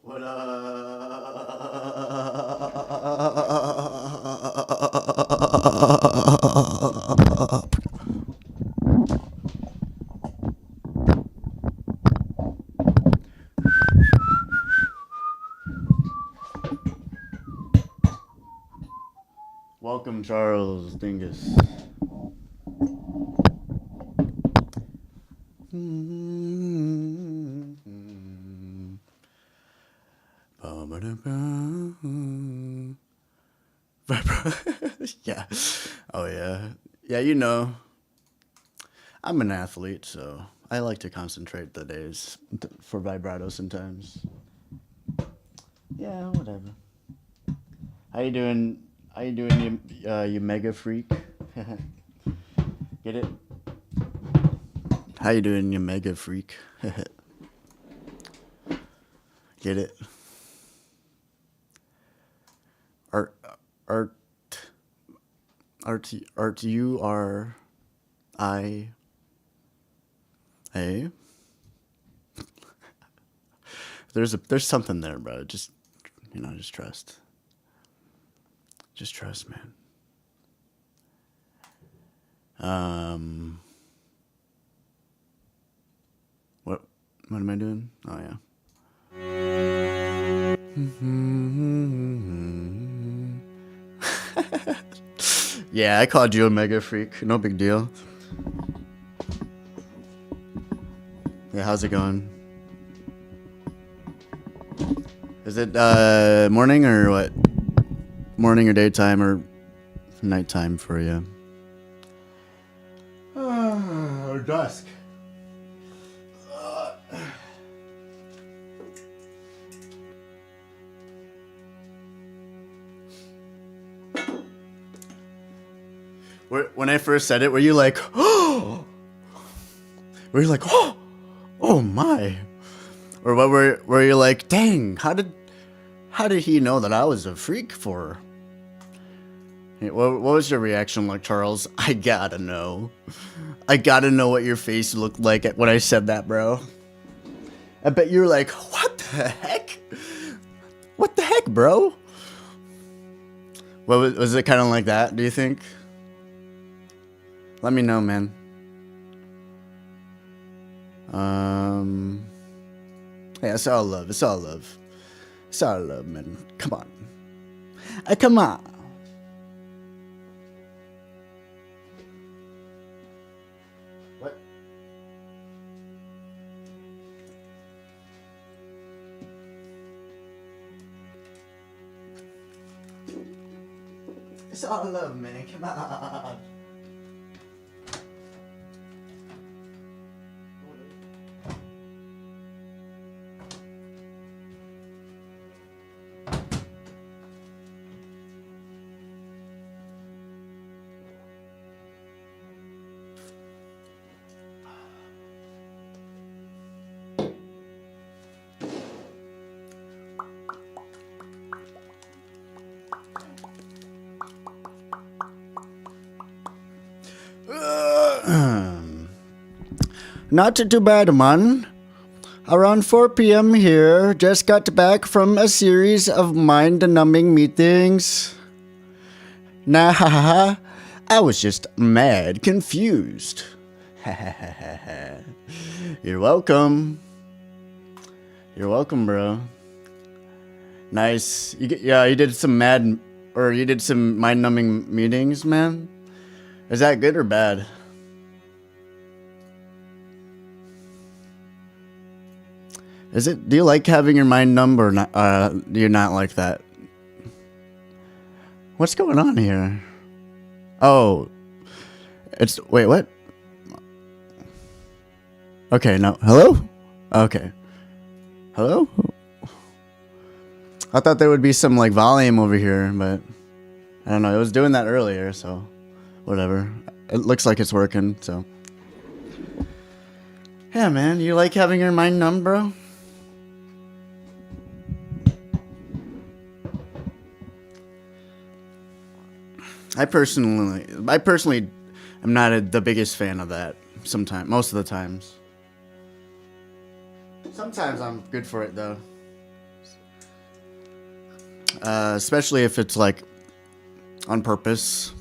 What up? Welcome, Charles Dingus. Yeah. Oh, yeah. Yeah, you know, I'm an athlete, so I like to concentrate the days for vibrato sometimes. Yeah, whatever. How you doing? How you doing, you mega freak? Get it? How you doing, you mega freak? Get it? Art, art, art. You are, I, a. There's something there, bro. Just just trust. Just trust, man. What am I doing? Oh yeah. Yeah, I called you a mega freak. No big deal. Yeah, how's it going? Is it morning or what? Morning or daytime or nighttime for you? Or dusk. When I first said it, were you like, oh? Were you like, oh, oh my? Or what were you like, dang, how did he know that I was a freak for? What was your reaction like, Charles? I gotta know. I gotta know what your face looked like when I said that, bro. I bet you're like, what the heck? What the heck, bro? What was it kind of like that, do you think? Let me know, man. Yeah, it's all love. It's all love. It's all love, man. Come on. Come on. What? It's all love, man. Come on. Not too bad, man. Around 4 p.m. here, just got back from a series of mind-numbing meetings. Nah, I was just mad confused. You're welcome. You're welcome, bro. Nice. You did some mind-numbing meetings, man. Is that good or bad? Is it? Do you like having your mind numb or not? Do you not like that? What's going on here? Oh, it's wait, what? Okay, no. Hello? Okay. Hello? I thought there would be some like volume over here, but I don't know. It was doing that earlier, so whatever. It looks like it's working, so. Yeah, man. You like having your mind numb, bro? I personally am not the biggest fan of that. Most of the times. Sometimes I'm good for it though. Especially if it's like on purpose.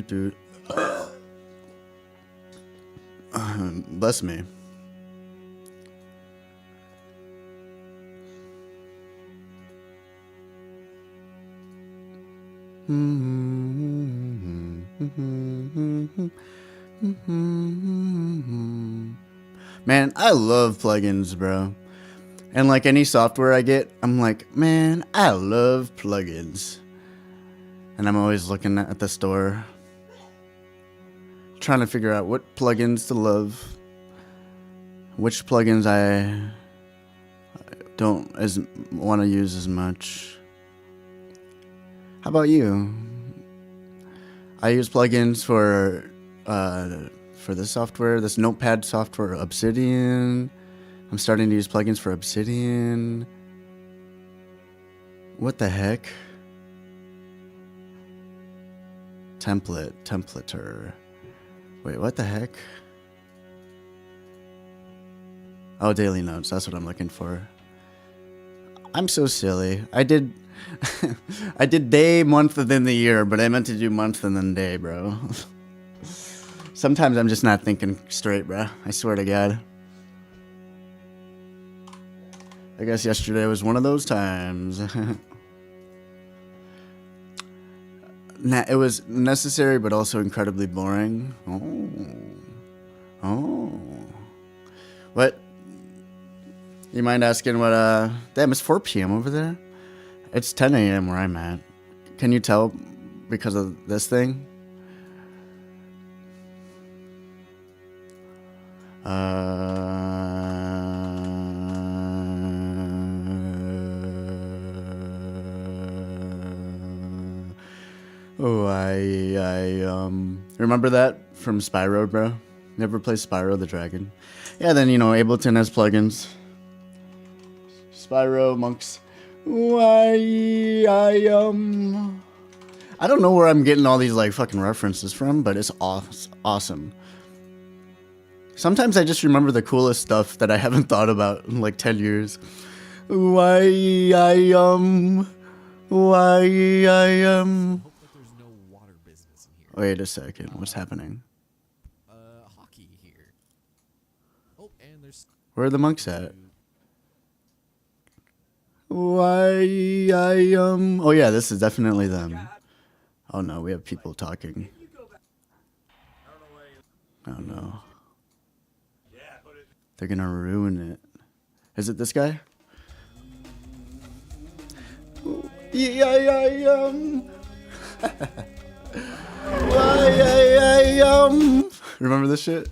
Do. Bless me. Man, I love plugins, bro. And like any software I get, I'm like, man, I love plugins. And I'm always looking at the store, trying to figure out what plugins to love, which plugins I don't want to use as much. How about you? I use plugins for this software, this notepad software, Obsidian. I'm starting to use plugins for Obsidian. What the heck? Templater. Wait, what the heck? Oh, daily notes. That's what I'm looking for. I'm so silly. I did day, month, and then the year, but I meant to do month and then day, bro. Sometimes I'm just not thinking straight, bro. I swear to God. I guess yesterday was one of those times. It was necessary, but also incredibly boring. Oh. What? You mind asking what, damn, it's 4 p.m. over there? It's 10 a.m. where I'm at. Can you tell because of this thing? Remember that from Spyro, bro? Never play Spyro the Dragon? Yeah, then, you know, Ableton has plugins. Spyro, Monks. I don't know where I'm getting all these, like, fucking references from, but it's awesome. Sometimes I just remember the coolest stuff that I haven't thought about in like 10 years. Why I Hope that there's no water business in here. Wait a second, what's happening? Hockey here. Oh, and there's Where are the monks at? Why oh yeah, this is definitely them. Oh no, we have people talking. Oh no. They're gonna ruin it. Is it this guy? Remember this shit?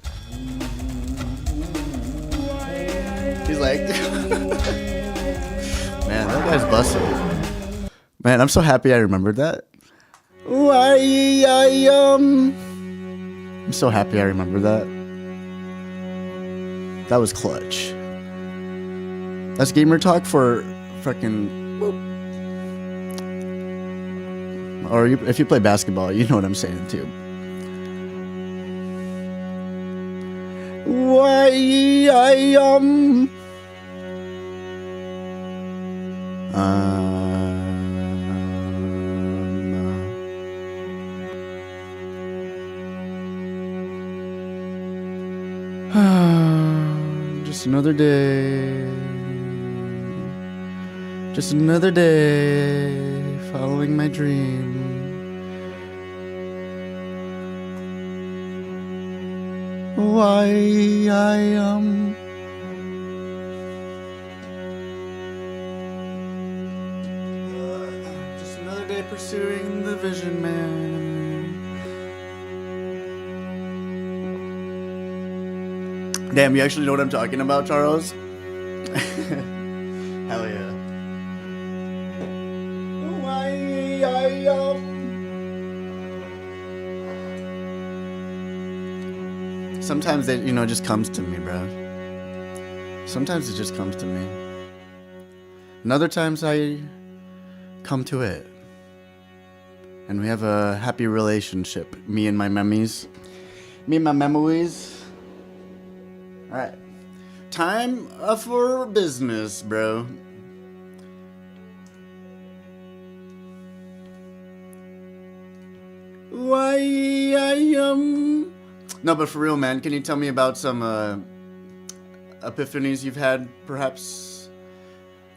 He's like, man, that guy's busted. Man, I'm so happy I remembered that. I'm so happy I remembered that. That was clutch. That's gamer talk for fucking. Or if you play basketball, you know what I'm saying too. Just another day. Just another day following my dream. Why just another day pursuing the vision, man. Damn, you actually know what I'm talking about, Charles? Hell yeah. Sometimes it, just comes to me, bro. Sometimes it just comes to me. And other times I come to it. And we have a happy relationship. Me and my memories. Me and my memories. Alright. Time for business, bro. Why No, but for real, man, can you tell me about some epiphanies you've had, perhaps,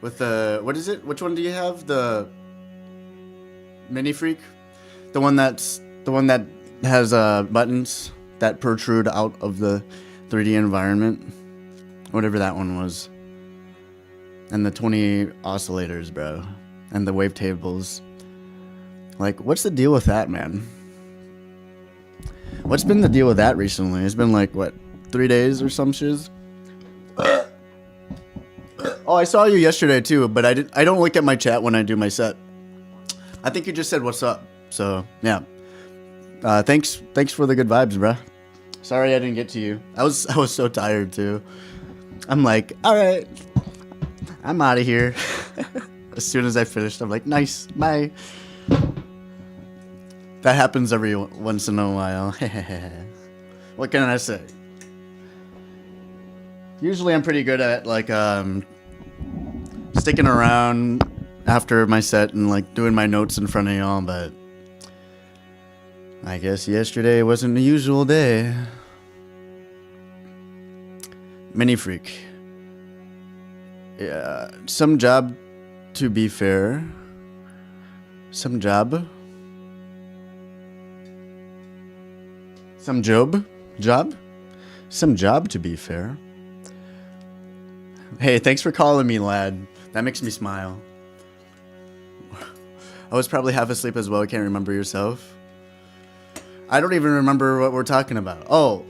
with the what is it? Which one do you have? The Mini Freak, the one that has buttons that protrude out of the 3D environment, whatever that one was, and the 20 oscillators, bro, and the wavetables. Like, what's the deal with that, man? What's been the deal with that recently? It's been like, what, 3 days or some shiz? Oh, I saw you yesterday too, but I don't look at my chat when I do my set. I think you just said what's up. So, yeah. Thanks for the good vibes, bruh. Sorry I didn't get to you. I was so tired too. I'm like, all right, I'm out of here. As soon as I finished, I'm like, nice, bye. That happens every once in a while. What can I say? Usually I'm pretty good at like sticking around after my set and like doing my notes in front of y'all, but I guess yesterday wasn't the usual day. Mini Freak. Yeah, some job, to be fair. Some job. Some job? Some job, to be fair. Hey, thanks for calling me, lad. That makes me smile. I was probably half asleep as well. Can't remember yourself. I don't even remember what we're talking about. Oh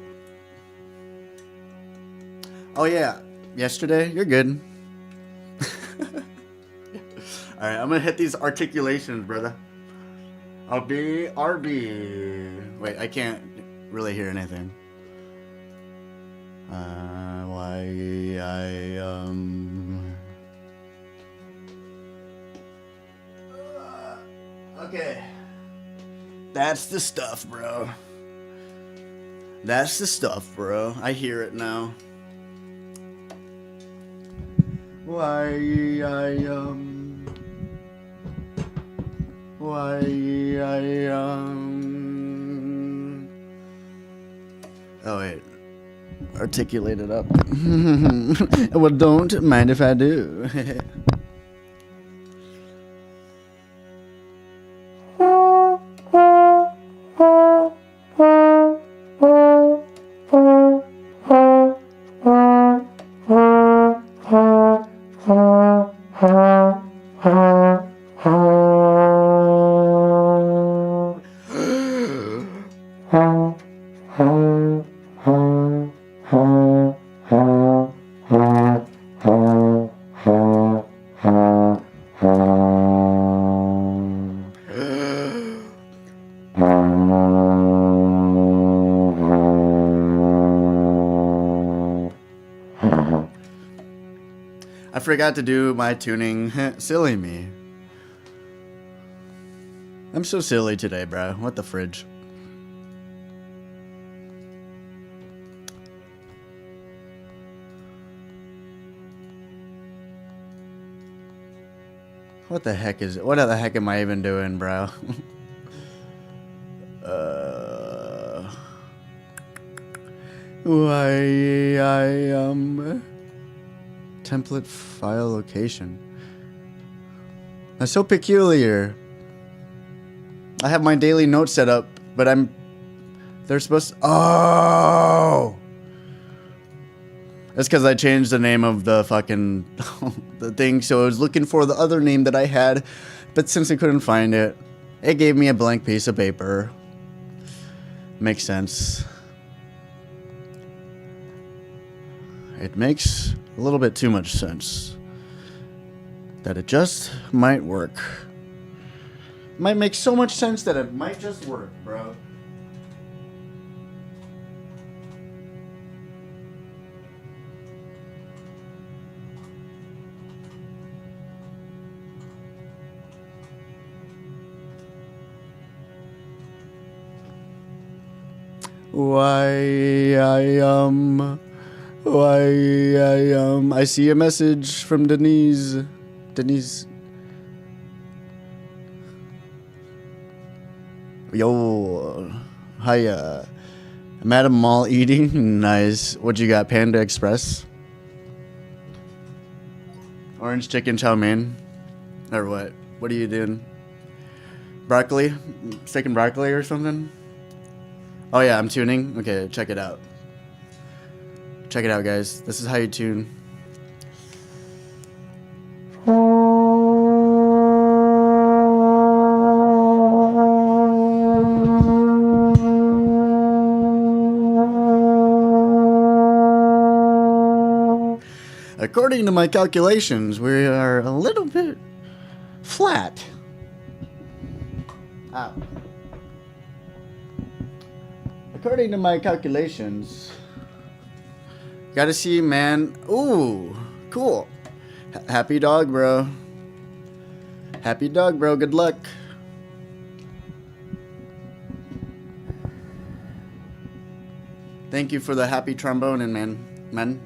yeah. Yesterday? You're good. Alright, I'm gonna hit these articulations, brother. I'll be RB. Wait, I can't really hear anything. Okay. That's the stuff, bro. That's the stuff, bro. I hear it now. Why Oh wait. Articulate it up. Well, don't mind if I do. I forgot to do my tuning. Silly me. I'm so silly today, bro. What the fridge? What the heck is it? What the heck am I even doing, bro? Why template file location. That's so peculiar. I have my daily notes set up, but they're supposed to, oh! That's because I changed the name of the fucking, the thing, so I was looking for the other name that I had, but since I couldn't find it, it gave me a blank piece of paper. Makes sense. It makes a little bit too much sense that it just might work. Might make so much sense that it might just work, bro. I see a message from Denise. Yo, hi, Madam Mall eating. Nice. What you got? Panda Express? Orange chicken chow mein? Or what? What are you doing? Broccoli? Steak and broccoli or something? Oh yeah, I'm tuning. Okay, check it out. Check it out, guys. This is how you tune. According to my calculations, we are a little bit flat. Ow. According to my calculations, gotta see, man. Ooh, cool. Happy dog, bro. Happy dog, bro. Good luck. Thank you for the happy trombone, man.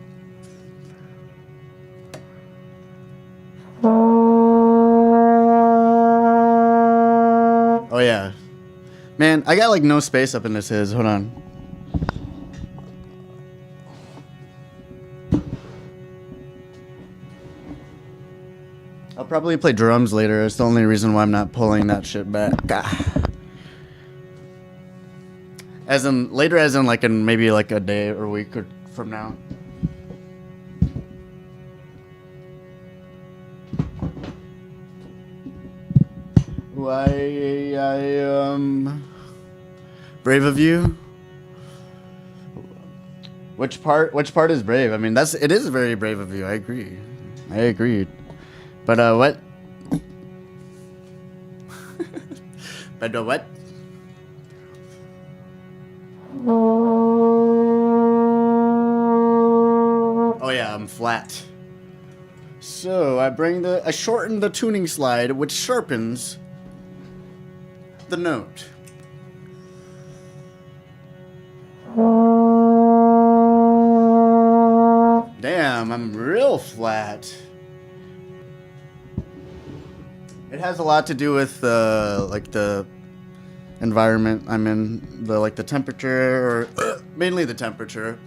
Oh yeah. Man, I got like no space up in this his. Hold on. I'll probably play drums later. It's the only reason why I'm not pulling that shit back. As in later, as in like in maybe like a day or a week or from now. Why brave of you? Which part is brave? I mean, it is very brave of you. I agree. But what? But what? Oh yeah, I'm flat. So I shorten the tuning slide, which sharpens the note. Damn, I'm real flat. It has a lot to do with like the environment I'm in, the like the temperature, or mainly the temperature.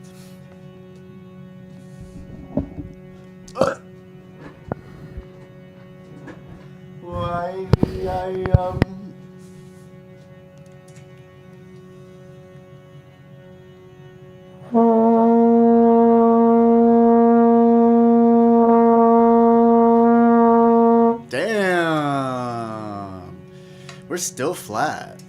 Why Damn. We're still flat.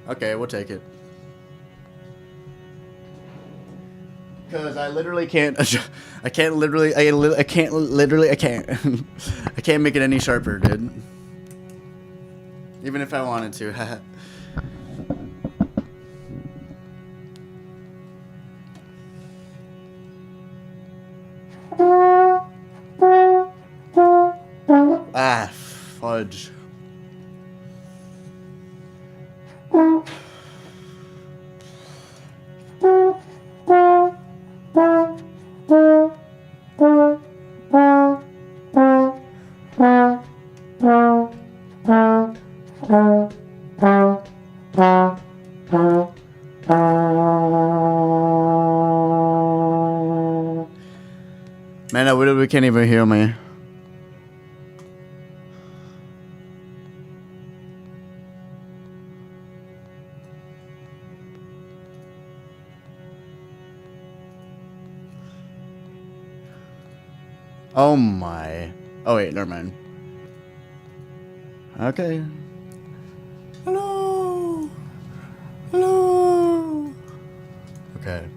Okay, we'll take it. Because I literally can't. I can't literally. I can't literally. I can't. I can't make it any sharper, dude. Even if I wanted to. Ah, fudge. Man, I literally can't even hear me. Oh my. Oh wait, never mind. Okay. Hello. Hello. Okay.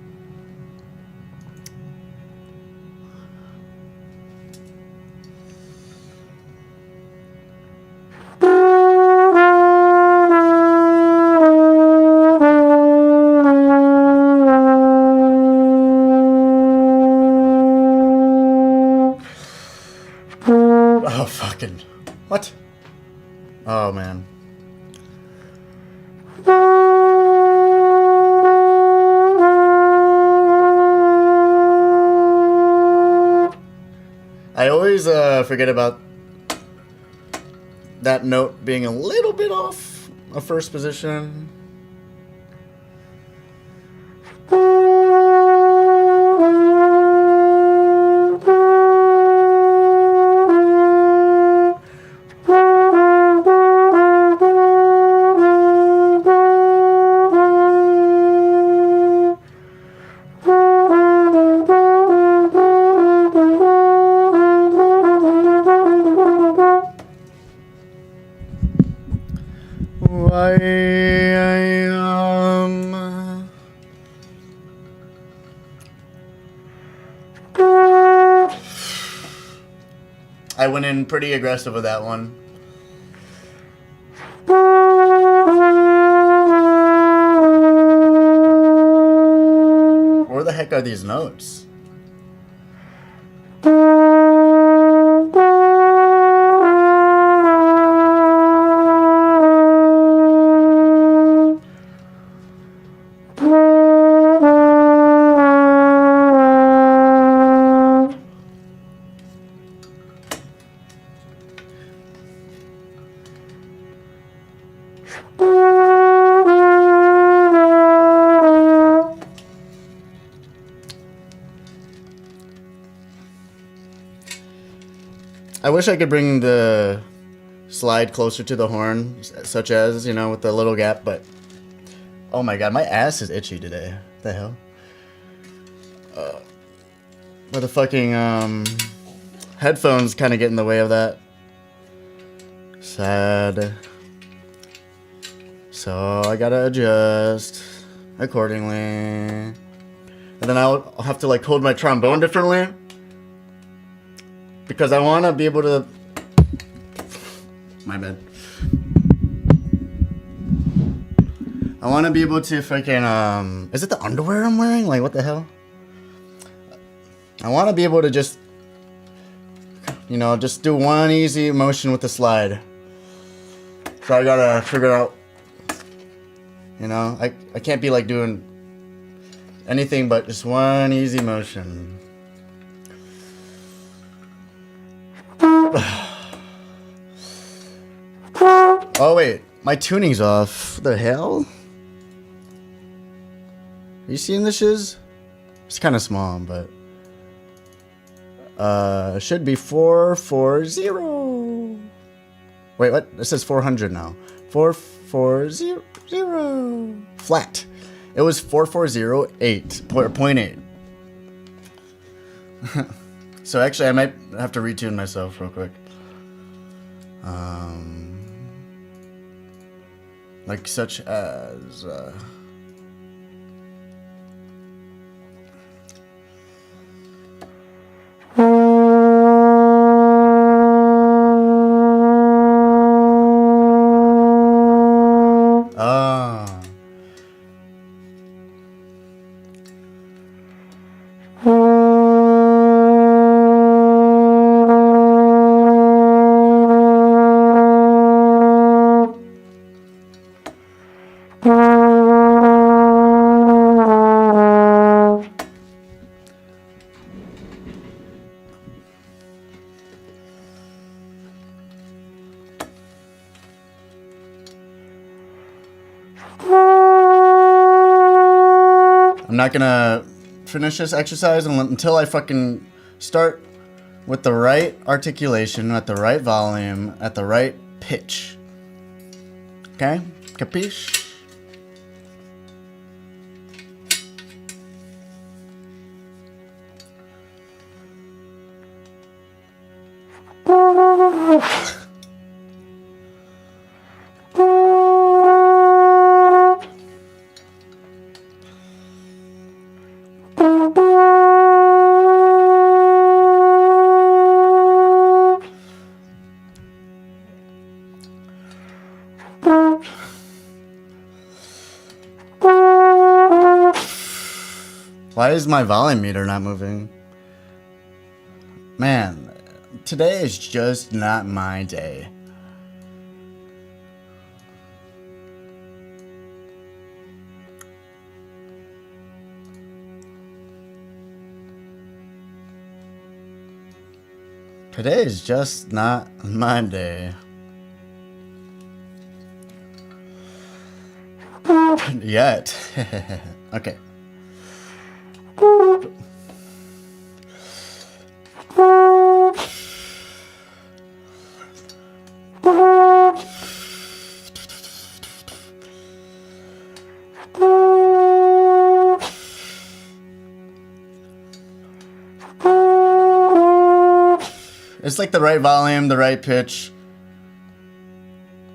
Oh, fucking. What? Oh, man. I always forget about that note being a little bit off a first position. I went in pretty aggressive with that one. Where the heck are these notes? I wish I could bring the slide closer to the horn, such as, you know, with the little gap, but oh my god, my ass is itchy today. What the hell? But the fucking headphones kind of get in the way of that. Sad. So I gotta adjust accordingly. And then I'll have to like hold my trombone differently. Because I want to be able to... My bad. I want to be able to freaking... Is it the underwear I'm wearing? Like, what the hell? I want to be able to just, you know, just do one easy motion with the slide. So I gotta figure out, you know, I can't be like doing anything but just one easy motion. Oh wait, my tuning's off. What the hell? Are you seeing this shiz? It's kind of small, but should be 440. Wait, what? It says 400 now. 4400 flat. It was 4408.8. So actually, I might have to retune myself real quick. Like such as. I'm not gonna finish this exercise until I fucking start with the right articulation, at the right volume, at the right pitch. Okay? Capiche? Why is my volume meter not moving? Man, today is just not my day. Today is just not my day. Yet. Okay. It's like the right volume, the right pitch.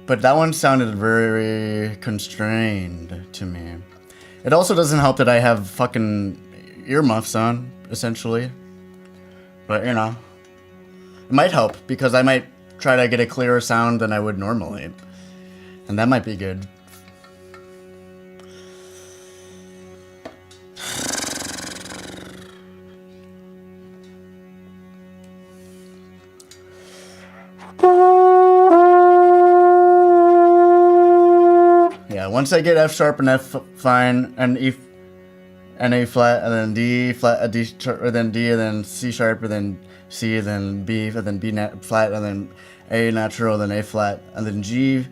But that one sounded very constrained to me. It also doesn't help that I have fucking earmuffs on, essentially. But, you know. It might help, because I might try to get a clearer sound than I would normally. And that might be good. Yeah, once I get F sharp and F fine and E and A flat and then D flat, D sharp, or then D and then C sharp, or then C, and then B, and then B flat, and then A natural, then A flat, and then G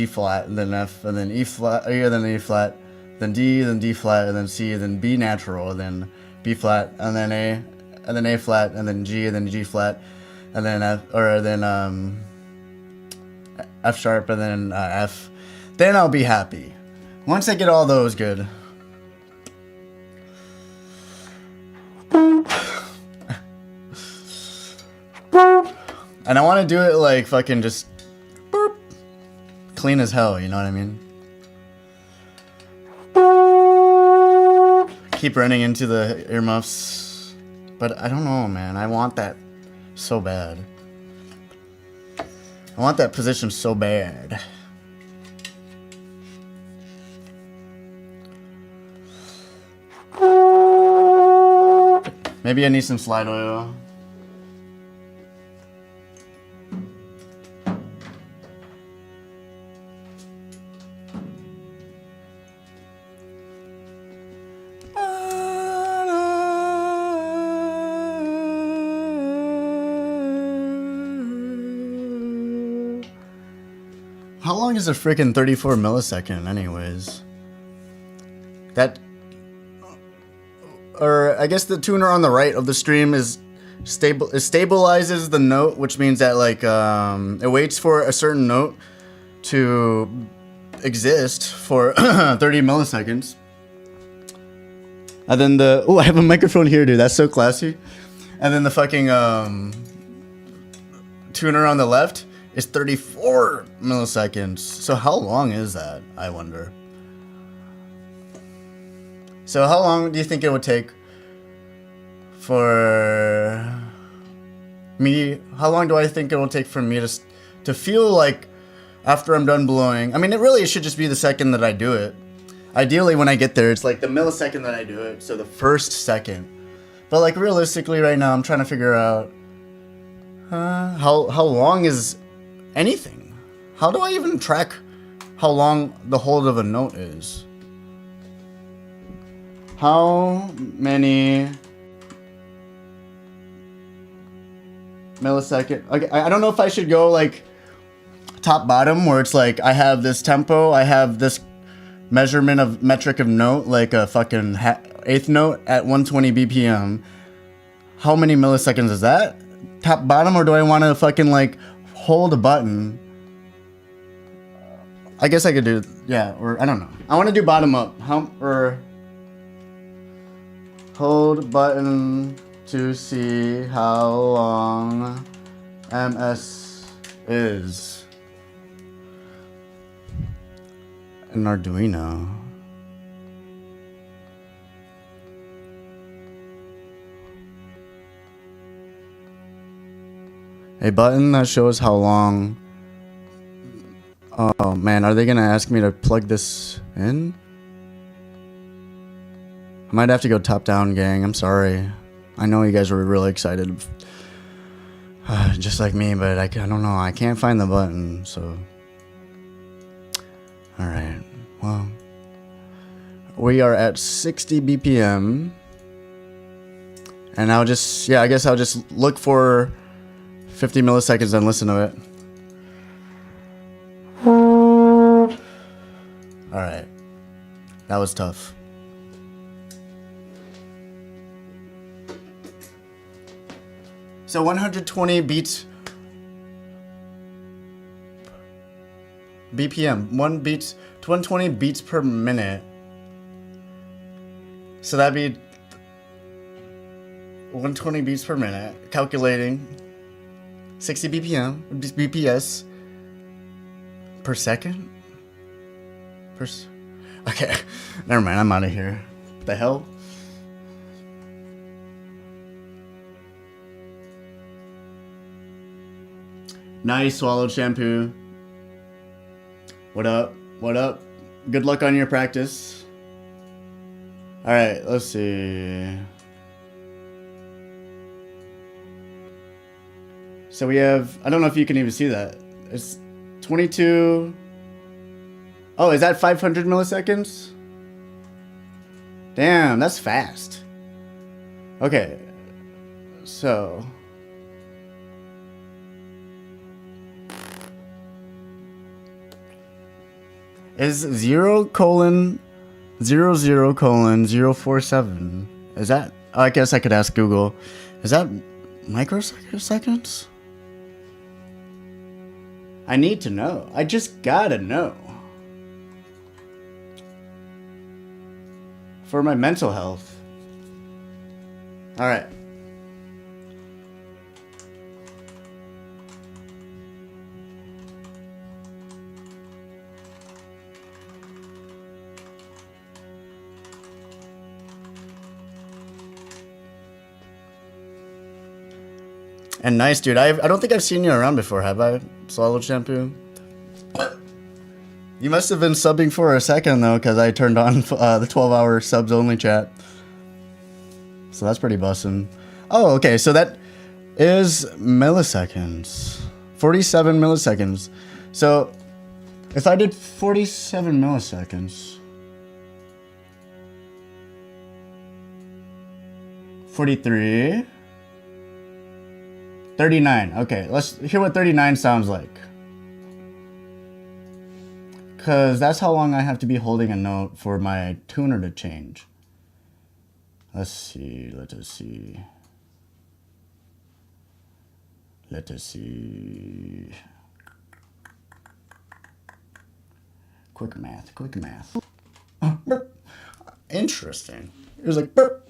flat, and then F, and then E flat, and then A flat, then D flat, and then C, and then B natural, and then B flat, and then A flat, and then G flat, and then F, or then F sharp, and then F. Then I'll be happy. Once I get all those good. And I want to do it like fucking just boop, clean as hell, you know what I mean? Keep running into the earmuffs. But I don't know, man. I want that so bad. I want that position so bad. Maybe I need some slide oil. How long is a freaking 34 millisecond anyways? That, or I guess the tuner on the right of the stream is stable. It stabilizes the note, which means that like it waits for a certain note to exist for 30 milliseconds. And then the, oh, I have a microphone here, dude. That's so classy. And then the fucking tuner on the left is 34 milliseconds. So how long is that, I wonder? So how long do you think it would take for me? How long do I think it will take for me to feel like after I'm done blowing? I mean, it really should just be the second that I do it. Ideally, when I get there, it's like the millisecond that I do it. So the first second. But like realistically right now, I'm trying to figure out how long is anything? How do I even track how long the hold of a note is? How many millisecond? Okay, I don't know if I should go like top bottom where it's like I have this tempo, I have this measurement of metric of note, like a fucking eighth note at 120 BPM. How many milliseconds is that? Top bottom, or do I want to fucking like hold a button? I guess I could do, yeah, or I don't know. I want to do bottom up. Or hold button to see how long MS is. An Arduino. A button that shows how long. Oh man, are they gonna ask me to plug this in? I might have to go top down, gang. I'm sorry. I know you guys were really excited. Just like me, but I don't know. I can't find the button, so. Alright, well. We are at 60 BPM. And I'll just, yeah, I guess I'll just look for 50 milliseconds and listen to it. Alright. That was tough. So 120 beats BPM, 120 beats per minute. So that'd be 120 beats per minute. Calculating 60 BPM, BPS per second. Okay, never mind. I'm out of here. What the hell? Nice, swallowed shampoo. What up? What up? Good luck on your practice. Alright, let's see. So we have, I don't know if you can even see that. It's 22. Oh, is that 500 milliseconds? Damn, that's fast. Okay, so. Is 0:00:047. Is that, I guess I could ask Google. Is that microseconds? I need to know. I just gotta know. For my mental health. Alright. And nice, dude. I don't think I've seen you around before, have I? Swallowed shampoo. You must have been subbing for a second though, because I turned on the 12-hour subs only chat. So that's pretty bussin'. Oh, okay, so that is milliseconds. 47 milliseconds. So if I did 47 milliseconds, 43, 39. Okay, let's hear what 39 sounds like. Because that's how long I have to be holding a note for my tuner to change. Let's see, let us see. Let us see. Quick math, quick math. Interesting. It was like burp,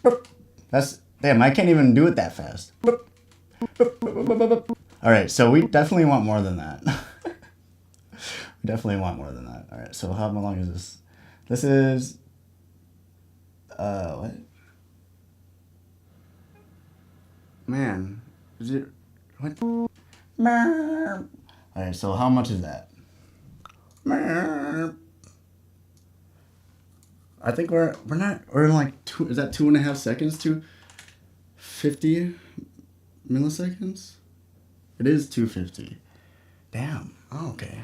burp. That's, damn, I can't even do it that fast. Burp, burp, burp, burp, burp. All right, so we definitely want more than that. We definitely want more than that. All right, so how long is this? This is, what? Man, is it, what? All right, so how much is that? I think we're in like is that 2.5 seconds to 50 milliseconds? It is 250. Damn. Oh, okay.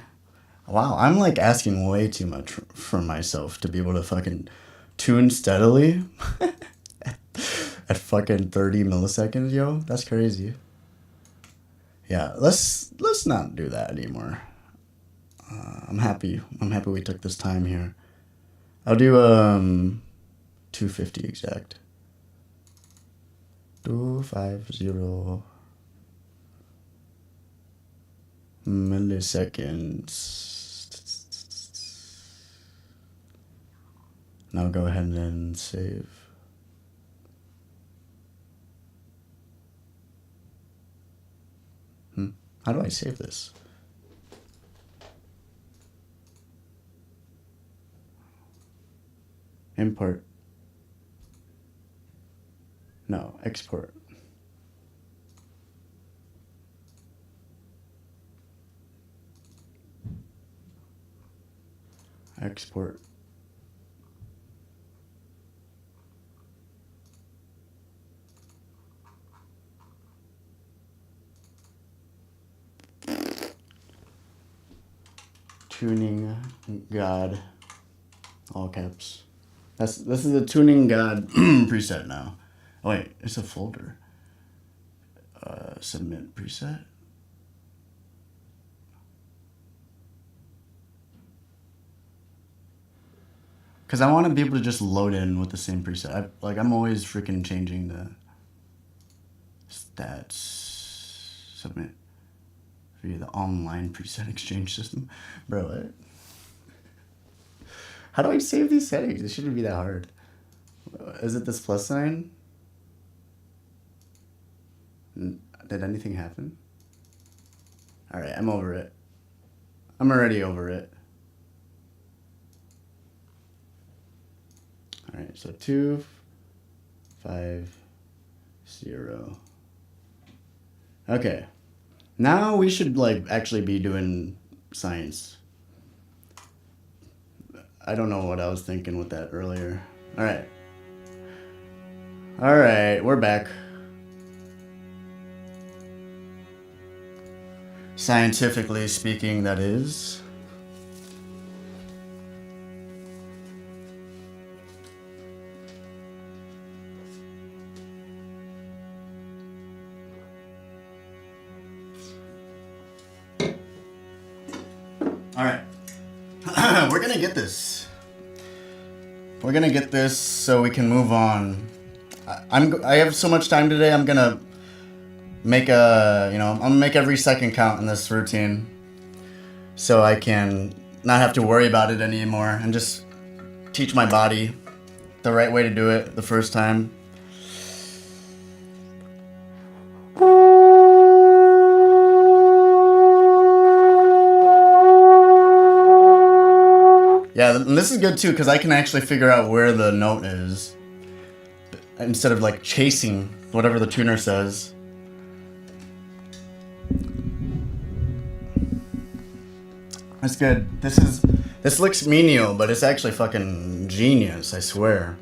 Wow, I'm like asking way too much from myself to be able to fucking tune steadily at fucking 30 milliseconds, yo. That's crazy. Yeah, let's not do that anymore. I'm happy we took this time here. I'll do 250 exact. 250 milliseconds. Now go ahead and save. How do I save this? Import. No, export. Export. Tuning God. All caps. This is the tuning God preset now. Oh wait, it's a folder. Submit preset. Cause I want to be able to just load in with the same preset. I'm always freaking changing the stats. Submit via the online preset exchange system, bro. What? How do I save these settings? It shouldn't be that hard. Is it this plus sign? Did anything happen? All right, I'm over it. I'm already over it. All right, so 2, 5, 0. Okay, now we should like actually be doing science. I don't know what I was thinking with that earlier. All right. All right, we're back. Scientifically speaking, that is. All right. We're gonna get this. We're gonna get this so we can move on. I have so much time today. I'm gonna make I'm gonna make every second count in this routine, so I can not have to worry about it anymore and just teach my body the right way to do it the first time. Yeah, and this is good too because I can actually figure out where the note is instead of like chasing whatever the tuner says. That's good. This looks menial, but it's actually fucking genius, I swear.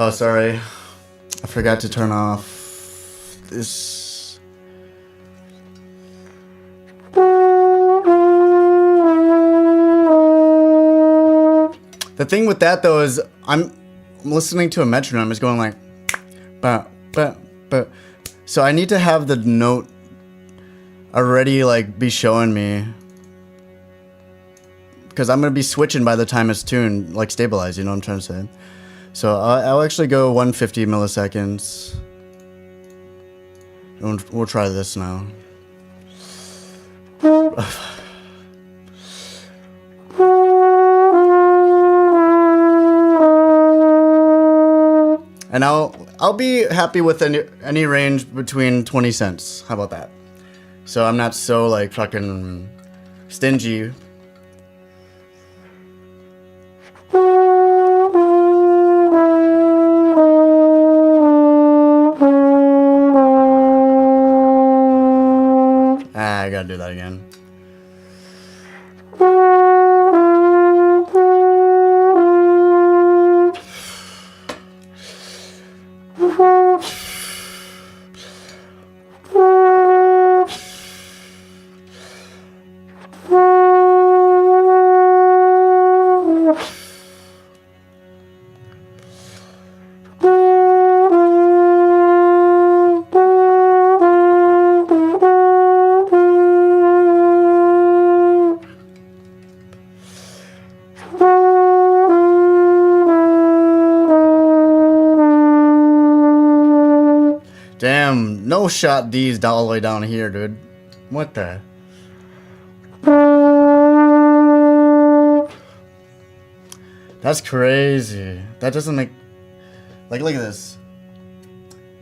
Oh, sorry. I forgot to turn off this. The thing with that though is I'm listening to a metronome. It's going like, ba ba ba. So I need to have the note already like be showing me, because I'm gonna be switching by the time it's tuned, like stabilized. You know what I'm trying to say? So I'll actually go 150 milliseconds. And we'll try this now. And I'll be happy with any range between 20 cents. How about that? So I'm not so like fucking stingy. I gotta do that again. Damn, no shot D's all the way down here, dude. What the? That's crazy. That doesn't make... Like, look at this.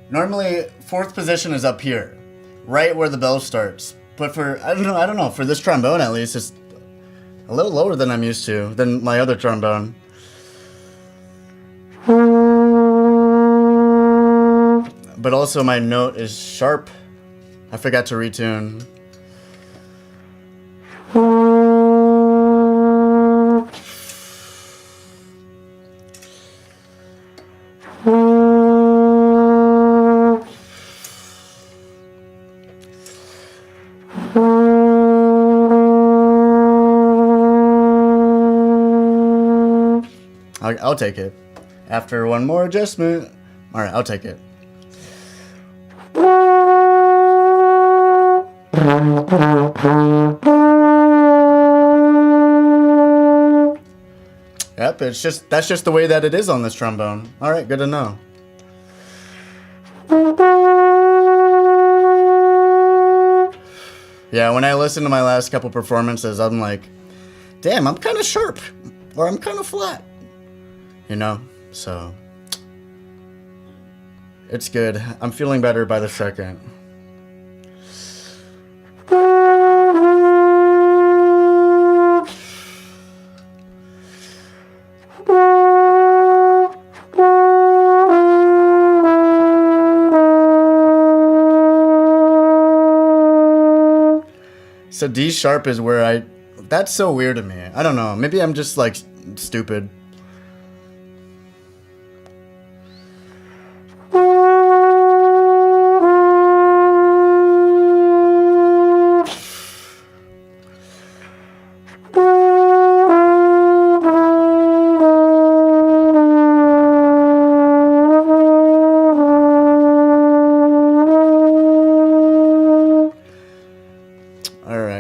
Normally, fourth position is up here, right where the bell starts. But for, I don't know, for this trombone at least, it's a little lower than I'm used to, than my other trombone. But also my note is sharp. I forgot to retune. I'll take it. After one more adjustment. Alright, I'll take it. Yep, that's just the way that it is on this trombone. Alright, good to know. Yeah, when I listen to my last couple performances, I'm like, damn, I'm kind of sharp. Or I'm kind of flat. You know? So, it's good. I'm feeling better by the second. So D sharp is where that's so weird to me. I don't know. Maybe I'm just like stupid.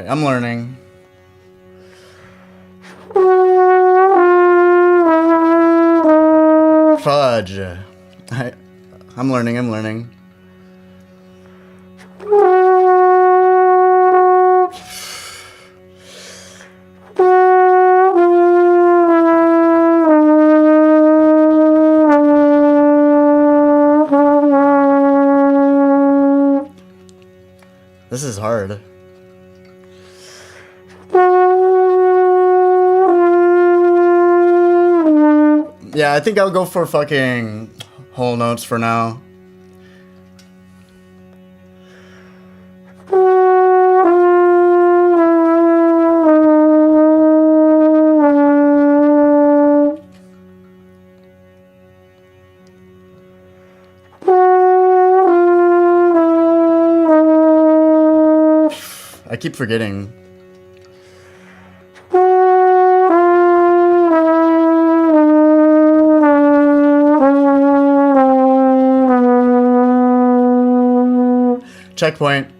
I'm learning. Fudge. I'm learning. This is hard. Yeah, I think I'll go for fucking whole notes for now. I keep forgetting. Checkpoint.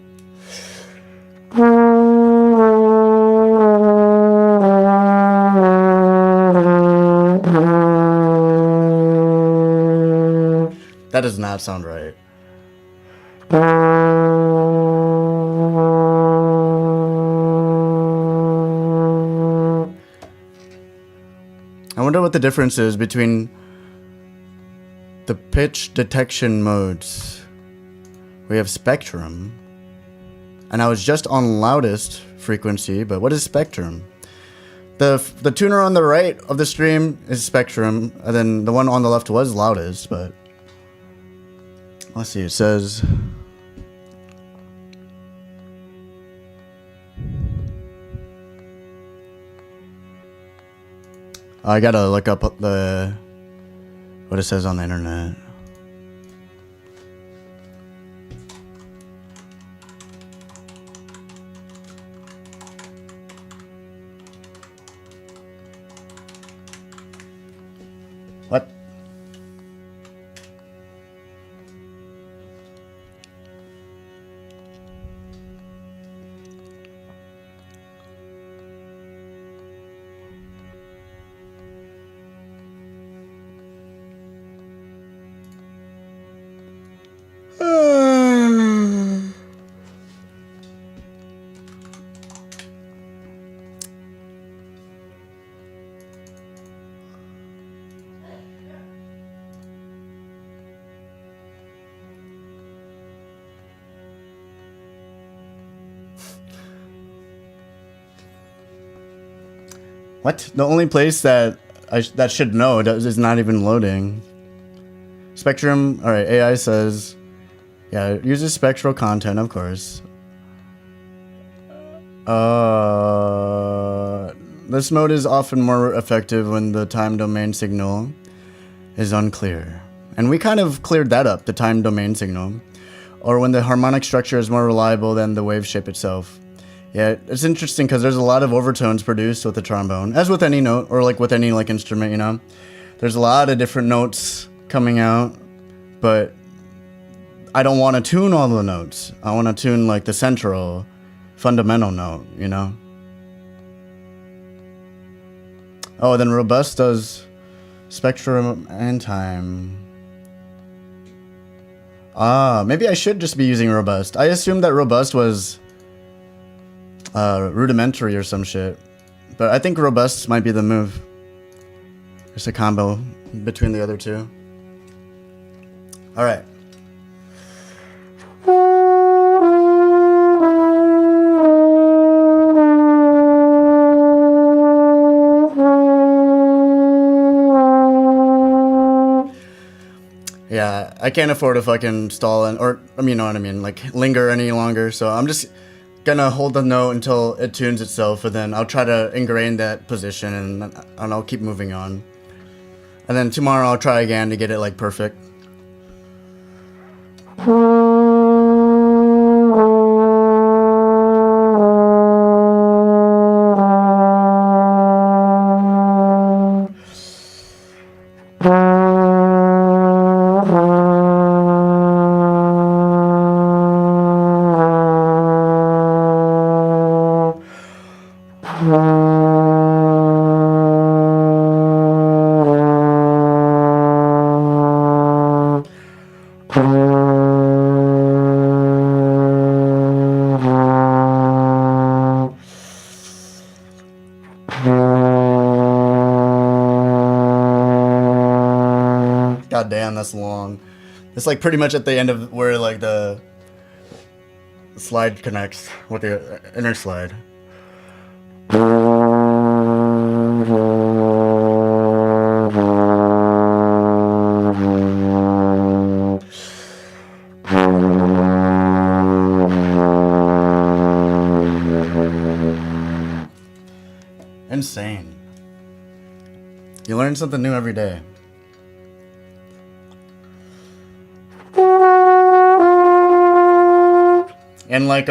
That does not sound right. I wonder what the difference is between the pitch detection modes. We have spectrum, and I was just on loudest frequency, but what is spectrum? The tuner on the right of the stream is spectrum, and then the one on the left was loudest, but let's see, it says I gotta look up what it says on the internet. What? What? The only place that that should know is not even loading. Spectrum. All right. AI says, yeah, it uses spectral content, of course. This mode is often more effective when the time domain signal is unclear, and we kind of cleared that up. The time domain signal, or when the harmonic structure is more reliable than the wave shape itself. Yeah, it's interesting because there's a lot of overtones produced with the trombone, as with any note or like with any like instrument, you know. There's a lot of different notes coming out, but I don't want to tune all the notes. I want to tune like the central, fundamental note, you know. Oh, then robust does spectrum and time. Ah, maybe I should just be using robust. I assumed that robust was rudimentary or some shit, but I think robust might be the move. Just a combo between the other two. All right. Yeah, I can't afford to fucking stall or you know what I mean, like linger any longer. So I'm just gonna hold the note until it tunes itself, and then I'll try to ingrain that position, and I'll keep moving on. And then tomorrow I'll try again to get it like perfect. God damn, that's long. It's like pretty much at the end of where like the slide connects with the inner slide. Insane. You learn something new every day. And like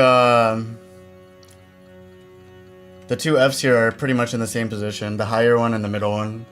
The two Fs here are pretty much in the same position, the higher one and the middle one.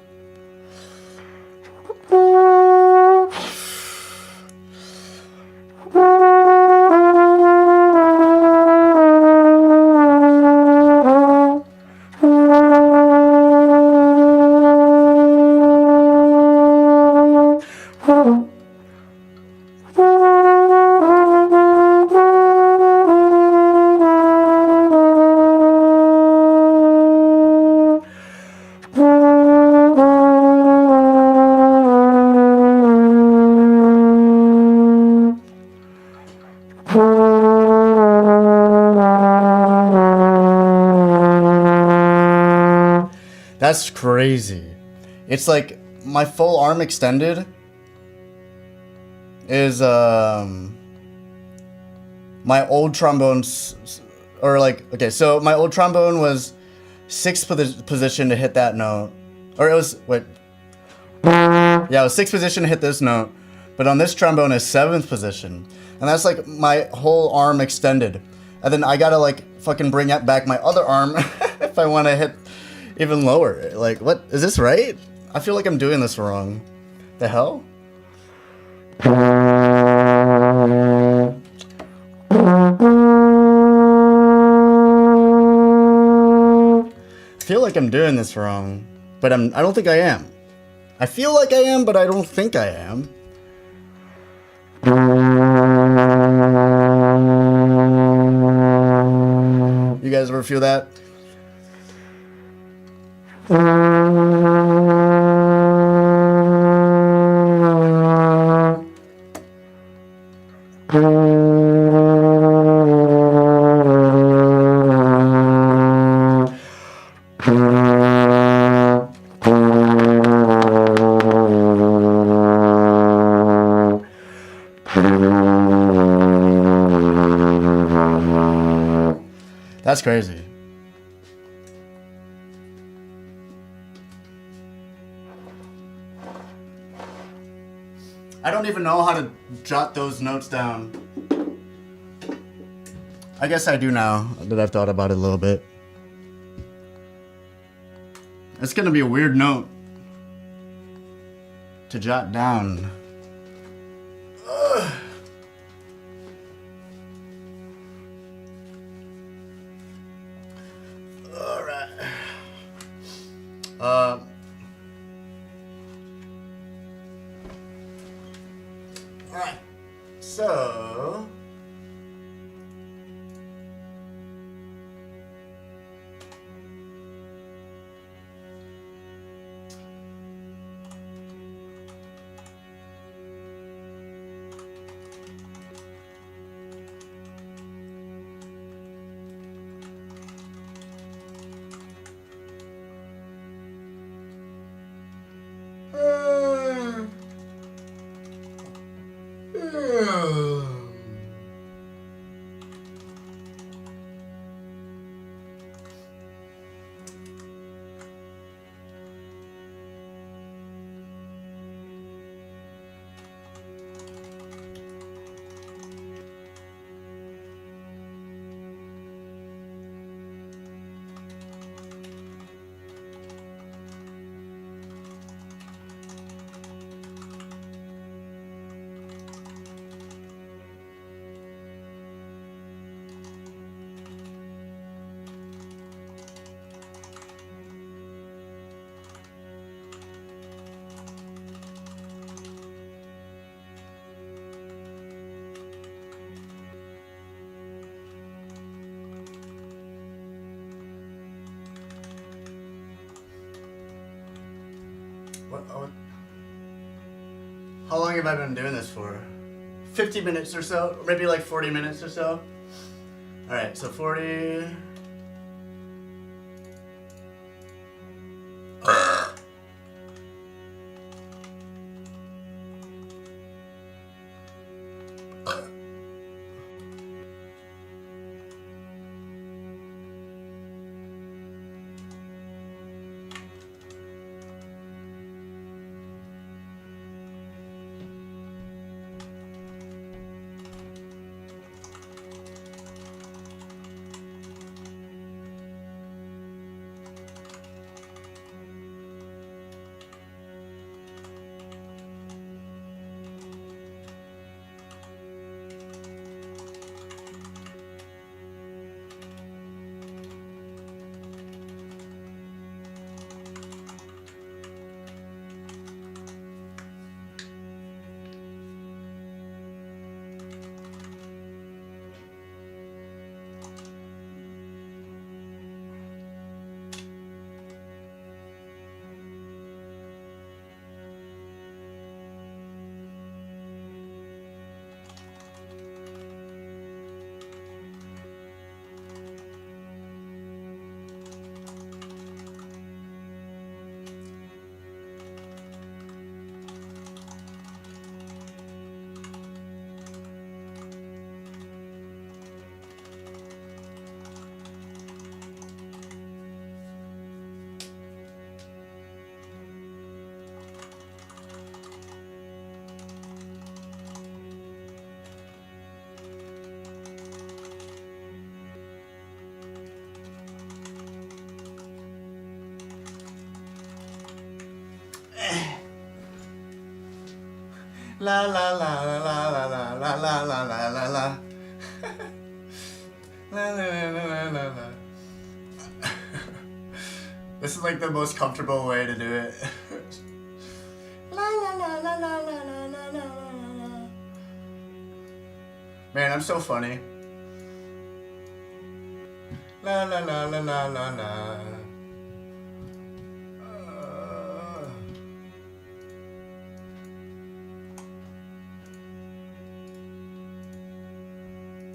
That's crazy. It's like my full arm extended is my old trombones, or like, okay, so my old trombone was 6th position to hit that note, or it was, wait, yeah, it was 6th position to hit this note, but on this trombone is 7th position, and that's like my whole arm extended, and then I gotta like fucking bring back my other arm if I want to hit even lower. Like, what is this right? I feel like I'm doing this wrong. The hell? I feel like I'm doing this wrong, but I don't think I am. I feel like I am, but I don't think I am. You guys ever feel that? That's crazy. I don't even know how to jot those notes down. I guess I do now that I've thought about it a little bit. It's gonna be a weird note to jot down. Ugh. All right. All right. So. How long have I been doing this for? 50 minutes or so? Or maybe like 40 minutes or so? Alright, so 40... La la la la la la la la la la la la la. La la la la la la. This is like the most comfortable way to do it. La la la la la la la la la la. Man, I'm so funny. La la la la la la la.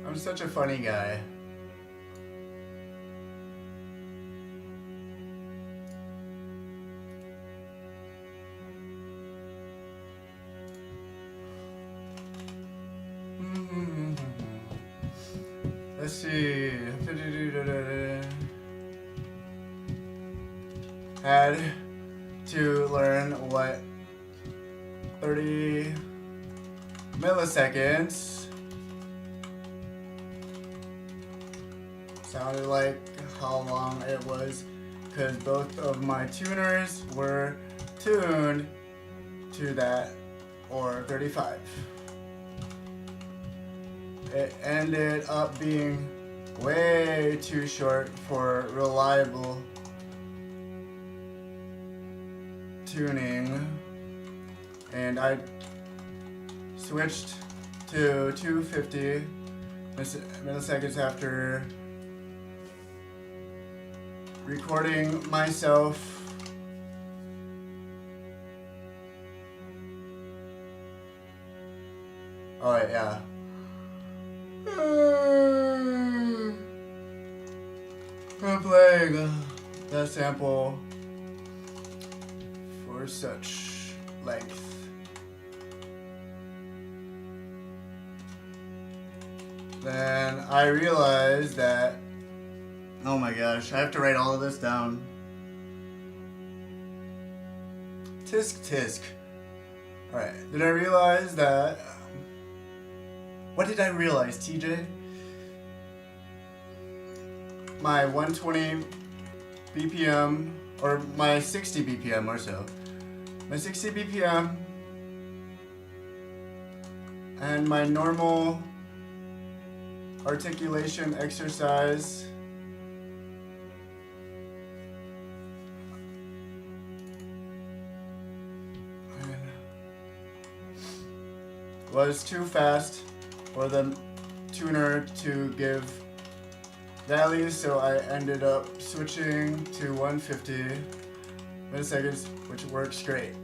I'm such a funny guy. Let's see. Had to learn what 30 milliseconds sounded like, how long it was, because both of my tuners were tuned to that, or 35. It ended up being way too short for reliable tuning, and I switched to 250 milliseconds after recording myself yeah. I'm playing that sample for such length. Then I realized that, oh my gosh, I have to write all of this down. Tisk tisk. Alright, did I realize that, what did I realize, TJ? My 120 BPM, or my 60 BPM or so. My 60 BPM and my normal articulation exercise was too fast for the tuner to give values, so I ended up switching to 150 milliseconds, which works great.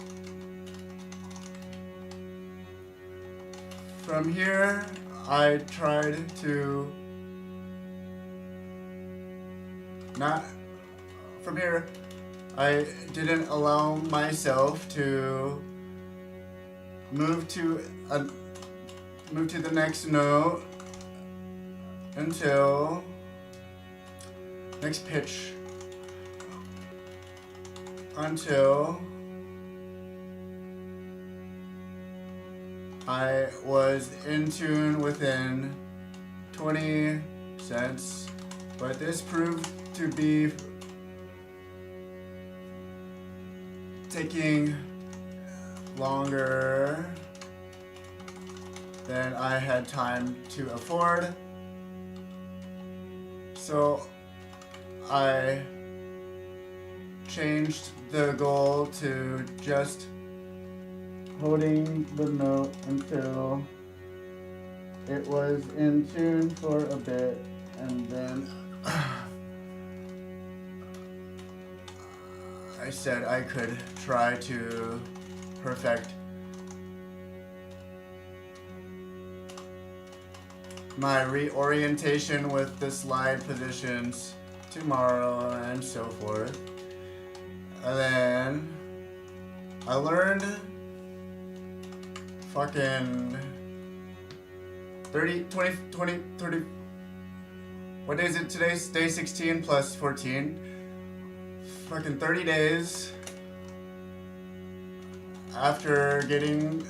From here, I tried to I didn't allow myself to move to the next note until next pitch until I was in tune within 20 cents, but this proved to be taking longer than I had time to afford. So I changed the goal to just holding the note until it was in tune for a bit, and then I said I could try to perfect my reorientation with the slide positions tomorrow and so forth. And then I learned fucking 30, 20, 20, 30. What day is it? Today's day 16 plus 14. Fucking 30 days after getting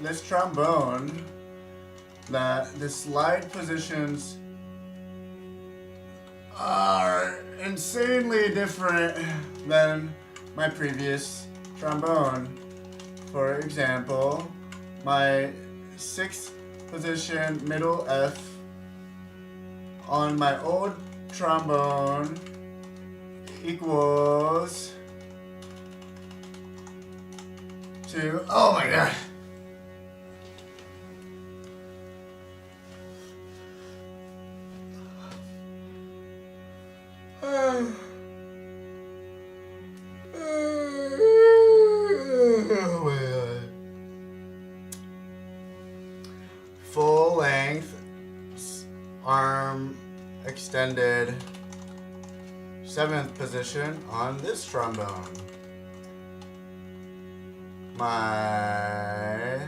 this trombone, that the slide positions are insanely different than my previous trombone. For example, my 6th position middle F on my old trombone equals to, oh my god. Full length arm extended 7th position on this trombone. My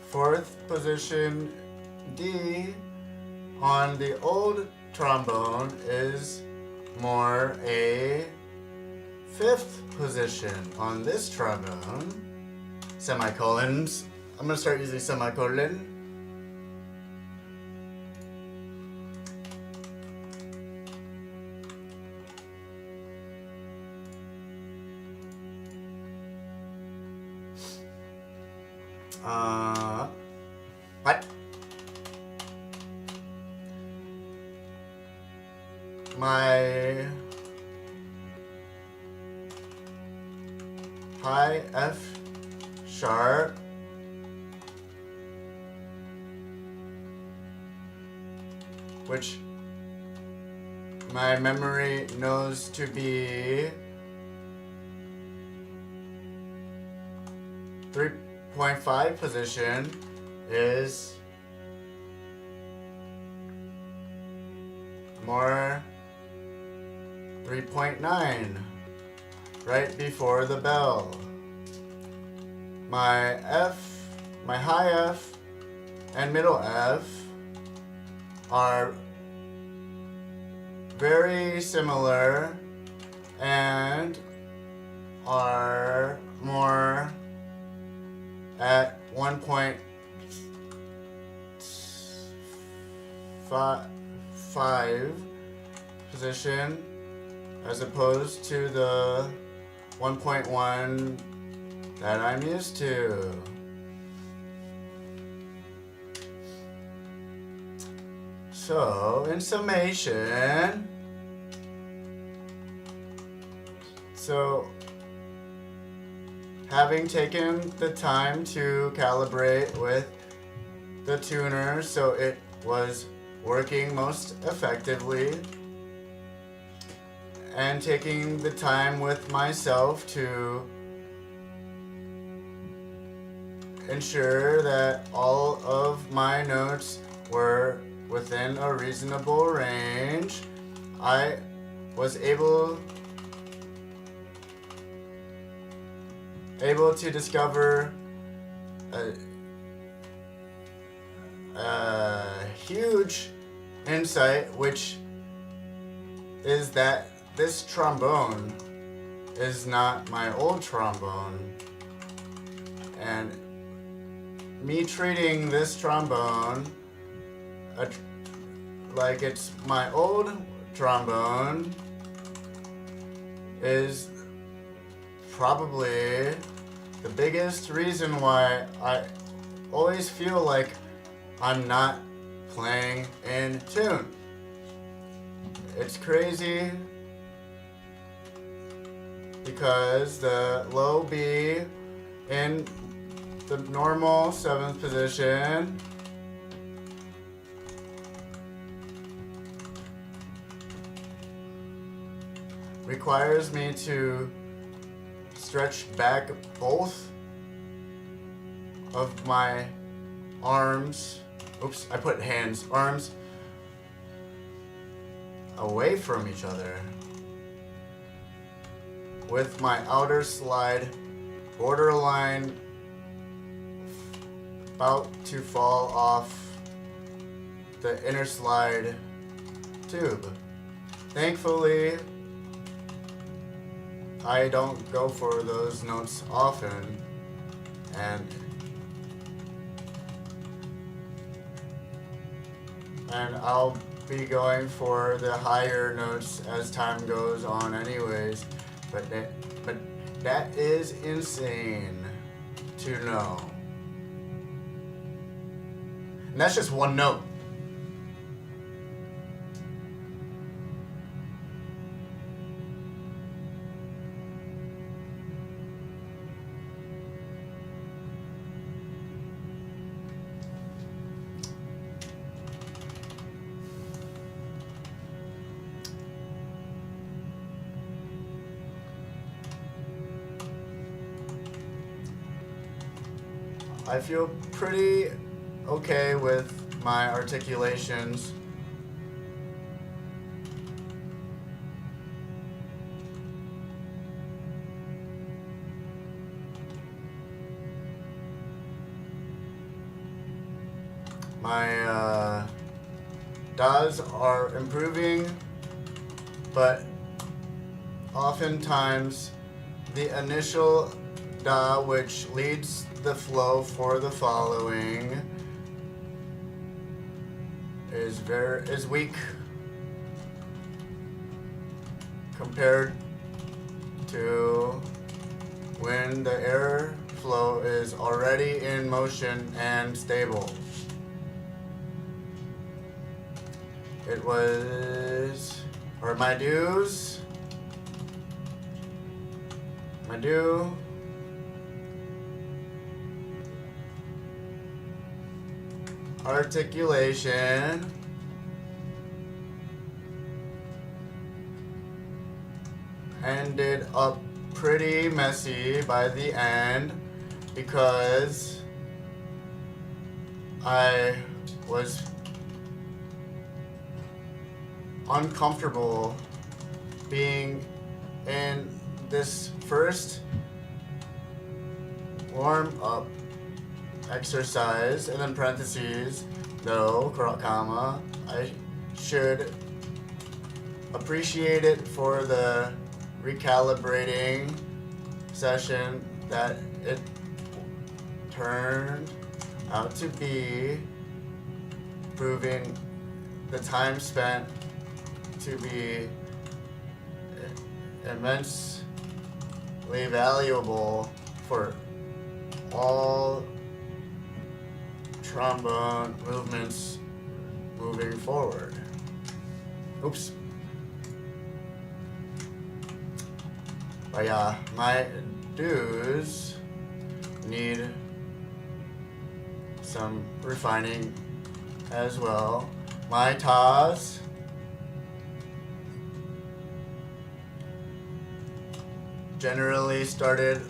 4th position D on the old trombone is more a 5th position on this trombone. Semicolons. I'm gonna start using semicolon. What? My high F sharp which my memory knows to be 3.5 position is more 3.9 right before the bell. My F, my high F and middle F are very similar and are more at 1.5 position as opposed to the 1.1 that I'm used to. So, in summation, having taken the time to calibrate with the tuner so it was working most effectively, and taking the time with myself to ensure that all of my notes were within a reasonable range, I was able to discover a huge insight, which is that this trombone is not my old trombone, and me treating this trombone like it's my old trombone is probably the biggest reason why I always feel like I'm not playing in tune. It's crazy because the low B in the normal 7th position requires me to stretch back both of my arms. Oops, I put hands, arms away from each other with my outer slide borderline about to fall off the inner slide tube. Thankfully, I don't go for those notes often, and I'll be going for the higher notes as time goes on anyways, but That is insane to know. And that's just one note. I feel pretty okay with my articulations. My DAWs are improving, but oftentimes the initial DAW, which leads the flow for the following, is weak compared to when the air flow is already in motion and stable. It was, or my dues, my due, articulation, ended up pretty messy by the end because I was uncomfortable being in this first warm up exercise, and then parentheses, though, comma, I should appreciate it for the recalibrating session that it turned out to be, proving the time spent to be immensely valuable for all trombone movements moving forward. Oops. But yeah, my dues need some refining as well. My tas generally started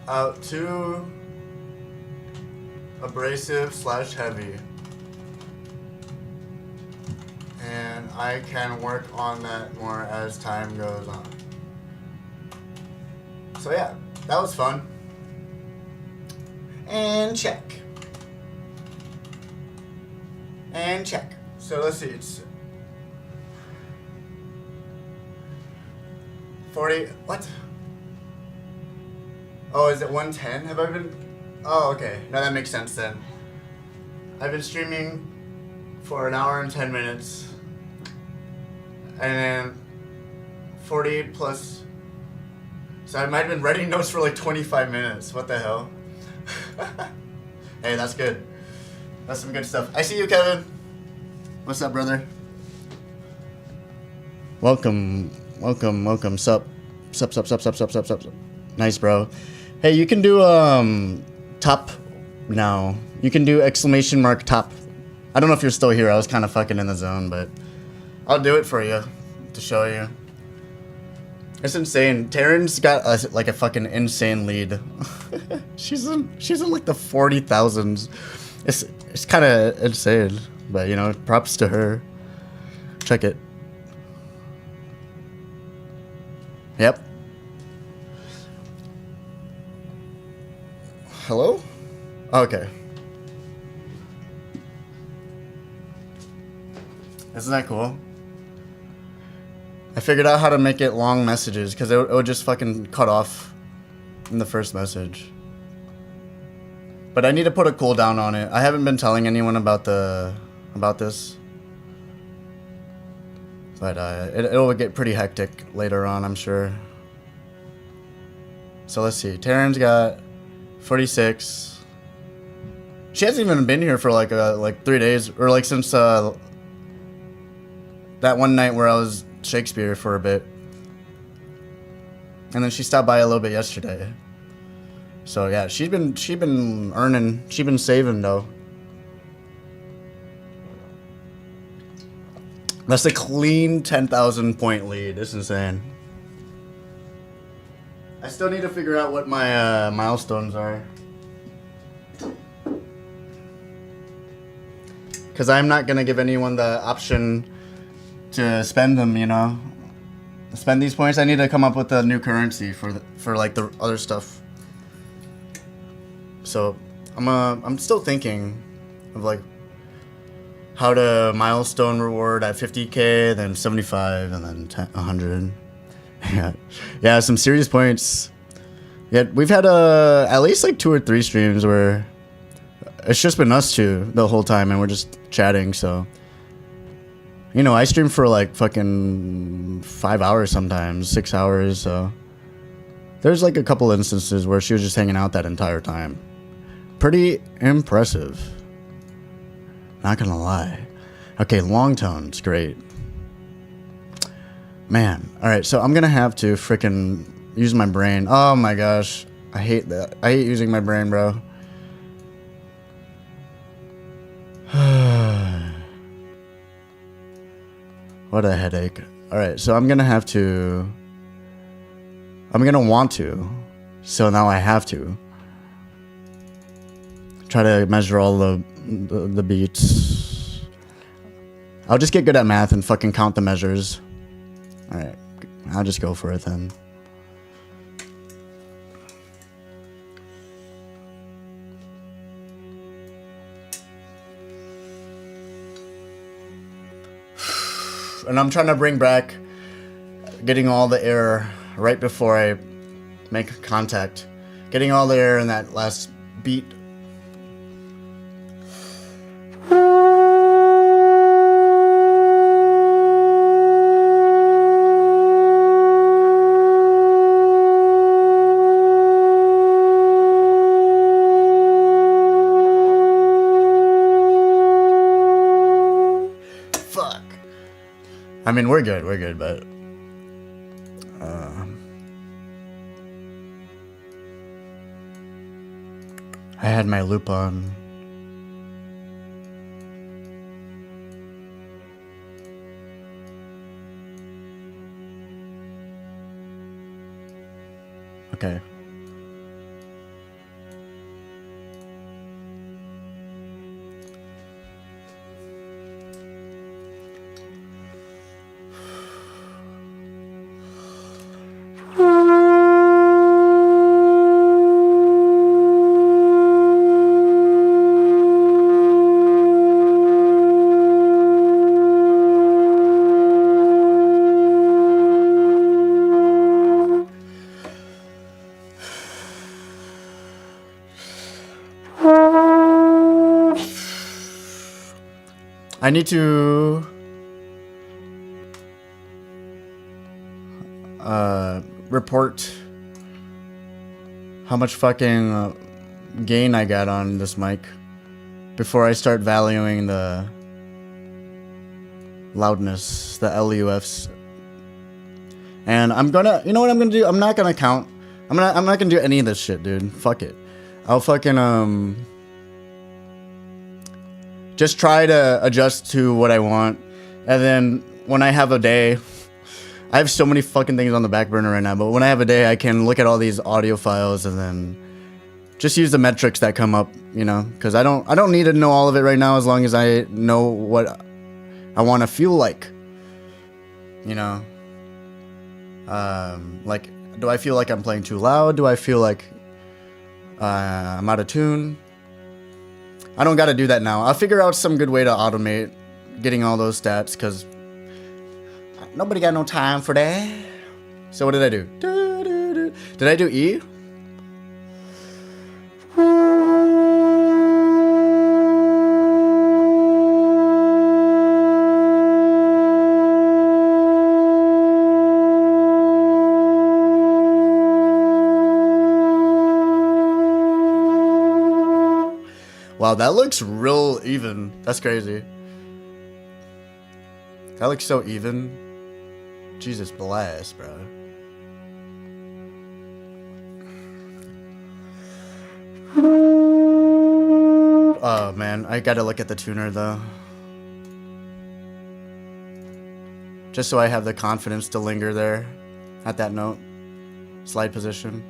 out too abrasive / heavy, and I can work on that more as time goes on. So yeah, that was fun. And check. And check. So let's see, it's 40, what? Oh, is it 110? Have I been? Oh, okay. No, that makes sense then. I've been streaming for an hour and 10 minutes. And then 40 plus. So I might have been writing notes for like 25 minutes. What the hell? Hey, that's good. That's some good stuff. I see you, Kevin. What's up, brother? Welcome. Sup. Nice, bro. Hey, you can do top now. You can do ! top. I don't know if you're still here. I was kind of fucking in the zone, but I'll do it for you to show you. It's insane. Taryn's got like a fucking insane lead. she's in like the 40,000s. It's kind of insane, but you know, props to her. Check it. Yep. Hello? Okay. Isn't that cool? I figured out how to make it long messages because it would just fucking cut off in the first message. But I need to put a cooldown on it. I haven't been telling anyone about this. But it'll get pretty hectic later on, I'm sure. So let's see. Taryn's got 46. She hasn't even been here for like 3 days, or like since that one night where I was Shakespeare for a bit. And then she stopped by a little bit yesterday. So yeah, she's been earning, she's been saving though. That's a clean 10,000 point lead. It's insane. I still need to figure out what my milestones are. Because I'm not going to give anyone the option to spend them, you know. Spend these points. I need to come up with a new currency for like the other stuff. So I'm still thinking of like how to milestone reward at 50k, then 75, and then 100. Yeah, some serious points. Yeah, we've had at least like 2 or 3 streams where it's just been us two the whole time, and we're just chatting. So, you know, I stream for like fucking 5 hours sometimes, 6 hours. So there's like a couple instances where she was just hanging out that entire time. Pretty impressive. Not gonna lie. Okay, long tones, great. Man, alright, so I'm gonna have to frickin' use my brain. Oh my gosh, I hate that. I hate using my brain, bro. What a headache. Alright, so I'm gonna have to... I'm gonna want to. So now I have to. Try to measure all the beats. I'll just get good at math and fucking count the measures. Alright, I'll just go for it then. And I'm trying to bring back getting all the air right before I make contact. Getting all the air in that last beat. I mean, we're good, but I had my loop on. Okay. I need to report how much fucking gain I got on this mic before I start valuing the loudness, the LUFs. And I'm gonna, you know what I'm gonna do? I'm not gonna count. I'm not gonna do any of this shit, dude. Fuck it. I'll fucking just try to adjust to what I want, and then when I have a day, I have so many fucking things on the back burner right now, but when I have a day, I can look at all these audio files and then just use the metrics that come up, you know, because I don't need to know all of it right now, as long as I know what I want to feel like, you know. Like, do I feel like I'm playing too loud? Do I feel like I'm out of tune? I don't gotta do that now. I'll figure out some good way to automate getting all those stats, because nobody got no time for that. So what did I do? Did I do E? Wow, that looks real even. That's crazy. That looks so even. Jesus bless, bro. Oh man, I gotta look at the tuner though. Just so I have the confidence to linger there at that note. Slide position.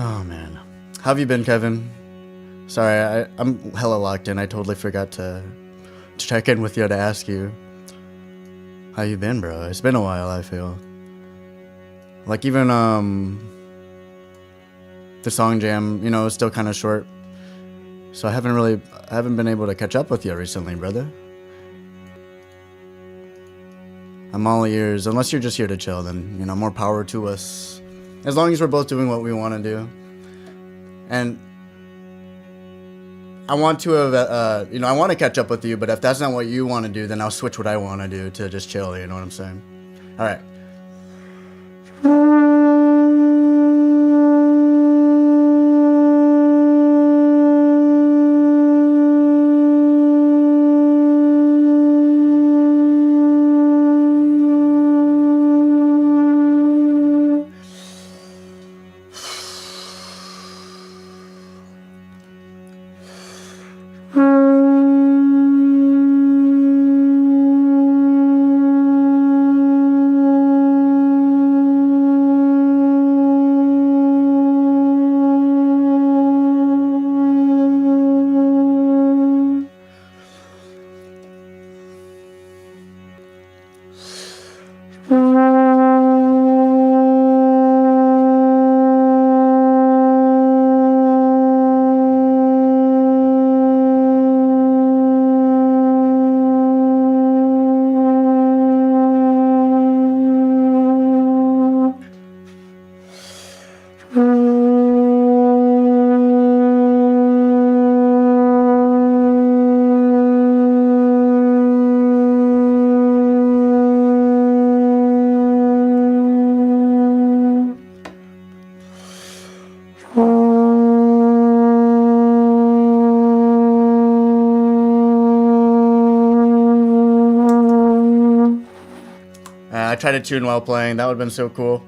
Oh man. How have you been, Kevin? Sorry, I'm hella locked in. I totally forgot to check in with you to ask you. How you been, bro? It's been a while, I feel. Like even the song jam, you know, is still kind of short. So I haven't been able to catch up with you recently, brother. I'm all ears. Unless you're just here to chill, then, you know, more power to us. As long as we're both doing what we want to do. And I want to have, you know, I want to catch up with you, but if that's not what you want to do, then I'll switch what I want to do to just chill, you know what I'm saying? All right. I tried to tune while playing. That would have been so cool.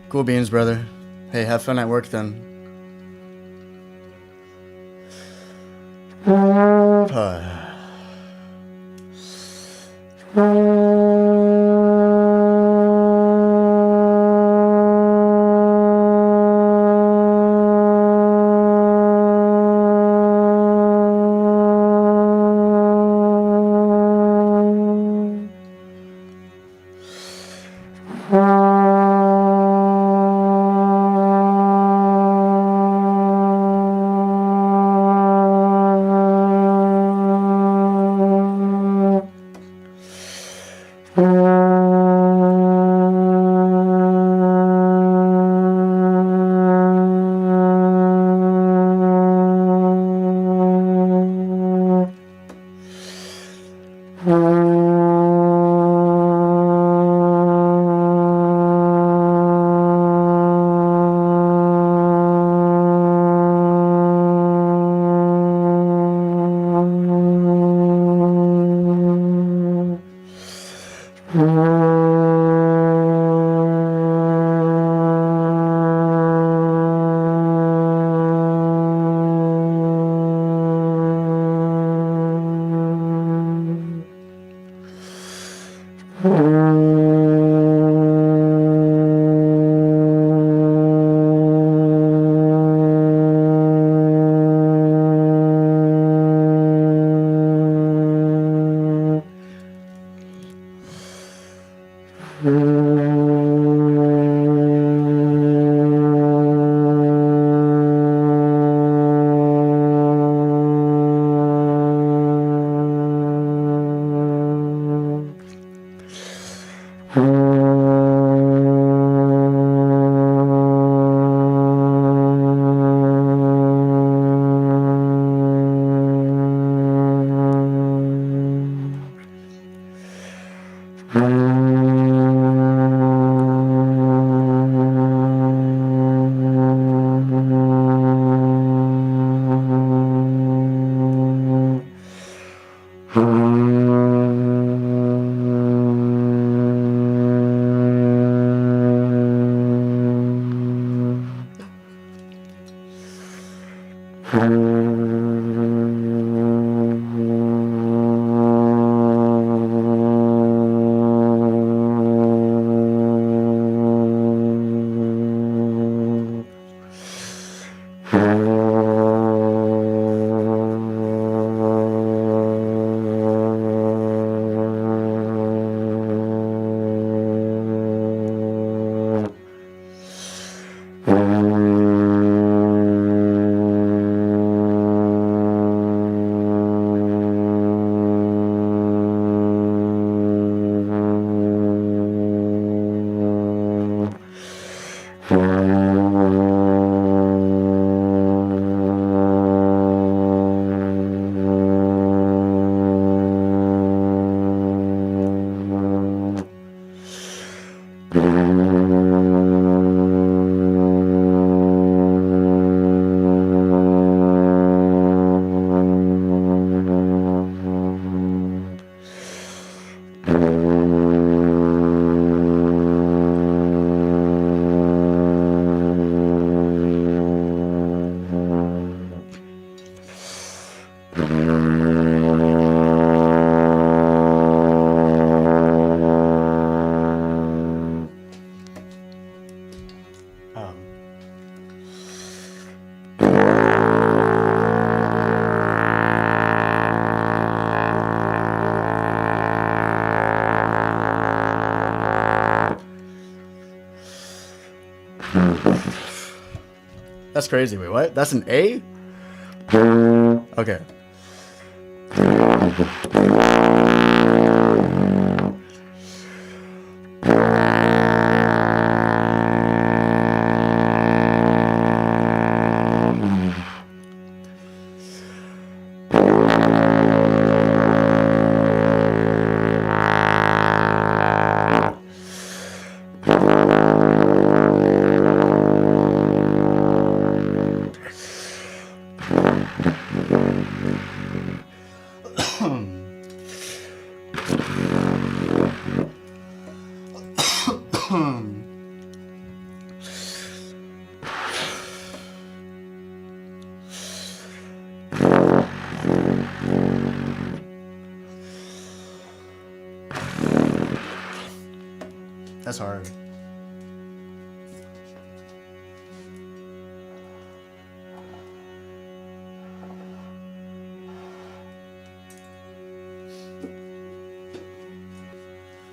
Cool beans, brother. Hey, have fun at work then. That's crazy. Wait, what? That's an A? Okay. That's hard.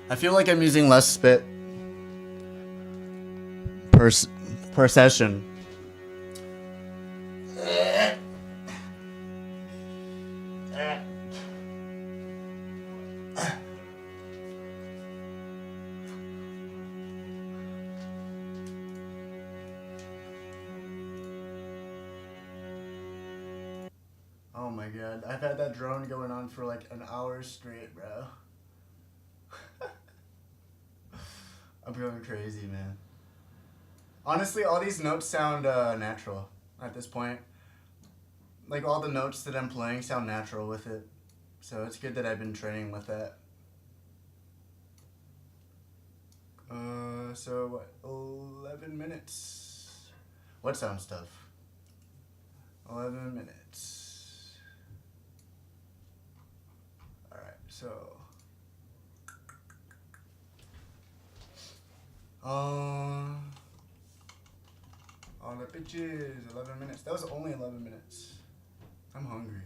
I feel like I'm using less spit per session. Oh my god, I've had that drone going on for like an hour straight, bro. I'm going crazy, man. Honestly, all these notes sound natural at this point. Like, all the notes that I'm playing sound natural with it. So it's good that I've been training with that. So what? 11 minutes. What sound stuff? 11 minutes. Alright, so. All the bitches, 11 minutes. That was only 11 minutes. I'm hungry.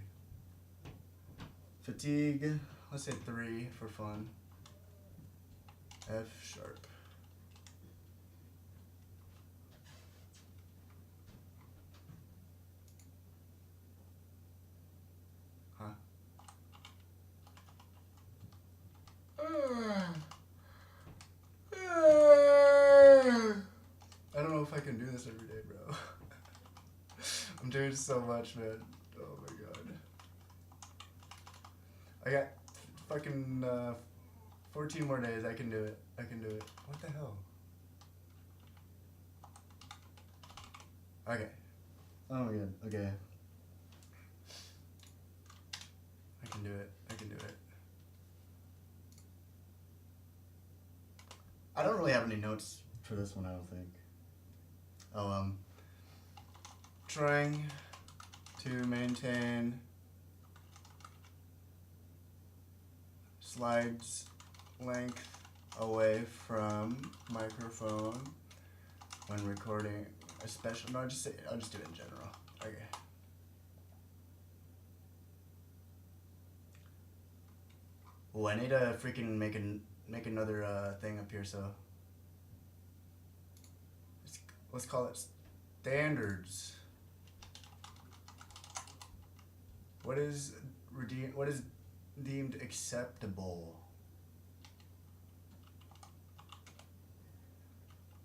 Fatigue, let's say 3 for fun. F sharp. Huh? I don't know if I can do this every day, bro. I'm doing so much, man. Oh my god. I got fucking 14 more days. I can do it. I can do it. What the hell? Okay. Oh my god. Okay. I can do it. I can do it. I don't really have any notes for this one, I don't think. Oh, trying to maintain slides length away from microphone when recording, especially, no, I'll just do it in general. Okay. Oh, I need to freaking make another thing up here, so let's call it standards. What is deemed acceptable?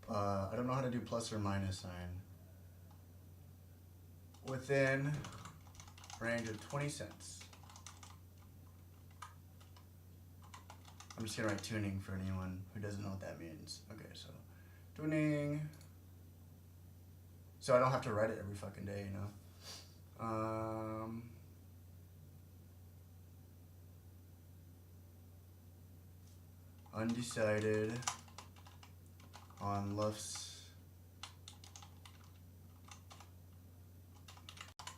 I don't know how to do plus or minus sign. Within range of 20 cents. I'm just gonna write tuning for anyone who doesn't know what that means. Okay, so tuning. So I don't have to write it every fucking day, you know? Undecided on Luff's,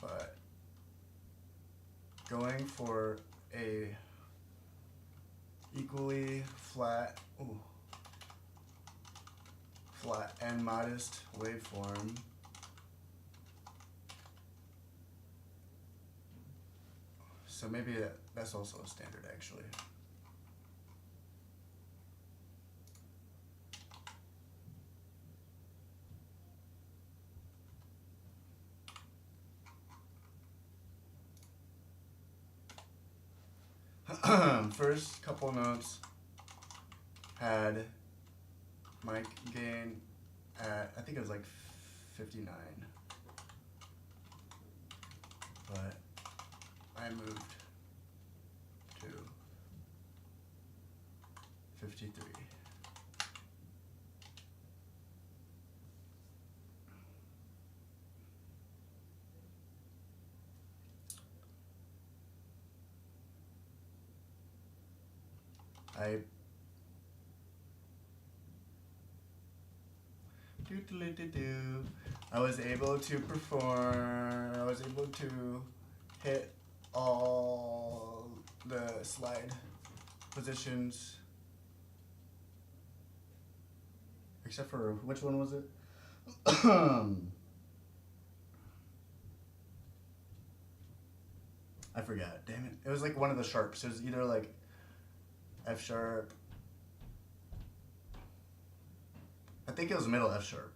but going for a equally flat and modest waveform so maybe that's also a standard actually. First couple notes had mic gain at, I think it was like 59, but I moved to 53. I was able to perform, I was able to hit all the slide positions except for, which one was it? I forgot, damn it. It was like one of the sharps. It was either like F sharp. I think it was middle F sharp.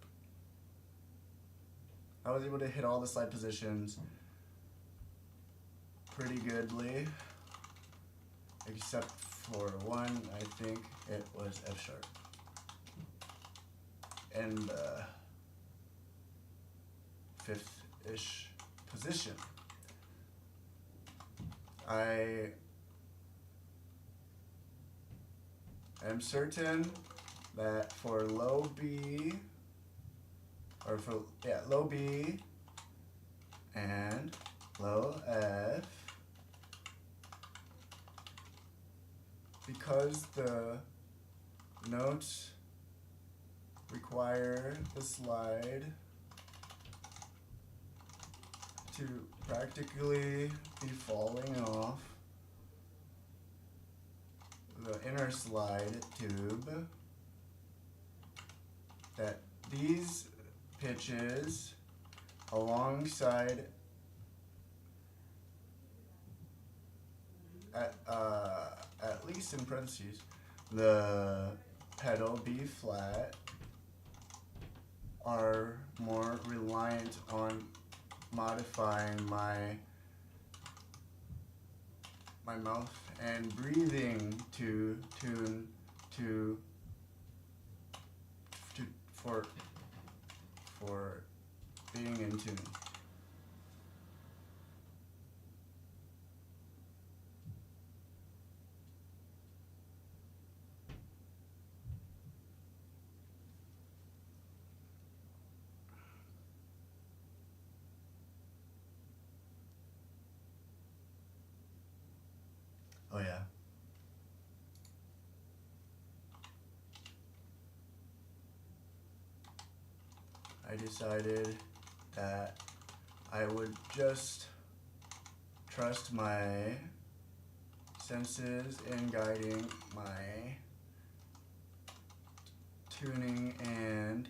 I was able to hit all the slide positions pretty goodly, except for one, I think it was F sharp. And fifth-ish position. I am certain that for low B, or for, yeah, low B and low F, because the notes require the slide to practically be falling off the inner slide tube, that these pitches alongside at least in parentheses the pedal B flat are more reliant on modifying my mouth and breathing to tune to for being in tune. Oh yeah. I decided that I would just trust my senses in guiding my tuning and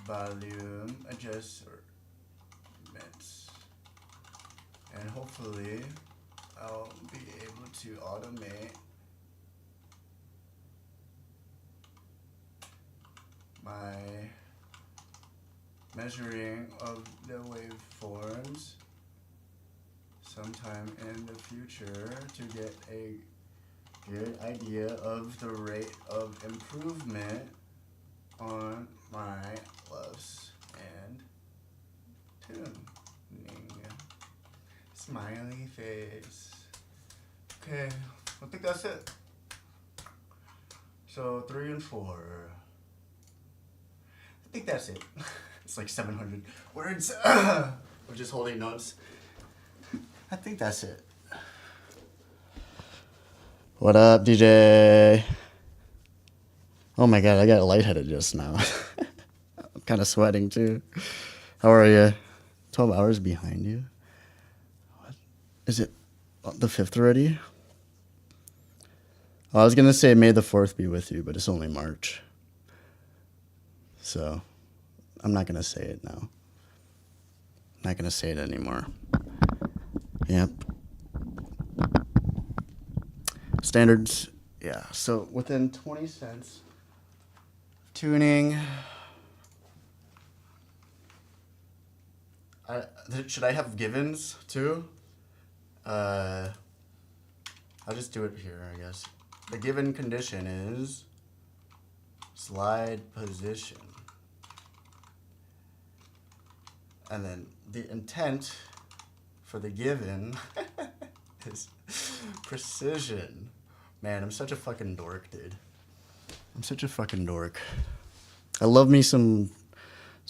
volume adjustments, and hopefully I'll be able to automate my measuring of the waveforms sometime in the future to get a good idea of the rate of improvement on my loves and tuning. Smiley face. Okay, I think that's it. So 3 and 4. I think that's it. It's like 700 words. We're just holding notes. I think that's it. What up, DJ? Oh my god, I got lightheaded just now. I'm kind of sweating too. How are you? 12 hours behind you? What? Is it the 5th already? Oh, I was gonna say May the 4th be with you, but it's only March. So, I'm not gonna say it now. Not gonna say it anymore. Yep. Standards, yeah. So within 20 cents, tuning. Should I have givens too? I'll just do it here, I guess. The given condition is slide position. And then the intent for the given is precision. Man, I'm such a fucking dork, dude. I'm such a fucking dork. I love me some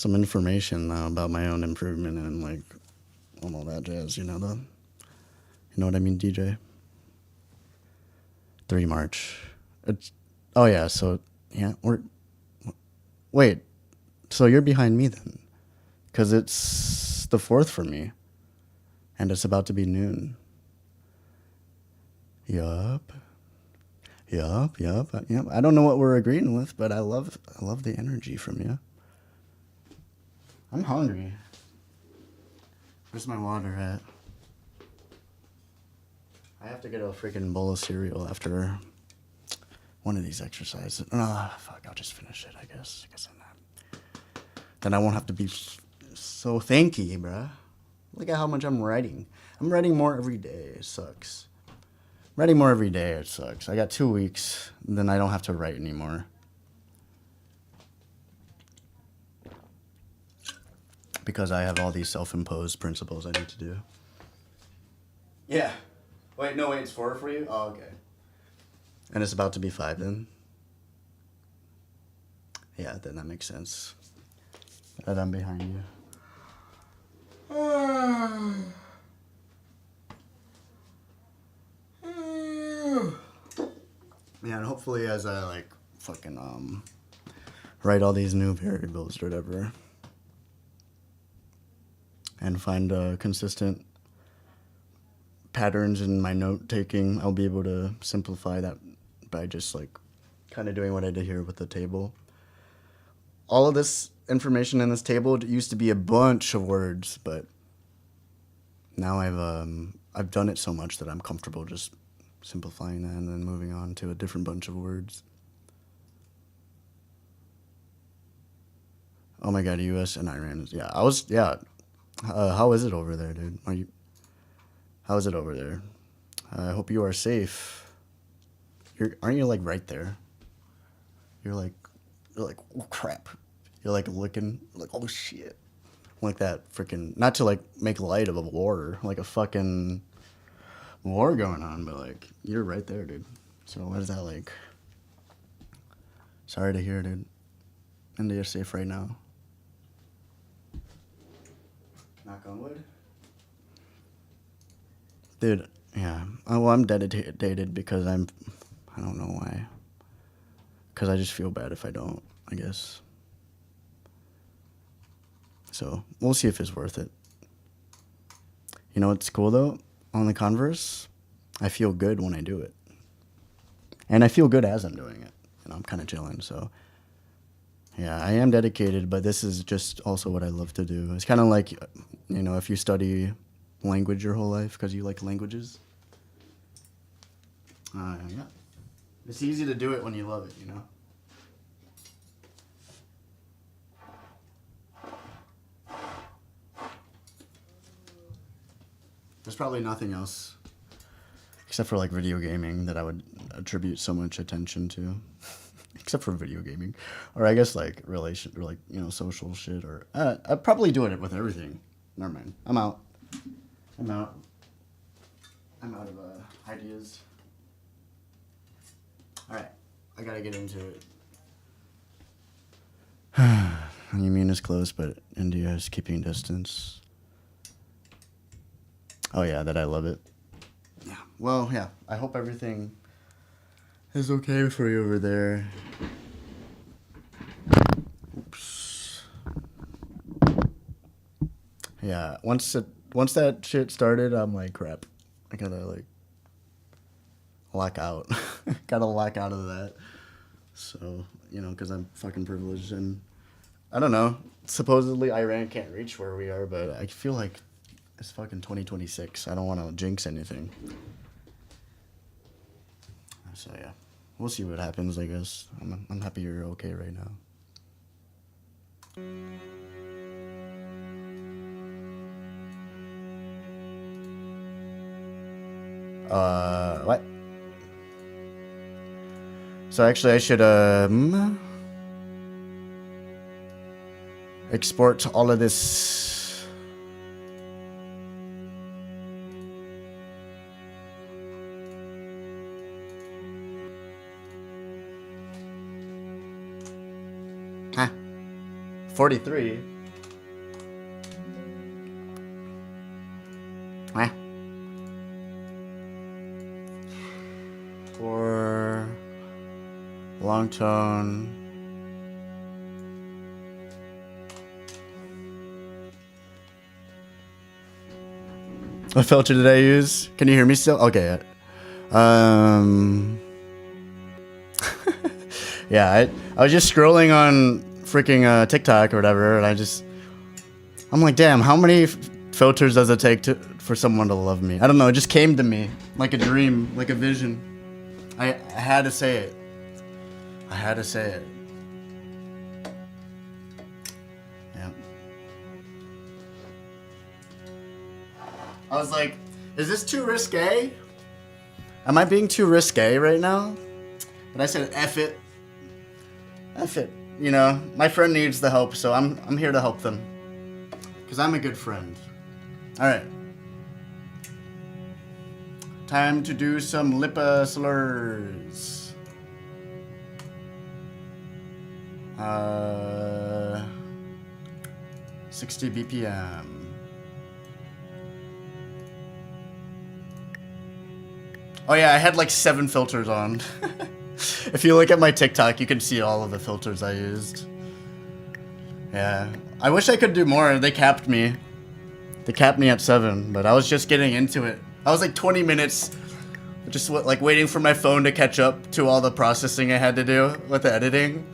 information about my own improvement and like all that jazz, you know what I mean, DJ? 3 March. Oh yeah, so yeah, wait. So you're behind me then? Cuz it's the 4th for me. And it's about to be noon. Yup. I don't know what we're agreeing with, but I love the energy from you. I'm hungry. Where's my water at? I have to get a freaking bowl of cereal after one of these exercises. Fuck, I'll just finish it, I guess. I'm not. Then I won't have to be so thanky, bruh. Look at how much I'm writing. I'm writing more every day. It sucks. Writing more every day, it sucks. I got 2 weeks, then I don't have to write anymore. Because I have all these self-imposed principles I need to do. Yeah. Wait, it's 4 for you? Oh, okay. And it's about to be 5 then? Yeah, then that makes sense. That I'm behind you. Yeah, and hopefully as I like fucking write all these new variables or whatever. And find consistent patterns in my note taking. I'll be able to simplify that by just like kind of doing what I did here with the table. All of this information in this table used to be a bunch of words, but now I've done it so much that I'm comfortable just simplifying that and then moving on to a different bunch of words. Oh my god, U.S. and Iran. Yeah, how is it over there, dude? How is it over there? I hope you are safe. Aren't you like right there? You're like, oh crap. You're like looking, like, oh shit. Like that freaking, not to like make light of a war, like a fucking war going on, but like, you're right there, dude. So what is that like? Sorry to hear, dude. And you're safe right now. Knock on wood. Dude, yeah. Well, I'm dedicated because I don't know why. Because I just feel bad if I don't, I guess. So, we'll see if it's worth it. You know what's cool, though? On the converse, I feel good when I do it. And I feel good as I'm doing it. You know, I'm kind of chilling, so... Yeah, I am dedicated, but this is just also what I love to do. It's kind of like, you know, if you study language your whole life because you like languages. Yeah. It's easy to do it when you love it, you know? There's probably nothing else except for like video gaming that I would attribute so much attention to. Except for video gaming. Or I guess like social shit, or I'd probably do it with everything. Never mind. I'm out of ideas. Alright, I gotta get into it. Immune is close, but India is keeping distance. Oh yeah, that I love it. Yeah. Well, yeah. I hope everything is okay for you over there. Oops. Yeah. Once that shit started, I'm like, crap. I gotta like lock out. Gotta lock out of that. So, you know, because I'm fucking privileged, and I don't know. Supposedly Iran can't reach where we are, but I feel like it's fucking 2026. I don't want to jinx anything. So yeah, we'll see what happens. I guess I'm happy you're okay right now. What? So actually, I should export all of this. Huh? 43. Huh? For long tone. What filter did I use? Can you hear me still? Okay. Yeah, I was just scrolling on freaking TikTok or whatever, and I'm like, damn, how many filters does it take for someone to love me? I don't know, it just came to me like a dream, like a vision. I had to say it. I had to say it. Yeah. I was like, is this too risque? Am I being too risque right now? But I said, F it. F it. You know, my friend needs the help, so I'm here to help them. Because I'm a good friend. Alright. Time to do some lip slurs. 60 BPM. Oh yeah, I had like 7 filters on. If you look at my TikTok, you can see all of the filters I used. Yeah. I wish I could do more. They capped me. They capped me at 7, but I was just getting into it. I was like 20 minutes just like waiting for my phone to catch up to all the processing I had to do with the editing.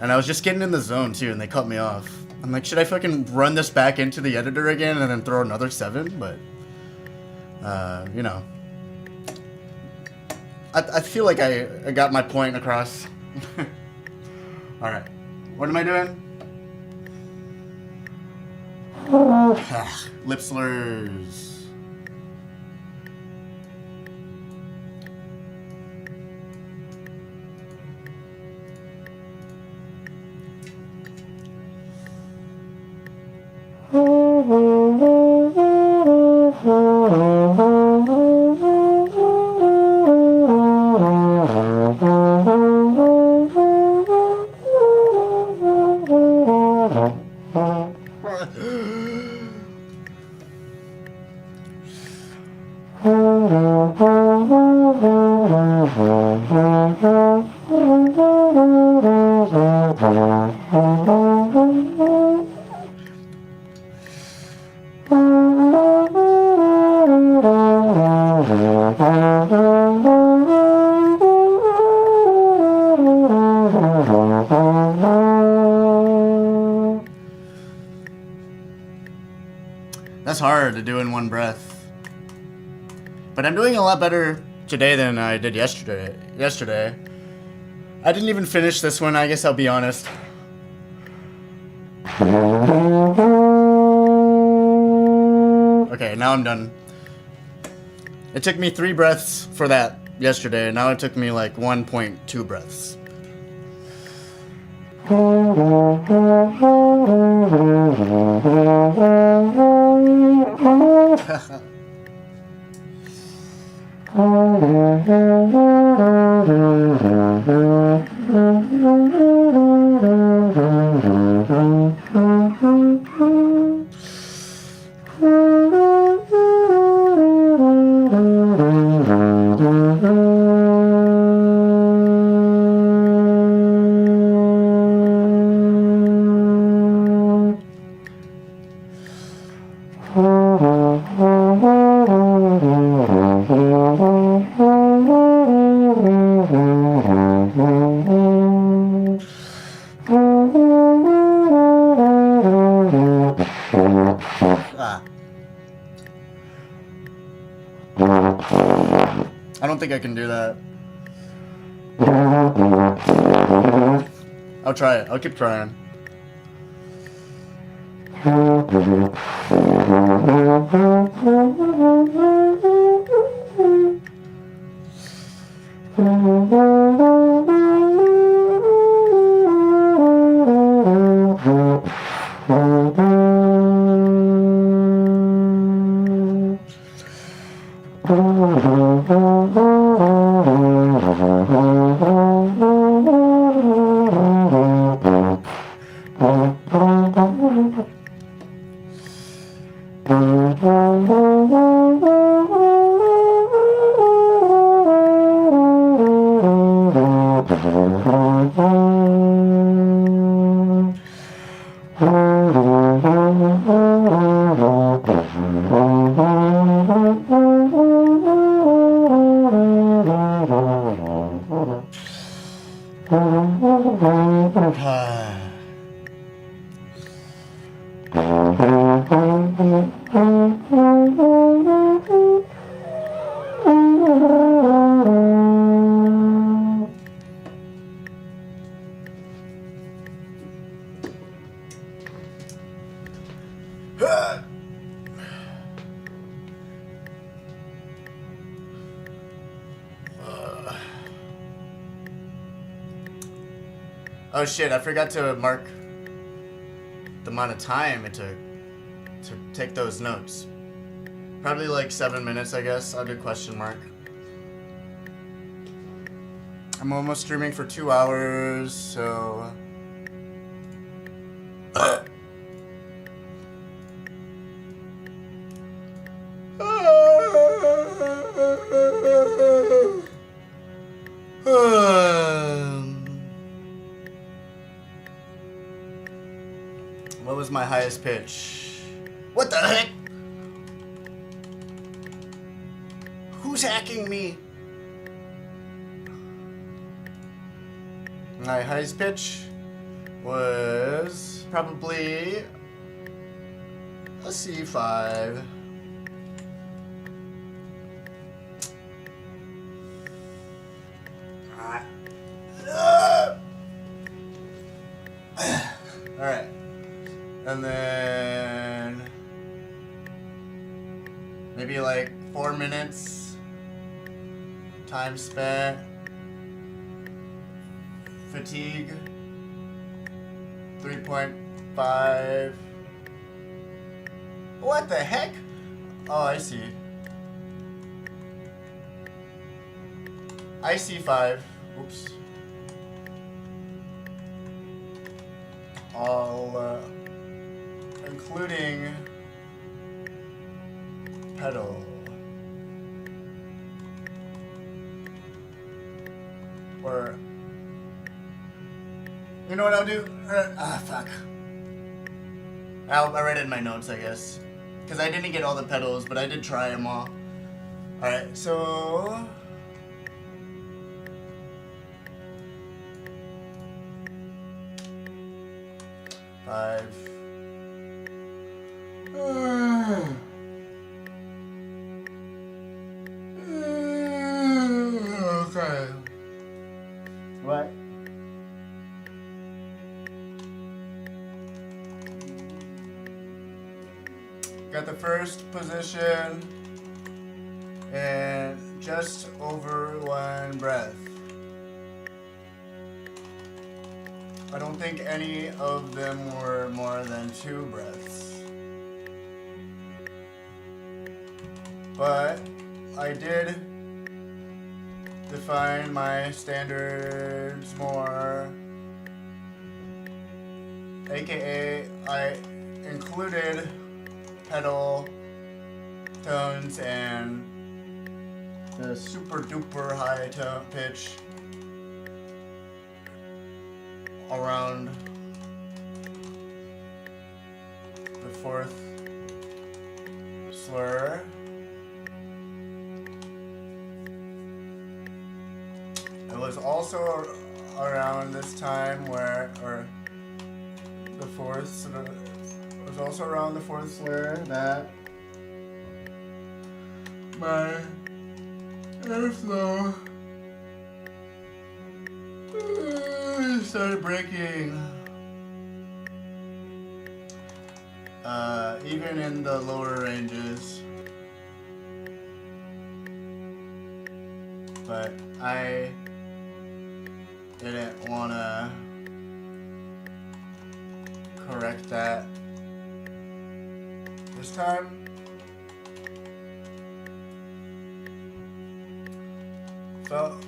And I was just getting in the zone too, and they cut me off. I'm like, should I fucking run this back into the editor again and then throw another 7? But, you know. I feel like I got my point across. Alright. What am I doing? Lip slurs. That's hard to do in one breath. But I'm doing a lot better today than I did yesterday. I didn't even finish this one, I guess I'll be honest. Okay, now I'm done. It took me 3 breaths for that yesterday, and now it took me like 1.2 breaths. I don't think I can do that. I'll try it. I'll keep trying. Oh shit, I forgot to mark the amount of time it took to take those notes. Probably like 7 minutes, I guess. I'll do question mark. I'm almost streaming for 2 hours, so... was my highest pitch? What the heck? Who's hacking me? My highest pitch was probably a C5. Alright. And then maybe like 4 minutes time spent. Fatigue 3.5. What the heck? Oh, I see. I see 5. Oops. All including pedal. Or you know what I'll do? Fuck. I'll write it in my notes, I guess. Because I didn't get all the pedals, but I did try them all. Alright, so... Five. Okay. What? Got the first position in just over 1 breath. I don't think any of them were more than 2 breaths. But I did define my standards more, aka I included pedal tones and the super duper high tone pitch around the 4th slur. It was also around this time where, or the 4th, it was also around the 4th slur that my airflow started breaking. Even in the lower ranges. But I didn't want to correct that this time. Felt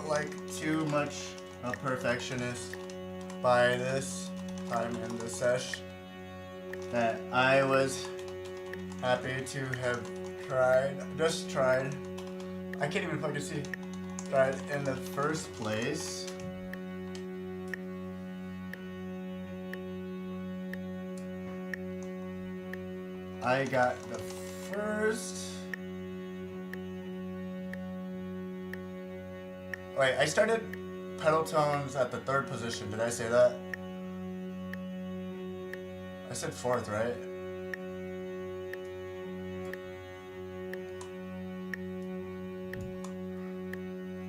like too much a perfectionist by this time in the sesh that I was happy to have tried. I can't even fucking see. Tried in the first place. I got the first. Wait, I started pedal tones at the 3rd position. Did I say that? I said 4th, right?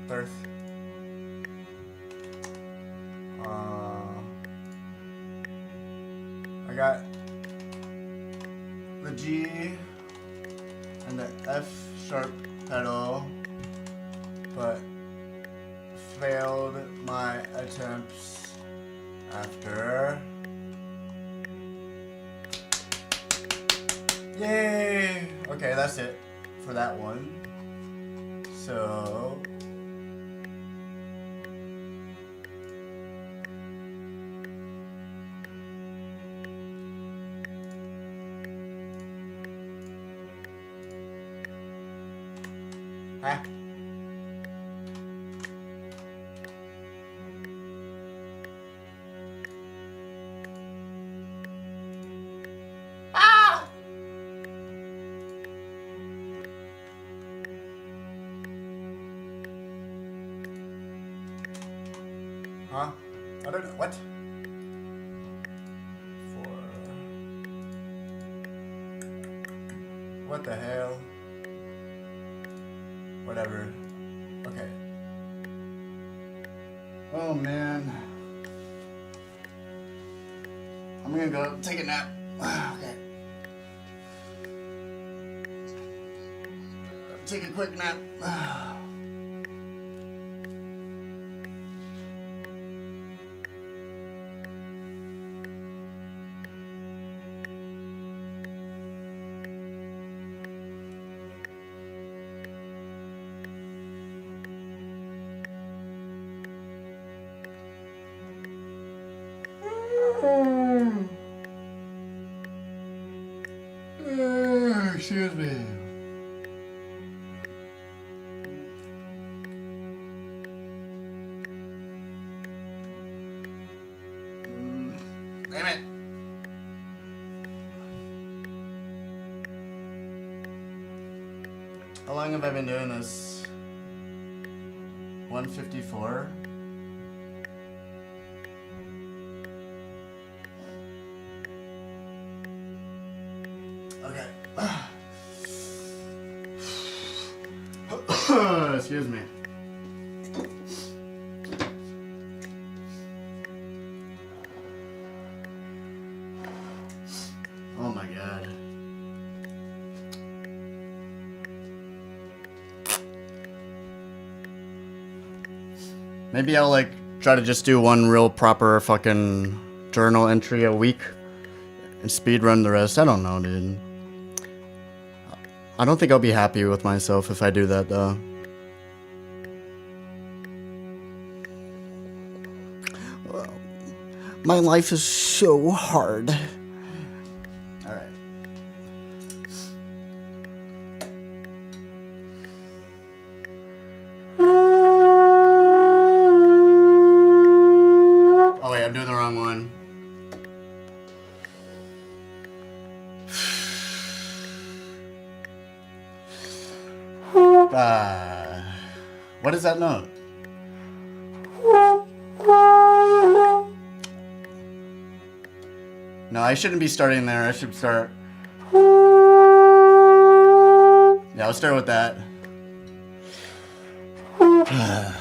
Third. I got the G and the F sharp pedal, but failed my attempts after. Yay! Okay, that's it for that one. So ah. Huh? I don't know. What? 4. What the hell? Whatever. Okay. Oh man. I'm gonna go take a nap. Okay. Take a quick nap. Excuse me. Damn it. How long have I been doing this? 154? Okay. Excuse me. Oh my god. Maybe I'll like try to just do one real proper fucking journal entry a week and speed run the rest. I don't know, dude. I don't think I'll be happy with myself if I do that though. My life is so hard. Alright. Oh wait, I'm doing the wrong one. What is that note? No, I shouldn't be starting there. I should start. Yeah, I'll start with that. Oh.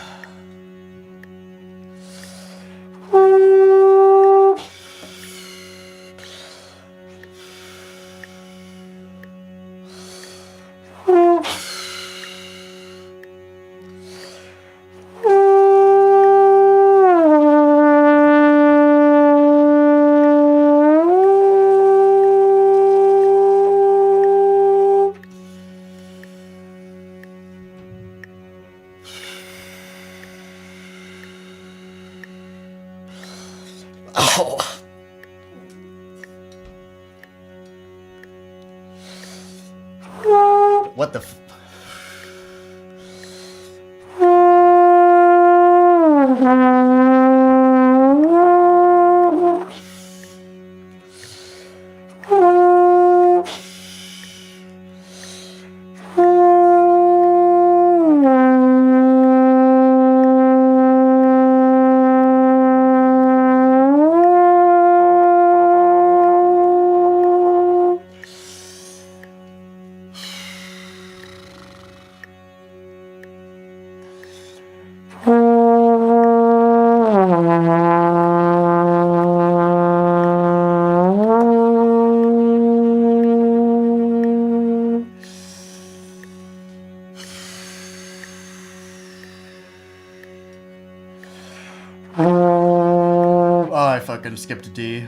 What the f- Oh, I fucking skipped a D.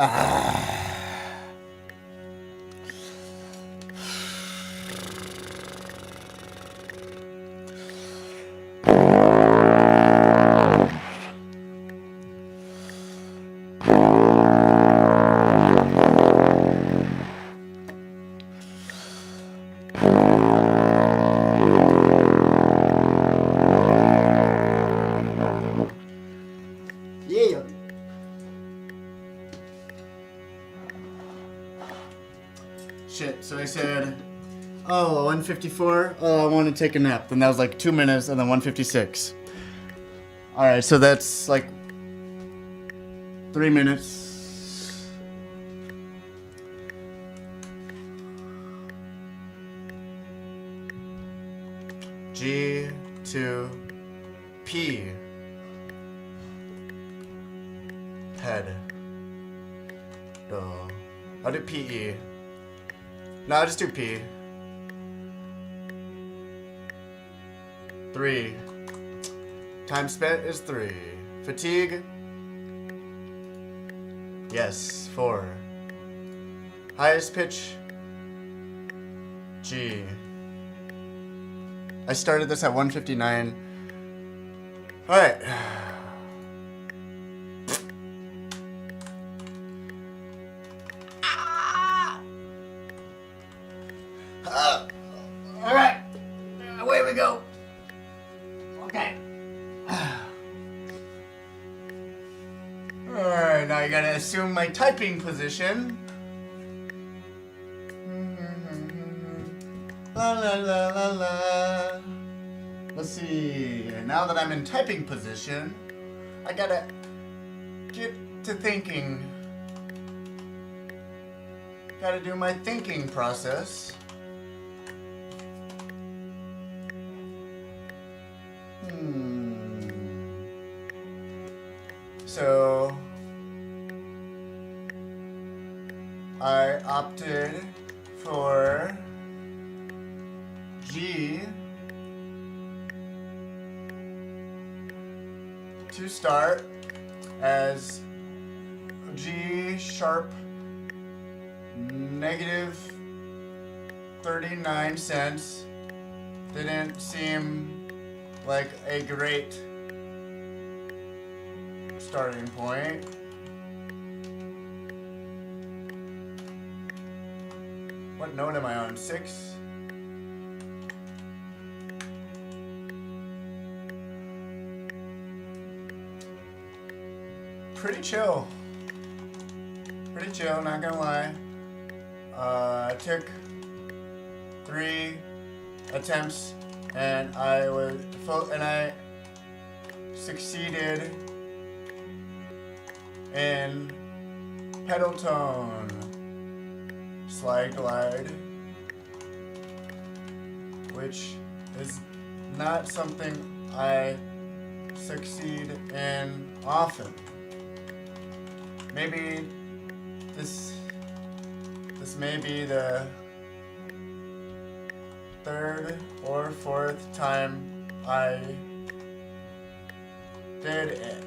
Yeah. Shit, so I said, oh, 154? Oh, I want to take a nap. Then that was like 2 minutes, and then 156. Alright, so that's like 3 minutes. G to P. Head. Do. I'll do PE. No, I'll just do P. 3. Time spent is 3. Fatigue? Yes, 4. Highest pitch? G. I started this at 159. Alright. Alright. Away we go. Okay. Alright, now you gotta assume my typing position. La la la la la. Let's see. Now that I'm in typing position, I gotta get to thinking. Gotta do my thinking process. So I opted for G to start as G sharp negative 39 cents. Didn't seem like a great starting point. What note am I on? 6? Pretty chill. Pretty chill, not gonna lie. I took 3 attempts and I succeeded in pedal tone, slide glide, which is not something I succeed in often. Maybe this may be the 3rd or 4th time I did it.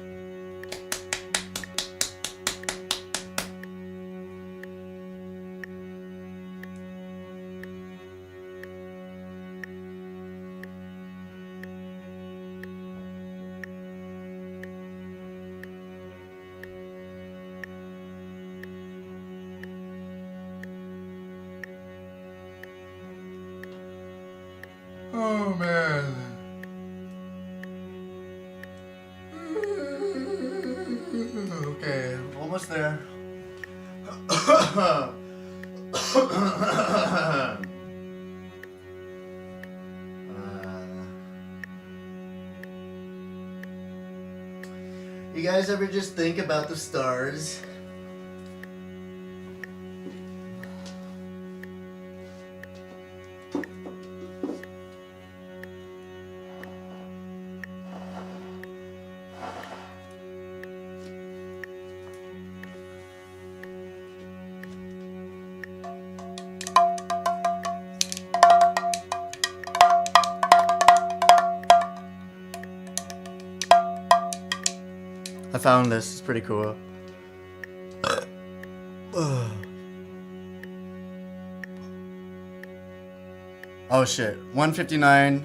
Oh man. Okay, almost there. You guys ever just think about the stars? I found this, it's pretty cool. Oh shit, 1:59.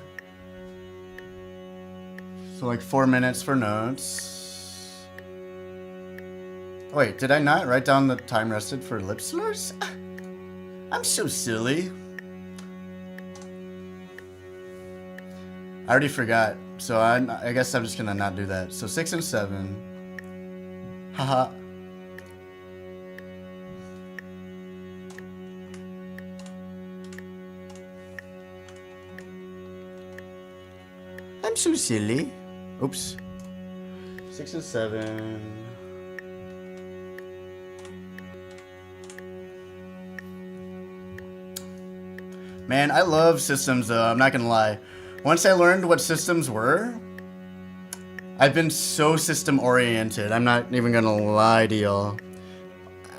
So like 4 minutes for notes. Wait, did I not write down the time rested for lip slurs? I'm so silly. I already forgot, so I guess I'm just gonna not do that. So 6 and 7. Haha. I'm so silly. Oops. 6 and 7. Man, I love systems though, I'm not gonna lie. Once I learned what systems were, I've been so system oriented. I'm not even gonna lie to y'all.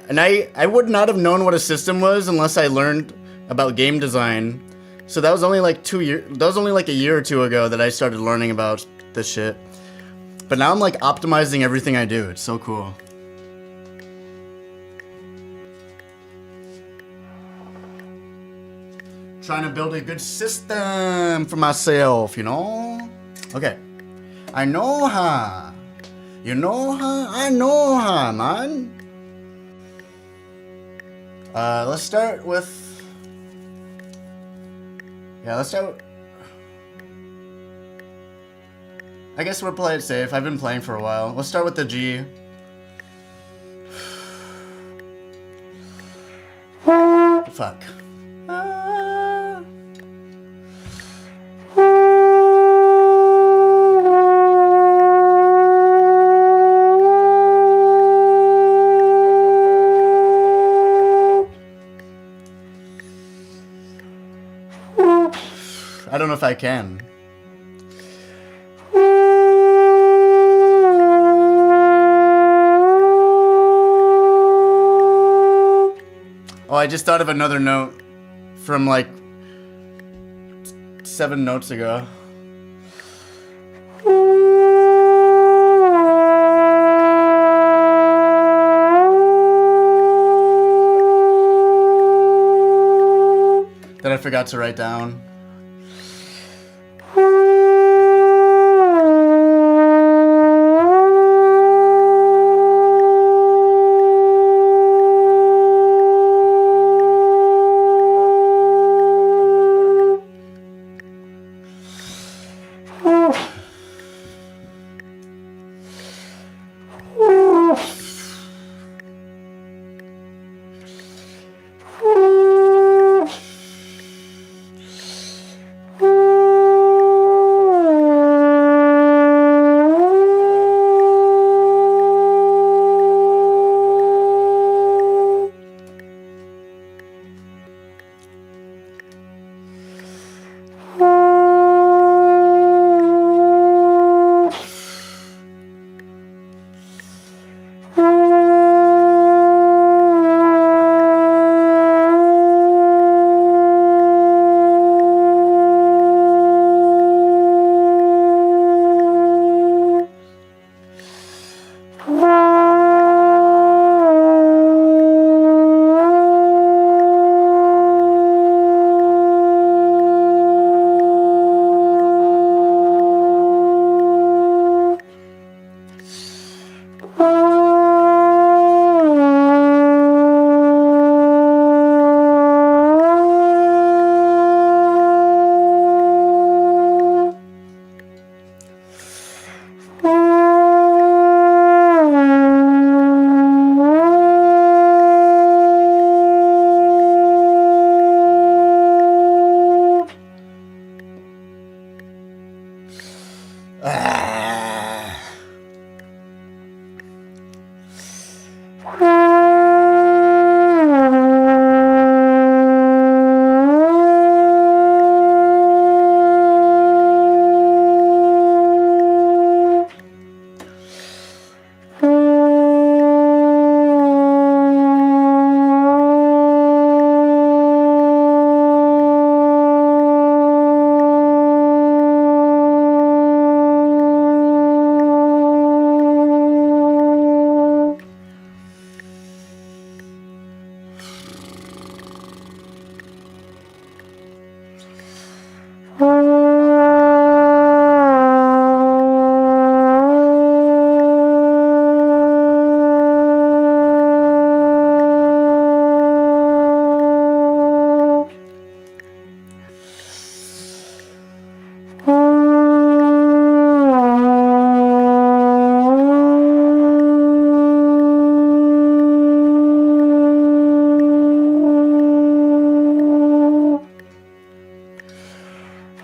And I would not have known what a system was unless I learned about game design. So that was only like a year or two ago that I started learning about this shit. But now I'm like optimizing everything I do. It's so cool. Trying to build a good system for myself, you know? Okay. I know her. You know her? I know her, man. Let's start with... Yeah, let's start... I guess we'll play it safe. I've been playing for a while. Let's start with the G. Fuck. I don't know if I can. Oh, I just thought of another note from like 7 notes ago. That I forgot to write down.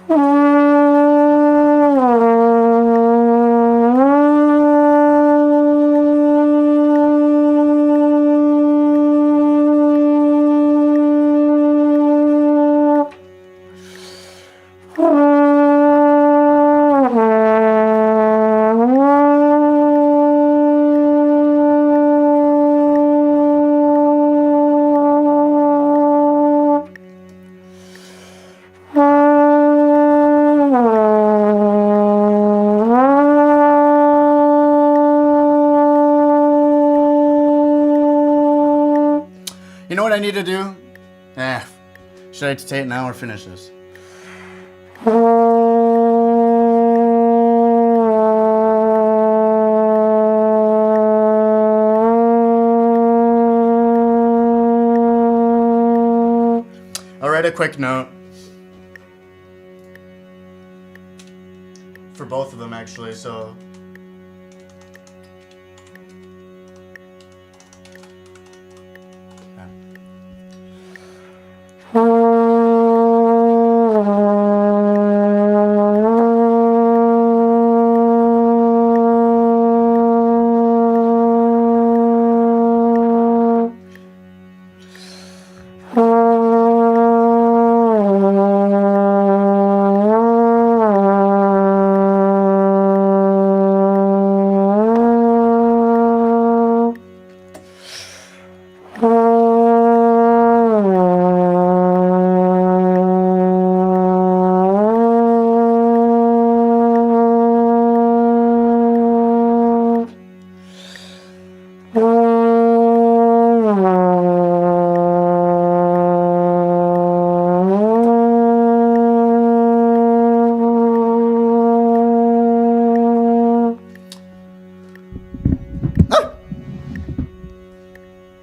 You know what I need to do? Should I take it now or finish this? I'll write a quick note. For both of them, actually, so...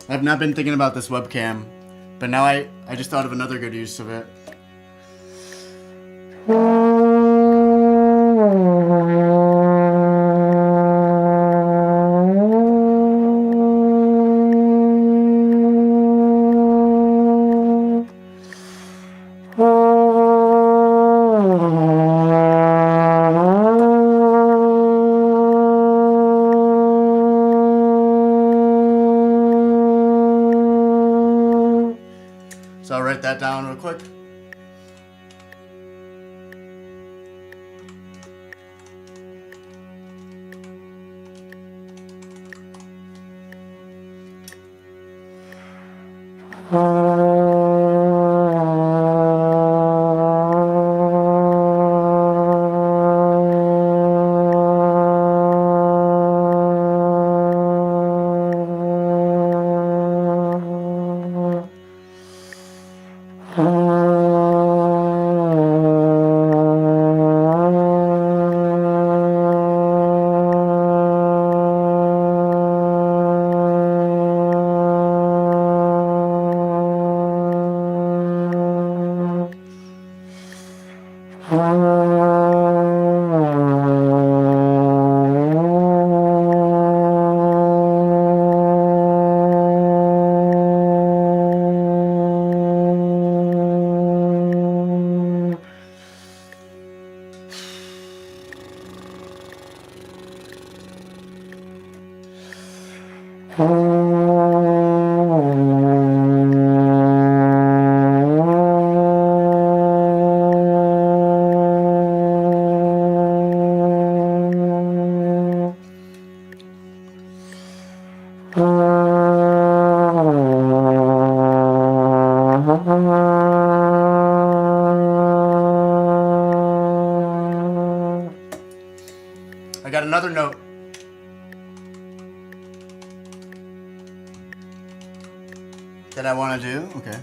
I've not been thinking about this webcam, but now I just thought of another good use of it. So I'll write that down real quick. I got another note. That I want to do? Okay.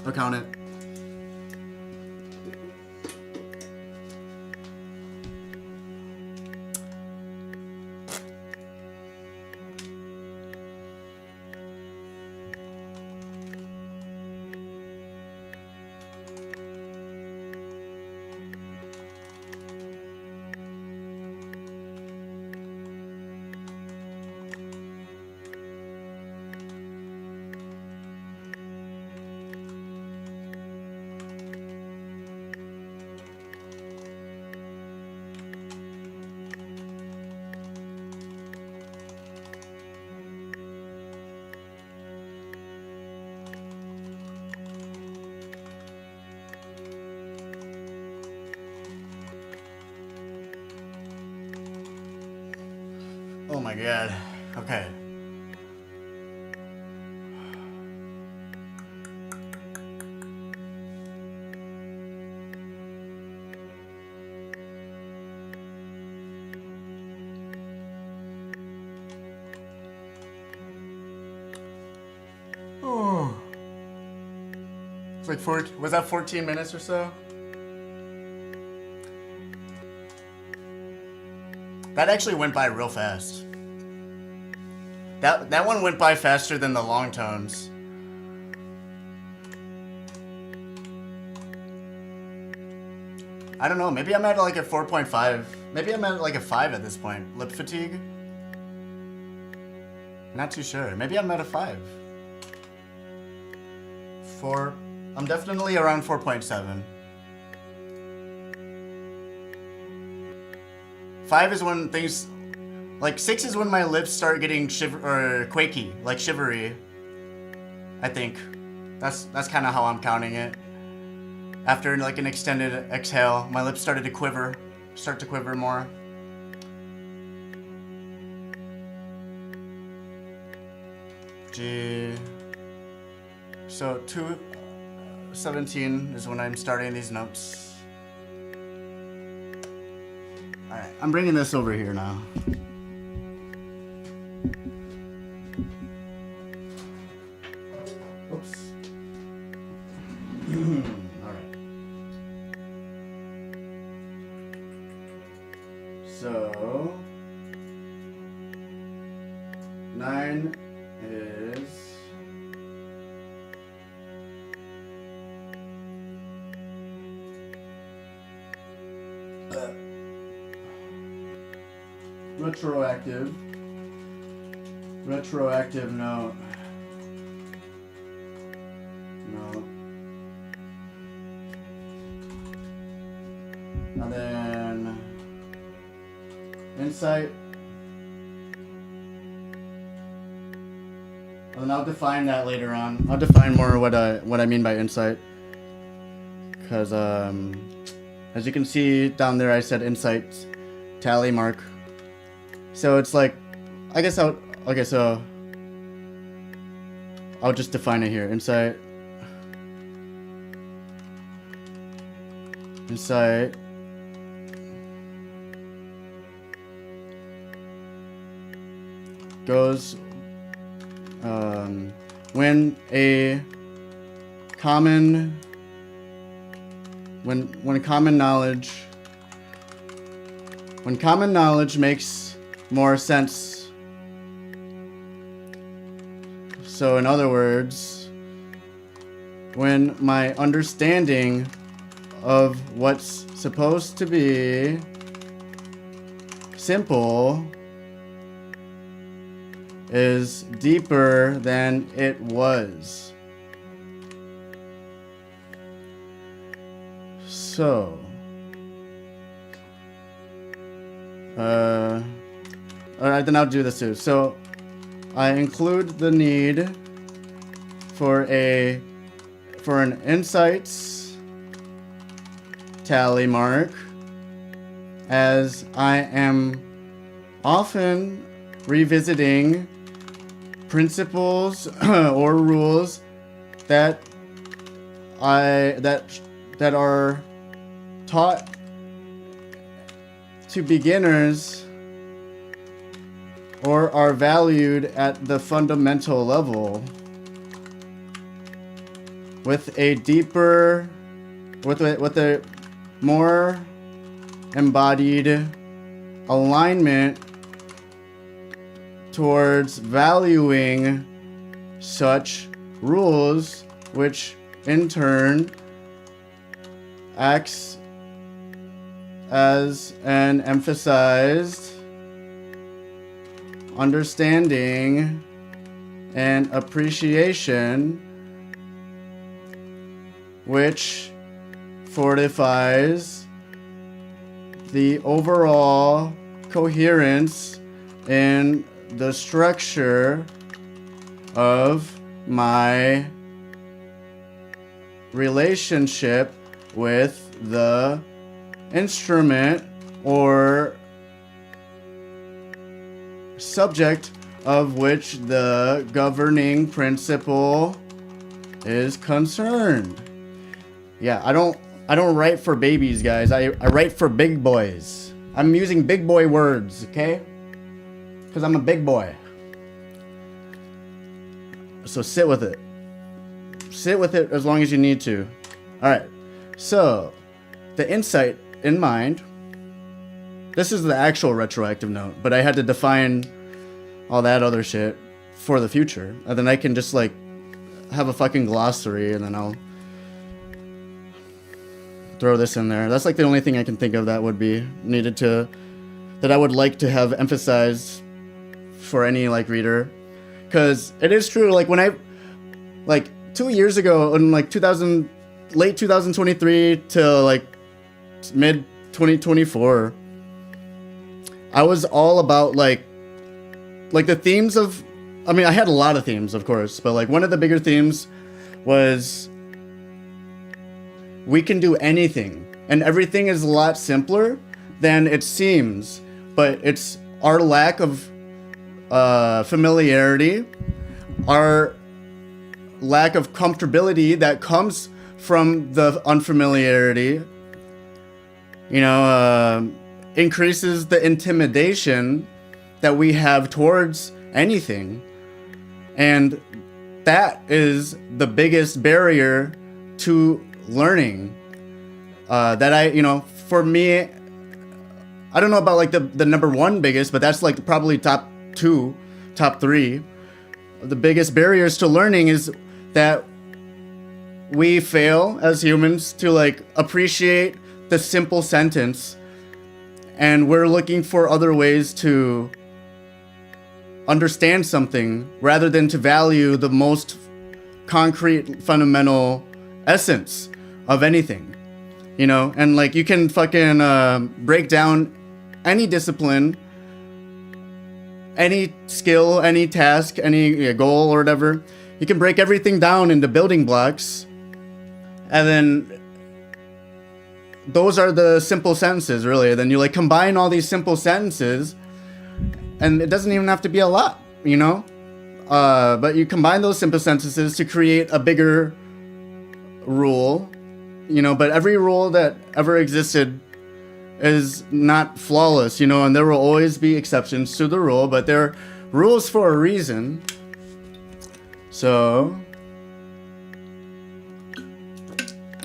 I'll count it. Oh my god. Okay. Oh. It's like was that 14 minutes or so? That actually went by real fast. That one went by faster than the long tones. I don't know, maybe I'm at like a 4.5. Maybe I'm at like a 5 at this point. Lip fatigue? Not too sure. Maybe I'm at a 5. 4. I'm definitely around 4.7. 5 is when things... Like 6 is when my lips start getting quaky, like shivery. I think. That's kind of how I'm counting it. After like an extended exhale, my lips started to quiver. Start to quiver more. G. So 2:17 is when I'm starting these notes. Alright, I'm bringing this over here now. Oops. Alright. So 9 is retroactive note. No. And then insight. And I'll define that later on. I'll define more what I mean by insight. Because as you can see down there, I said insight tally mark. So it's like, I guess I'll just define it here. Insight goes when common knowledge makes more sense. So in other words, when my understanding of what's supposed to be simple is deeper than it was. So, alright, then I'll do this too. So, I include the need for an insights tally mark, as I am often revisiting principles or rules that are taught to beginners or are valued at the fundamental level with a more embodied alignment towards valuing such rules, which in turn acts as an emphasized understanding and appreciation, which fortifies the overall coherence in the structure of my relationship with the instrument or subject of which the governing principle is concerned. Yeah, I don't write for babies, guys. I write for big boys. I'm using big boy words, okay? Because I'm a big boy. So sit with it. Sit with it as long as you need to. Alright, so the insight in mind. This is the actual retroactive note, but I had to define all that other shit for the future. And then I can just like have a fucking glossary and then I'll throw this in there. That's like the only thing I can think of that would be needed that I would like to have emphasized for any like reader. Cause it is true, like when 2 years ago in like late 2023 to like mid 2024, I was all about like the themes of, I mean, I had a lot of themes, of course, but like one of the bigger themes was we can do anything and everything is a lot simpler than it seems, but it's our lack of familiarity, our lack of comfortability that comes from the unfamiliarity, increases the intimidation that we have towards anything. And that is the biggest barrier to learning. For me, I don't know about like the number one biggest, but that's like probably top two, top three. The biggest barriers to learning is that we fail as humans to like appreciate the simple sentence, and we're looking for other ways to understand something rather than to value the most concrete fundamental essence of anything, you know? And like you can fucking break down any discipline, any skill, any task, any goal or whatever. You can break everything down into building blocks, and then those are the simple sentences, really. Then you like combine all these simple sentences, and it doesn't even have to be a lot, you know? But you combine those simple sentences to create a bigger rule, you know? But every rule that ever existed is not flawless, you know? And there will always be exceptions to the rule, but they're rules for a reason. So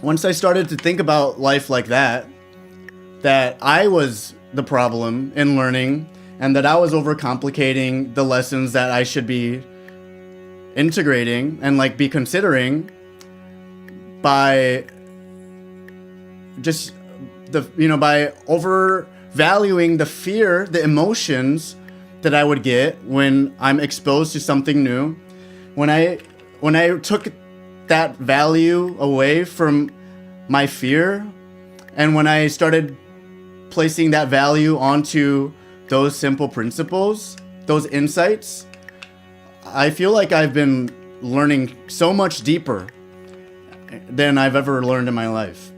once I started to think about life like that I was the problem in learning, and that I was overcomplicating the lessons that I should be integrating and like be considering by just by overvaluing the fear, the emotions that I would get when I'm exposed to something new. When I took that value away from my fear, and when I started placing that value onto those simple principles, those insights, I feel like I've been learning so much deeper than I've ever learned in my life.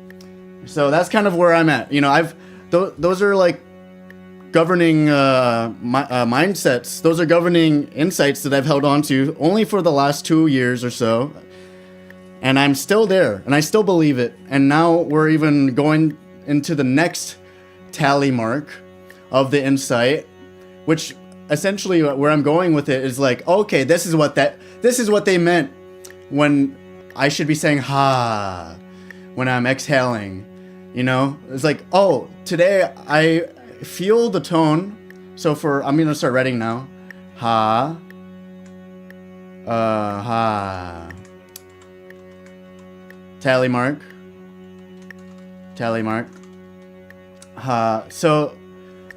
So that's kind of where I'm at. You know, those are like governing mindsets. Those are governing insights that I've held on to only for the last 2 years or so. And I'm still there, and I still believe it. And now we're even going into the next tally mark of the insight, which essentially where I'm going with it is like, okay, this is what they meant when I should be saying ha when I'm exhaling. You know, it's like, oh, today I feel the tone. So I'm gonna start writing now. Ha. Ha. Tally mark. Ha. So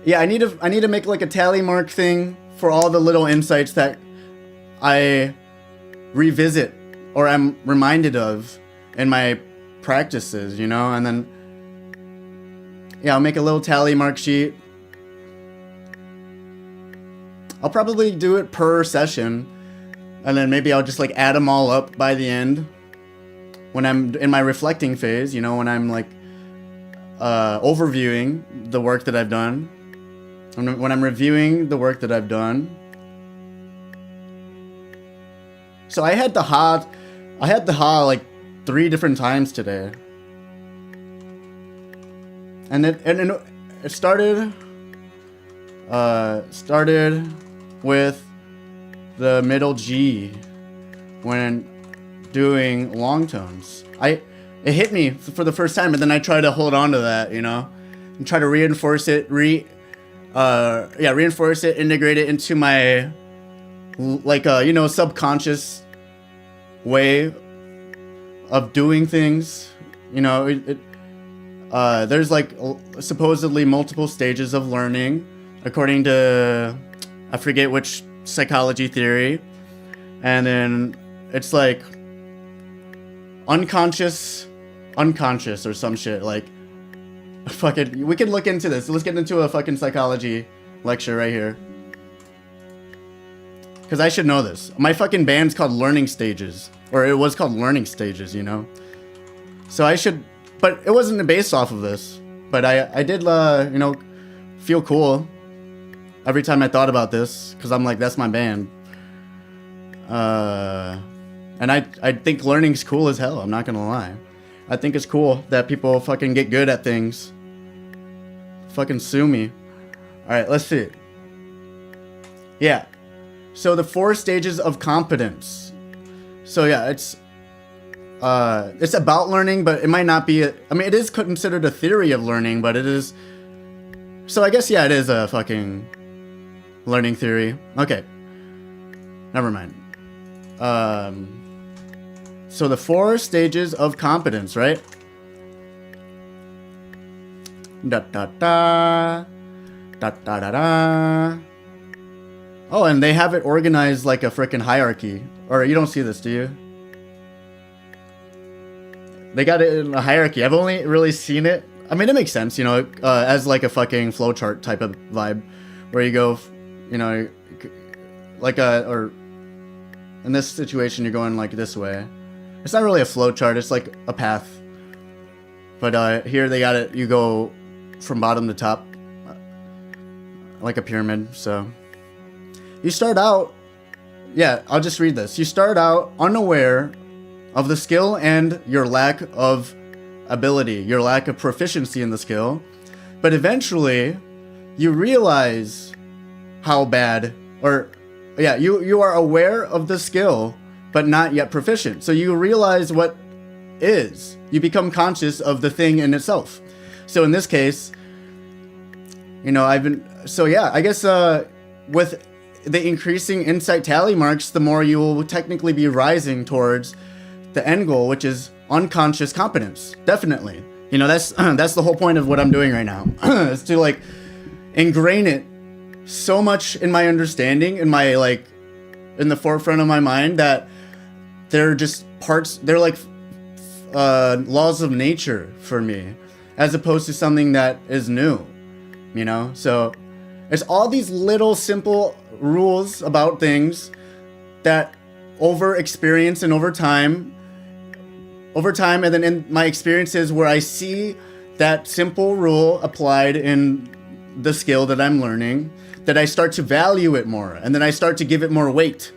yeah, I need to make like a tally mark thing for all the little insights that I revisit or I'm reminded of in my practices, you know, and then yeah, I'll make a little tally mark sheet. I'll probably do it per session, and then maybe I'll just like add them all up by the end when I'm in my reflecting phase, you know, when I'm like overviewing the work that I've done, when I'm reviewing the work that I've done. So I had the ha like 3 different times today. And it started with the middle G when doing long tones. It hit me for the first time, but then I try to hold on to that, you know, and try to reinforce it, reinforce it, integrate it into my subconscious way of doing things. You know, there's like supposedly multiple stages of learning according to, I forget which psychology theory, and then it's like unconscious or some shit. Like, fucking, we can look into this. Let's get into a fucking psychology lecture right here, because I should know this. My fucking band's called Learning Stages, or it was called Learning Stages, you know. So I should. But it wasn't based off of this. But I did, feel cool every time I thought about this, because I'm like, that's my band. And I think learning's cool as hell. I'm not gonna lie. I think it's cool that people fucking get good at things. Fucking sue me. All right, let's see. Yeah. So the 4 stages of competence. So yeah, it's about learning, but it might not be. It is considered a theory of learning, but it is. So I guess, yeah, it is a fucking learning theory. Okay. Never mind. So the 4 stages of competence, right? Da da da. Da da da da. Oh, and they have it organized like a freaking hierarchy. Or you don't see this, do you? they got it in a hierarchy. I've only really seen it. I mean, it makes sense, you know, as like a fucking flowchart type of vibe, where you go, you know, like or in this situation, you're going like this way. It's not really a flowchart. It's like a path. But here they got it. You go from bottom to top, like a pyramid. So you start out. Yeah, I'll just read this. You start out unaware of the skill and your lack of ability, your lack of proficiency in the skill, but eventually you realize how bad, or yeah, you are aware of the skill, but not yet proficient. So you realize what is. You become conscious of the thing in itself. So in this case, you know, I guess with the increasing insight tally marks, the more you will technically be rising towards the end goal, which is unconscious competence. Definitely. You know, that's the whole point of what I'm doing right now, is to like ingrain it so much in my understanding, in my like, in the forefront of my mind, that they're just parts, they're like laws of nature for me, as opposed to something that is new, you know? So it's all these little simple rules about things that over experience and over time, and then in my experiences where I see that simple rule applied in the skill that I'm learning, that I start to value it more, and then I start to give it more weight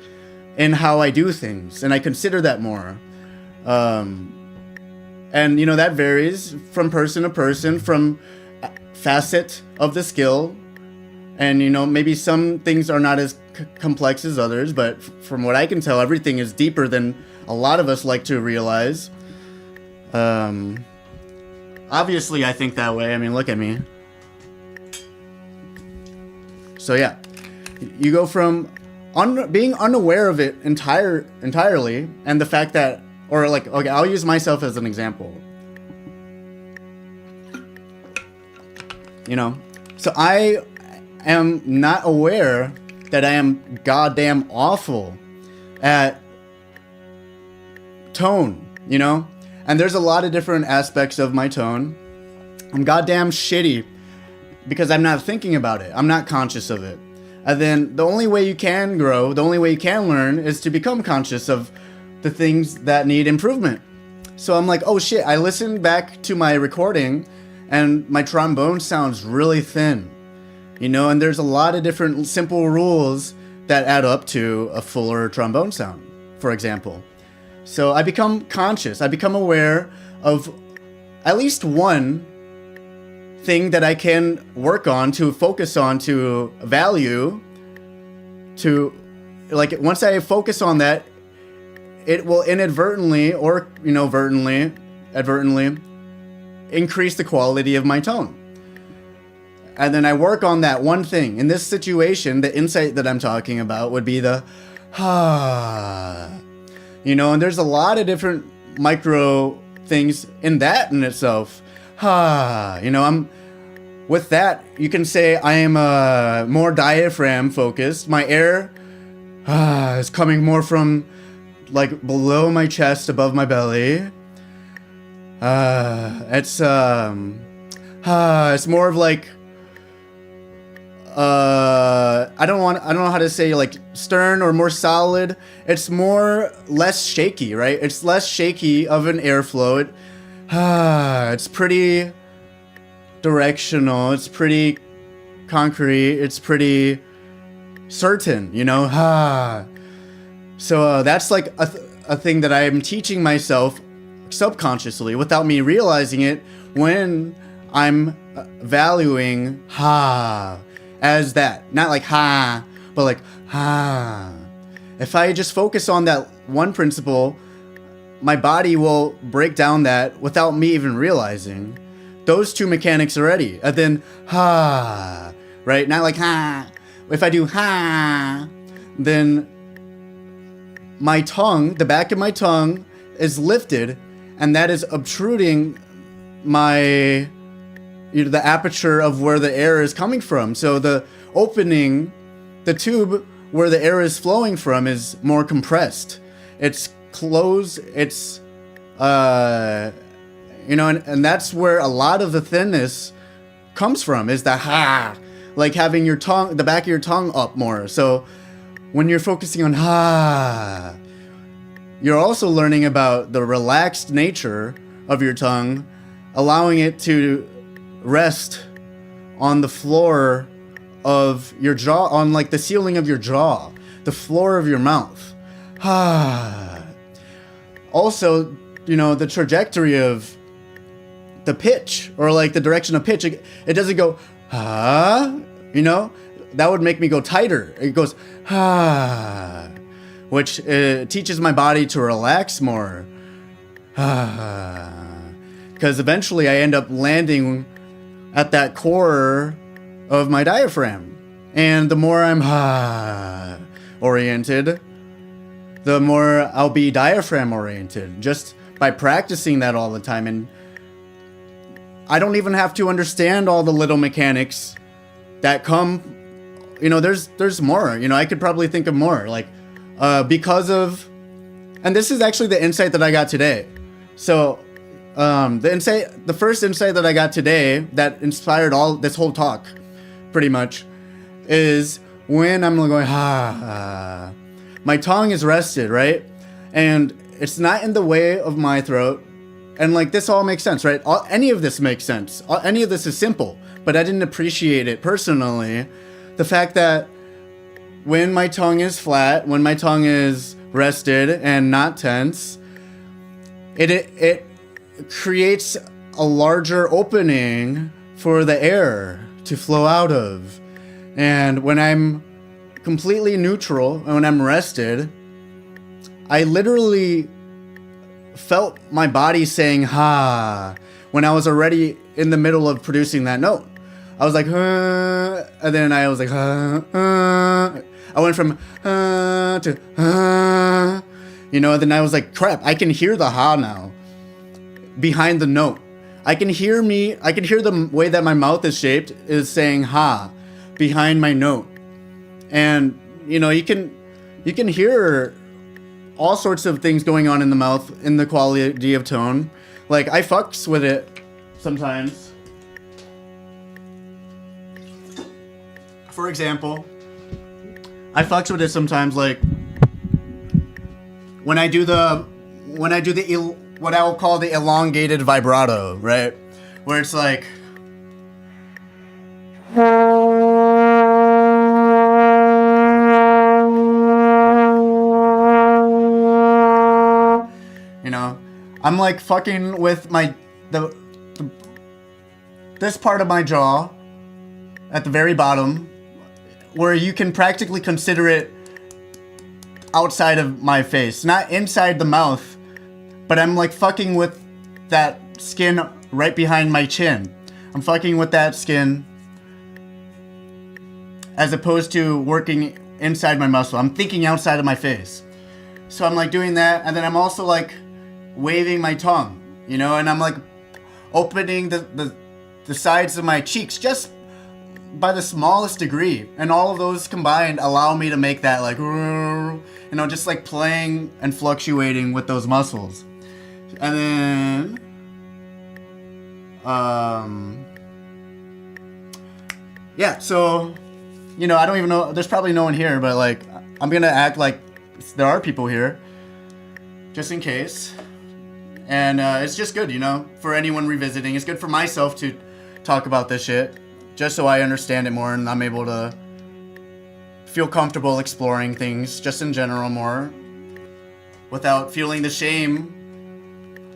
in how I do things, and I consider that more. And you know, that varies from person to person, from facet of the skill. And you know, maybe some things are not as complex as others, but from what I can tell, everything is deeper than a lot of us like to realize. Obviously I think that way. I mean, look at me. So yeah, you go from being unaware of it entirely, and the fact that, or like, okay, I'll use myself as an example. You know, so I am not aware that I am goddamn awful at tone, you know? And there's a lot of different aspects of my tone. I'm goddamn shitty because I'm not thinking about it. I'm not conscious of it. And then the only way you can grow, the only way you can learn, is to become conscious of the things that need improvement. So I'm like, oh shit, I listened back to my recording and my trombone sounds really thin. You know, and there's a lot of different simple rules that add up to a fuller trombone sound, for example. So I become conscious. I become aware of at least one thing that I can work on, to focus on, to value, to, like, once I focus on that, it will inadvertently, or, you know, advertently increase the quality of my tone. And then I work on that one thing. In this situation, the insight that I'm talking about would be the you know, and there's a lot of different micro things in that in itself. You know, with that, you can say I am more diaphragm focused. My air is coming more from like below my chest, above my belly. It's more of like, I don't know how to say, like, stern or more solid. It's less shaky, right? It's less shaky of an airflow. It's pretty directional. It's pretty concrete. It's pretty certain, you know? So that's like a thing that I am teaching myself subconsciously without me realizing it, when I'm valuing as that. Not like but like If I just focus on that one principle, my body will break down that without me even realizing. Those two mechanics already. And then right? Not like If I do then my tongue, the back of my tongue is lifted, and that is obtruding my, you know, the aperture of where the air is coming from. So the opening, the tube where the air is flowing from, is more compressed. It's closed. It's You know, and that's where a lot of the thinness comes from, is the ha, like having your tongue, the back of your tongue up more. So when you're focusing on ha, you're also learning about the relaxed nature of your tongue, allowing it to rest on the floor of your jaw, on like the ceiling of your jaw, the floor of your mouth. Ha. Also, you know, the trajectory of the pitch, or like the direction of pitch, it doesn't go ha, you know, that would make me go tighter. It goes ha, which teaches my body to relax more. Because eventually I end up landing at that core of my diaphragm. And the more I'm oriented, the more I'll be diaphragm oriented, just by practicing that all the time. And I don't even have to understand all the little mechanics that come, you know, there's more, you know, I could probably think of more, like, because of, and this is actually the insight that I got today. So, the first insight that I got today that inspired all this whole talk, pretty much, is when I'm going my tongue is rested, right? And it's not in the way of my throat. And like, this all makes sense, right? Any of this makes sense. Any of this is simple, but I didn't appreciate it personally. The fact that when my tongue is flat, when my tongue is rested and not tense, it creates a larger opening for the air to flow out of. And when I'm completely neutral and when I'm rested, I literally felt my body saying ha when I was already in the middle of producing that note. I was like, huh, and then I was like, I went from to you know, and then I was like, crap, I can hear the ha now behind the note. I can hear the way that my mouth is shaped is saying ha behind my note. And you know, you can hear all sorts of things going on in the mouth in the quality of tone. Like, I fucks with it sometimes. For example, I fucks with it sometimes, like when I do the what I will call the elongated vibrato, right? Where it's like, you know, I'm like fucking with this part of my jaw at the very bottom, where you can practically consider it outside of my face, not inside the mouth, but I'm like fucking with that skin right behind my chin. I'm fucking with that skin as opposed to working inside my muscle. I'm thinking outside of my face. So I'm like doing that, and then I'm also like waving my tongue, you know, and I'm like opening the sides of my cheeks just by the smallest degree, and all of those combined allow me to make that like, you know, just like playing and fluctuating with those muscles. And then yeah, so, you know, I don't even know, there's probably no one here, but like, I'm gonna act like there are people here just in case. And it's just good, you know, for anyone revisiting. It's good for myself to talk about this shit, just so I understand it more and I'm able to feel comfortable exploring things just in general more without feeling the shame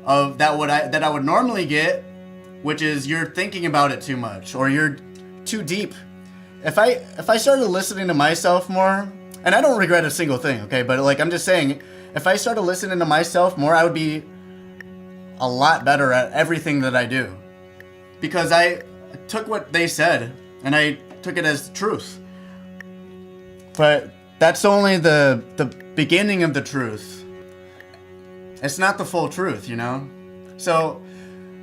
of that I would normally get, which is you're thinking about it too much or you're too deep. If I started listening to myself more, and I don't regret a single thing, okay, but like, I'm just saying, if I started listening to myself more, I would be a lot better at everything that I do, because I took what they said and I took it as truth. But that's only the beginning of the truth. It's not the full truth, you know? So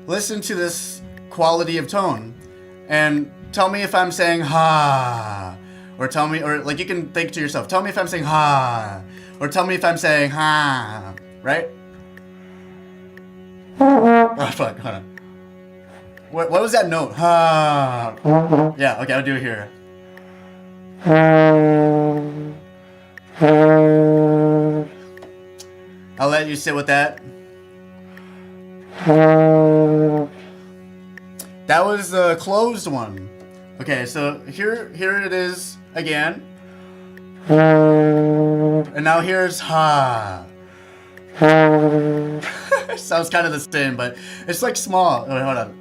listen to this quality of tone and tell me if I'm saying ha, or tell me, or like, you can think to yourself, tell me if I'm saying ha, or tell me if I'm saying ha, right? Oh fuck, hold on. What was that note? Ha. Yeah, okay, I'll do it here. I'll let you sit with that. That was the closed one. Okay, so here it is again. And now here's ha. Sounds kind of the same, but it's like small. Oh, wait, hold on.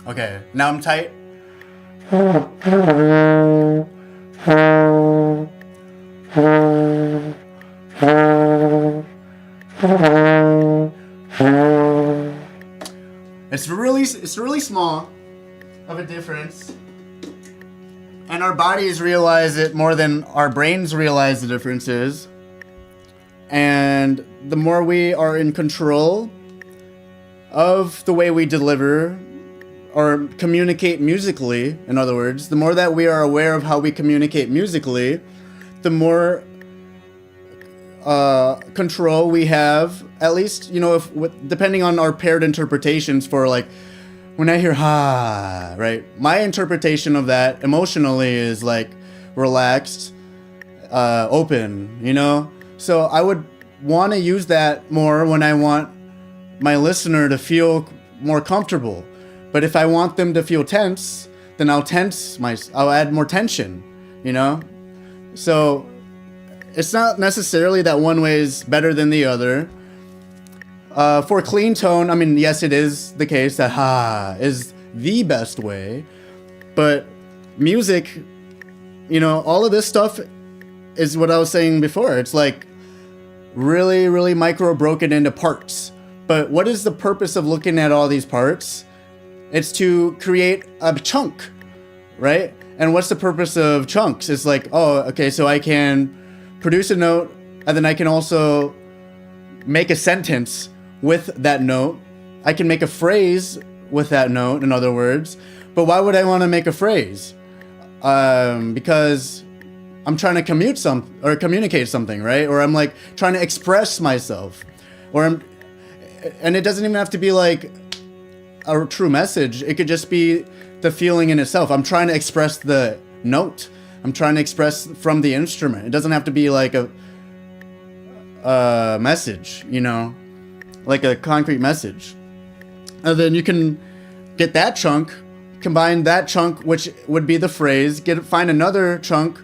Okay, now I'm tight. It's really small of a difference. And our bodies realize it more than our brains realize the differences. And the more we are in control of the way we deliver or communicate musically, in other words, the more that we are aware of how we communicate musically, the more control we have, at least, you know, if depending on our paired interpretations for, like, when I hear ha, right, my interpretation of that emotionally is like relaxed, open, you know? So I would want to use that more when I want my listener to feel more comfortable. But if I want them to feel tense, then I'll add more tension, you know? So it's not necessarily that one way is better than the other. For clean tone, I mean, yes, it is the case that ha is the best way, but music, you know, all of this stuff is what I was saying before. It's like really, really micro broken into parts. But what is the purpose of looking at all these parts? It's to create a chunk, right? And what's the purpose of chunks? It's like, oh, okay, so I can produce a note, and then I can also make a sentence with that note. I can make a phrase with that note, in other words. But why would I want to make a phrase? Because I'm trying to communicate something, right? Or I'm like trying to express myself. And it doesn't even have to be like a true message. It could just be the feeling in itself. I'm trying to express the note. I'm trying to express from the instrument. It doesn't have to be like a message, you know, like a concrete message. And then you can get that chunk, combine that chunk, which would be the phrase, find another chunk,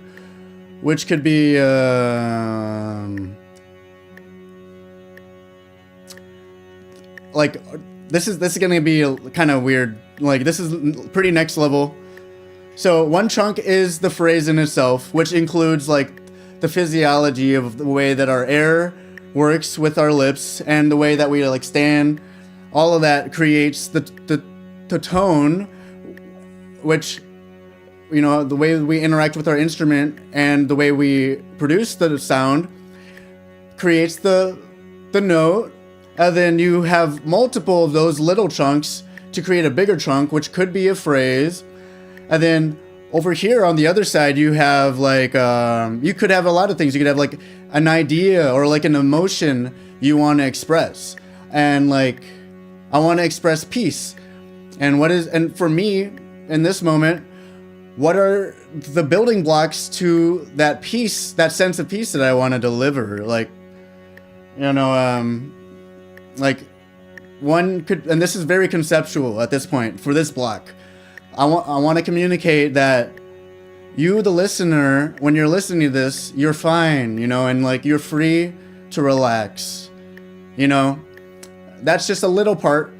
which could be like this is gonna be kind of weird. Like, this is pretty next level. So one chunk is the phrase in itself, which includes like the physiology of the way that our air works with our lips and the way that we like stand. All of that creates the tone, which, you know, the way we interact with our instrument and the way we produce the sound creates the note. And then you have multiple of those little chunks to create a bigger chunk, which could be a phrase. And then over here on the other side, you have like, you could have a lot of things. You could have like an idea or like an emotion you want to express. And like, I want to express peace. And for me, in this moment, what are the building blocks to that peace, that sense of peace that I want to deliver? Like, you know, like one could, and this is very conceptual at this point for this block. I want to communicate that you, the listener, when you're listening to this, you're fine, you know, and like you're free to relax, you know. That's just a little part.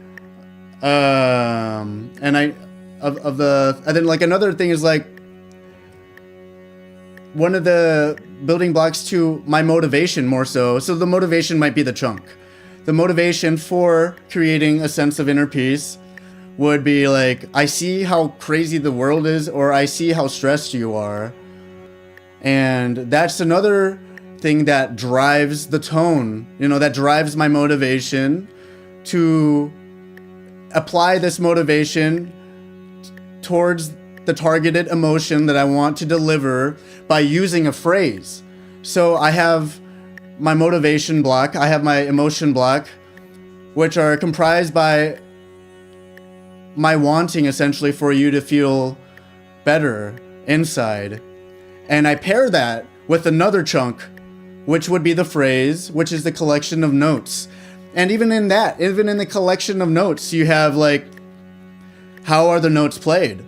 And then like another thing is like one of the building blocks to my motivation more so. So the motivation might be the chunk. The motivation for creating a sense of inner peace would be like, I see how crazy the world is, or I see how stressed you are. And that's another thing that drives the tone, you know, that drives my motivation to apply this motivation towards the targeted emotion that I want to deliver by using a phrase. So I have my motivation block, I have my emotion block, which are comprised by my wanting essentially for you to feel better inside. And I pair that with another chunk, which would be the phrase, which is the collection of notes. And even in the collection of notes, you have like, how are the notes played?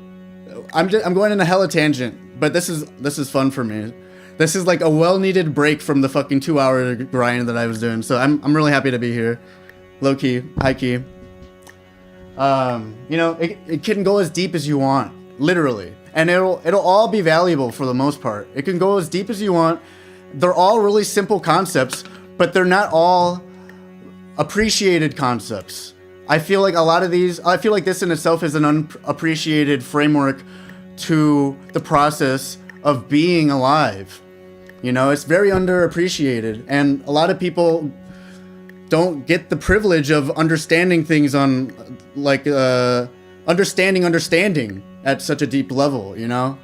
I'm going in a hella tangent, but this is fun for me. This is like a well-needed break from the fucking 2-hour grind that I was doing. So I'm really happy to be here. Low key, high key. You know, it can go as deep as you want, literally. And it'll all be valuable for the most part. It can go as deep as you want. They're all really simple concepts, but they're not all appreciated concepts. I feel like this in itself is an unappreciated framework to the process of being alive. You know, it's very underappreciated, and a lot of people don't get the privilege of understanding things on like understanding at such a deep level, you know?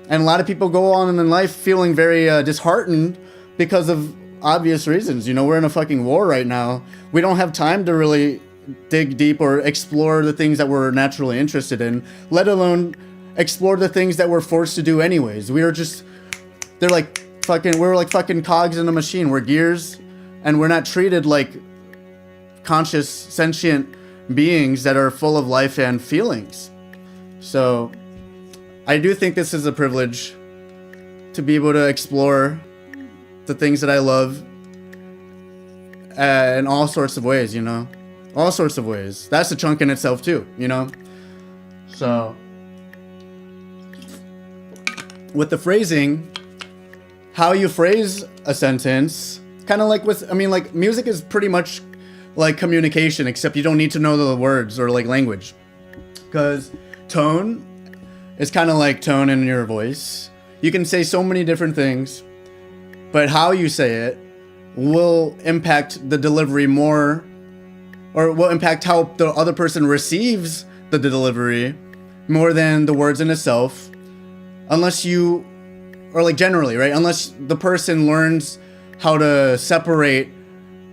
And a lot of people go on in life feeling very disheartened because of obvious reasons. You know, we're in a fucking war right now. We don't have time to really dig deep or explore the things that we're naturally interested in, let alone explore the things that we're forced to do anyways. We're like fucking cogs in a machine. We're gears, and we're not treated like conscious, sentient beings that are full of life and feelings. So I do think this is a privilege to be able to explore the things that I love in all sorts of ways, you know? All sorts of ways. That's a chunk in itself too, you know? So with the phrasing, how you phrase a sentence, kind of like like music is pretty much like communication, except you don't need to know the words or like language. Because tone is kind of like tone in your voice. You can say so many different things, but how you say it will impact the delivery more, or will impact how the other person receives the delivery more than the words in itself. Unless you, or like generally, right? Unless the person learns how to separate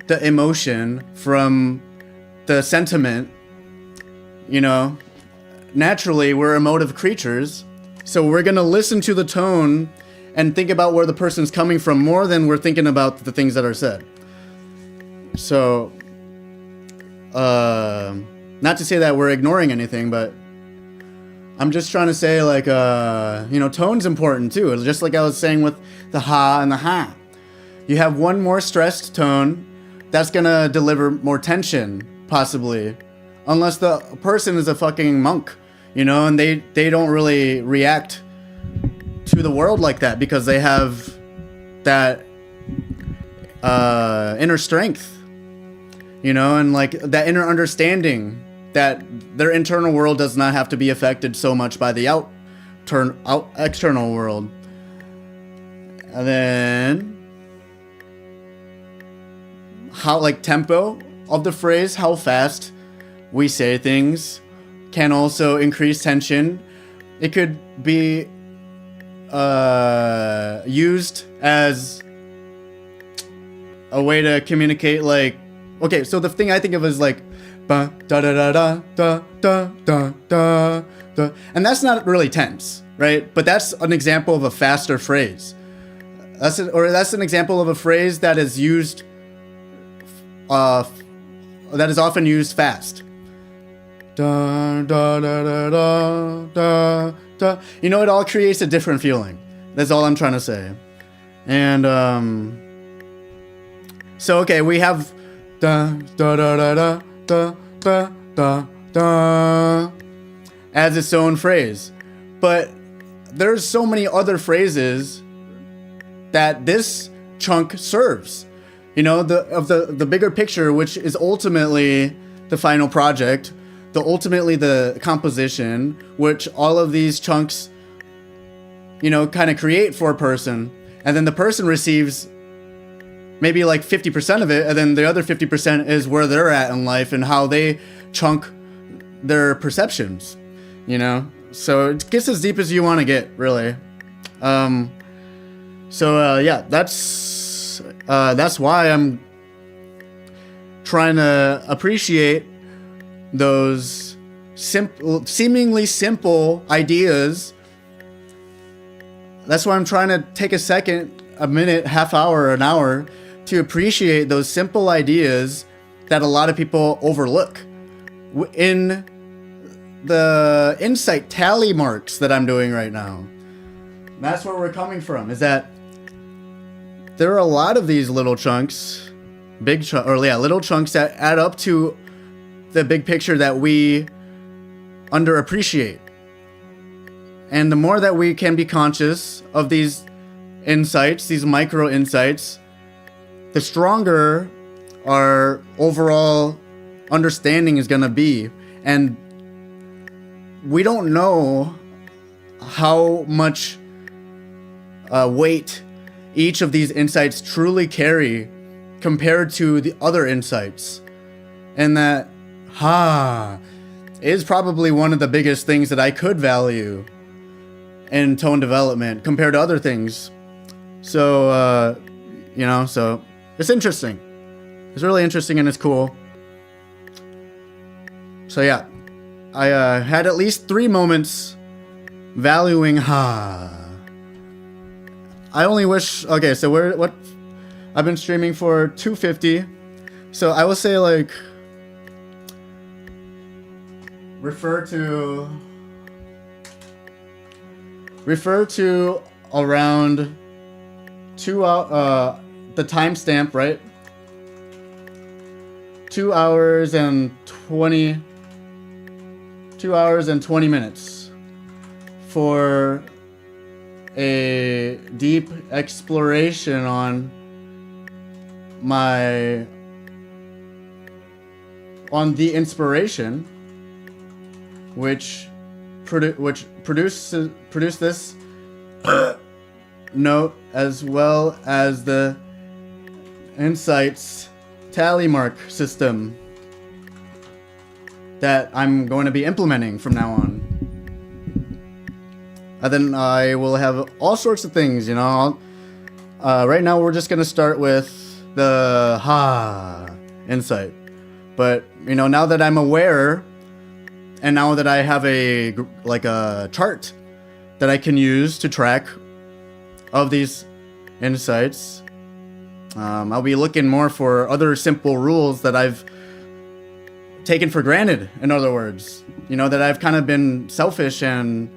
the emotion from the sentiment, you know? Naturally, we're emotive creatures, so we're gonna listen to the tone and think about where the person's coming from more than we're thinking about the things that are said. So, not to say that we're ignoring anything, but I'm just trying to say, like, you know, tone's important too. It's just like I was saying with the ha and the ha. You have one more stressed tone, that's gonna deliver more tension, possibly. Unless the person is a fucking monk, you know, and they don't really react to the world like that because they have that inner strength, you know, and like that inner understanding that their internal world does not have to be affected so much by the external world. And then how, like, tempo of the phrase, how fast we say things can also increase tension. It could be used as a way to communicate, like, okay, so the thing I think of is like ba da da da da da da da da da, and that's not really tense, right? But that's an example of a faster phrase. That's an example of a phrase that is used that is often used fast. Da, da, da, da, da, da, da. You know, it all creates a different feeling. That's all I'm trying to say. And so okay, we have da da da da da da da da da as its own phrase, but there's so many other phrases that this chunk serves. You know, the bigger picture, which is ultimately the final project, ultimately the composition, which all of these chunks, you know, kind of create for a person, and then the person receives maybe like 50% of it, and then the other 50% is where they're at in life and how they chunk their perceptions, you know? So it gets as deep as you want to get, really. Yeah, that's why I'm trying to appreciate those seemingly simple ideas. That's why I'm trying to take a second, a minute, half hour, an hour to appreciate those simple ideas that a lot of people overlook in the insight tally marks that I'm doing right now. That's where we're coming from, is that there are a lot of these little chunks, little chunks that add up to the big picture that we underappreciate. And the more that we can be conscious of these insights, these micro insights, the stronger our overall understanding is going to be. And we don't know how much weight each of these insights truly carry compared to the other insights. And that is probably one of the biggest things that I could value in tone development compared to other things. So, so it's interesting. It's really interesting and it's cool. So yeah, I had at least 3 moments valuing I only wish, okay, so what I've been streaming for 250. So I will say like, refer to around 2 hours, the timestamp, right? 2 hours and 20 minutes for a deep exploration on the inspiration which produced this note, as well as the insights tally mark system that I'm going to be implementing from now on. And then I will have all sorts of things, right now we're just going to start with the insight. But, now that I'm aware, and now that I have a chart that I can use to track of these insights, I'll be looking more for other simple rules that I've taken for granted. In other words, that I've kind of been selfish and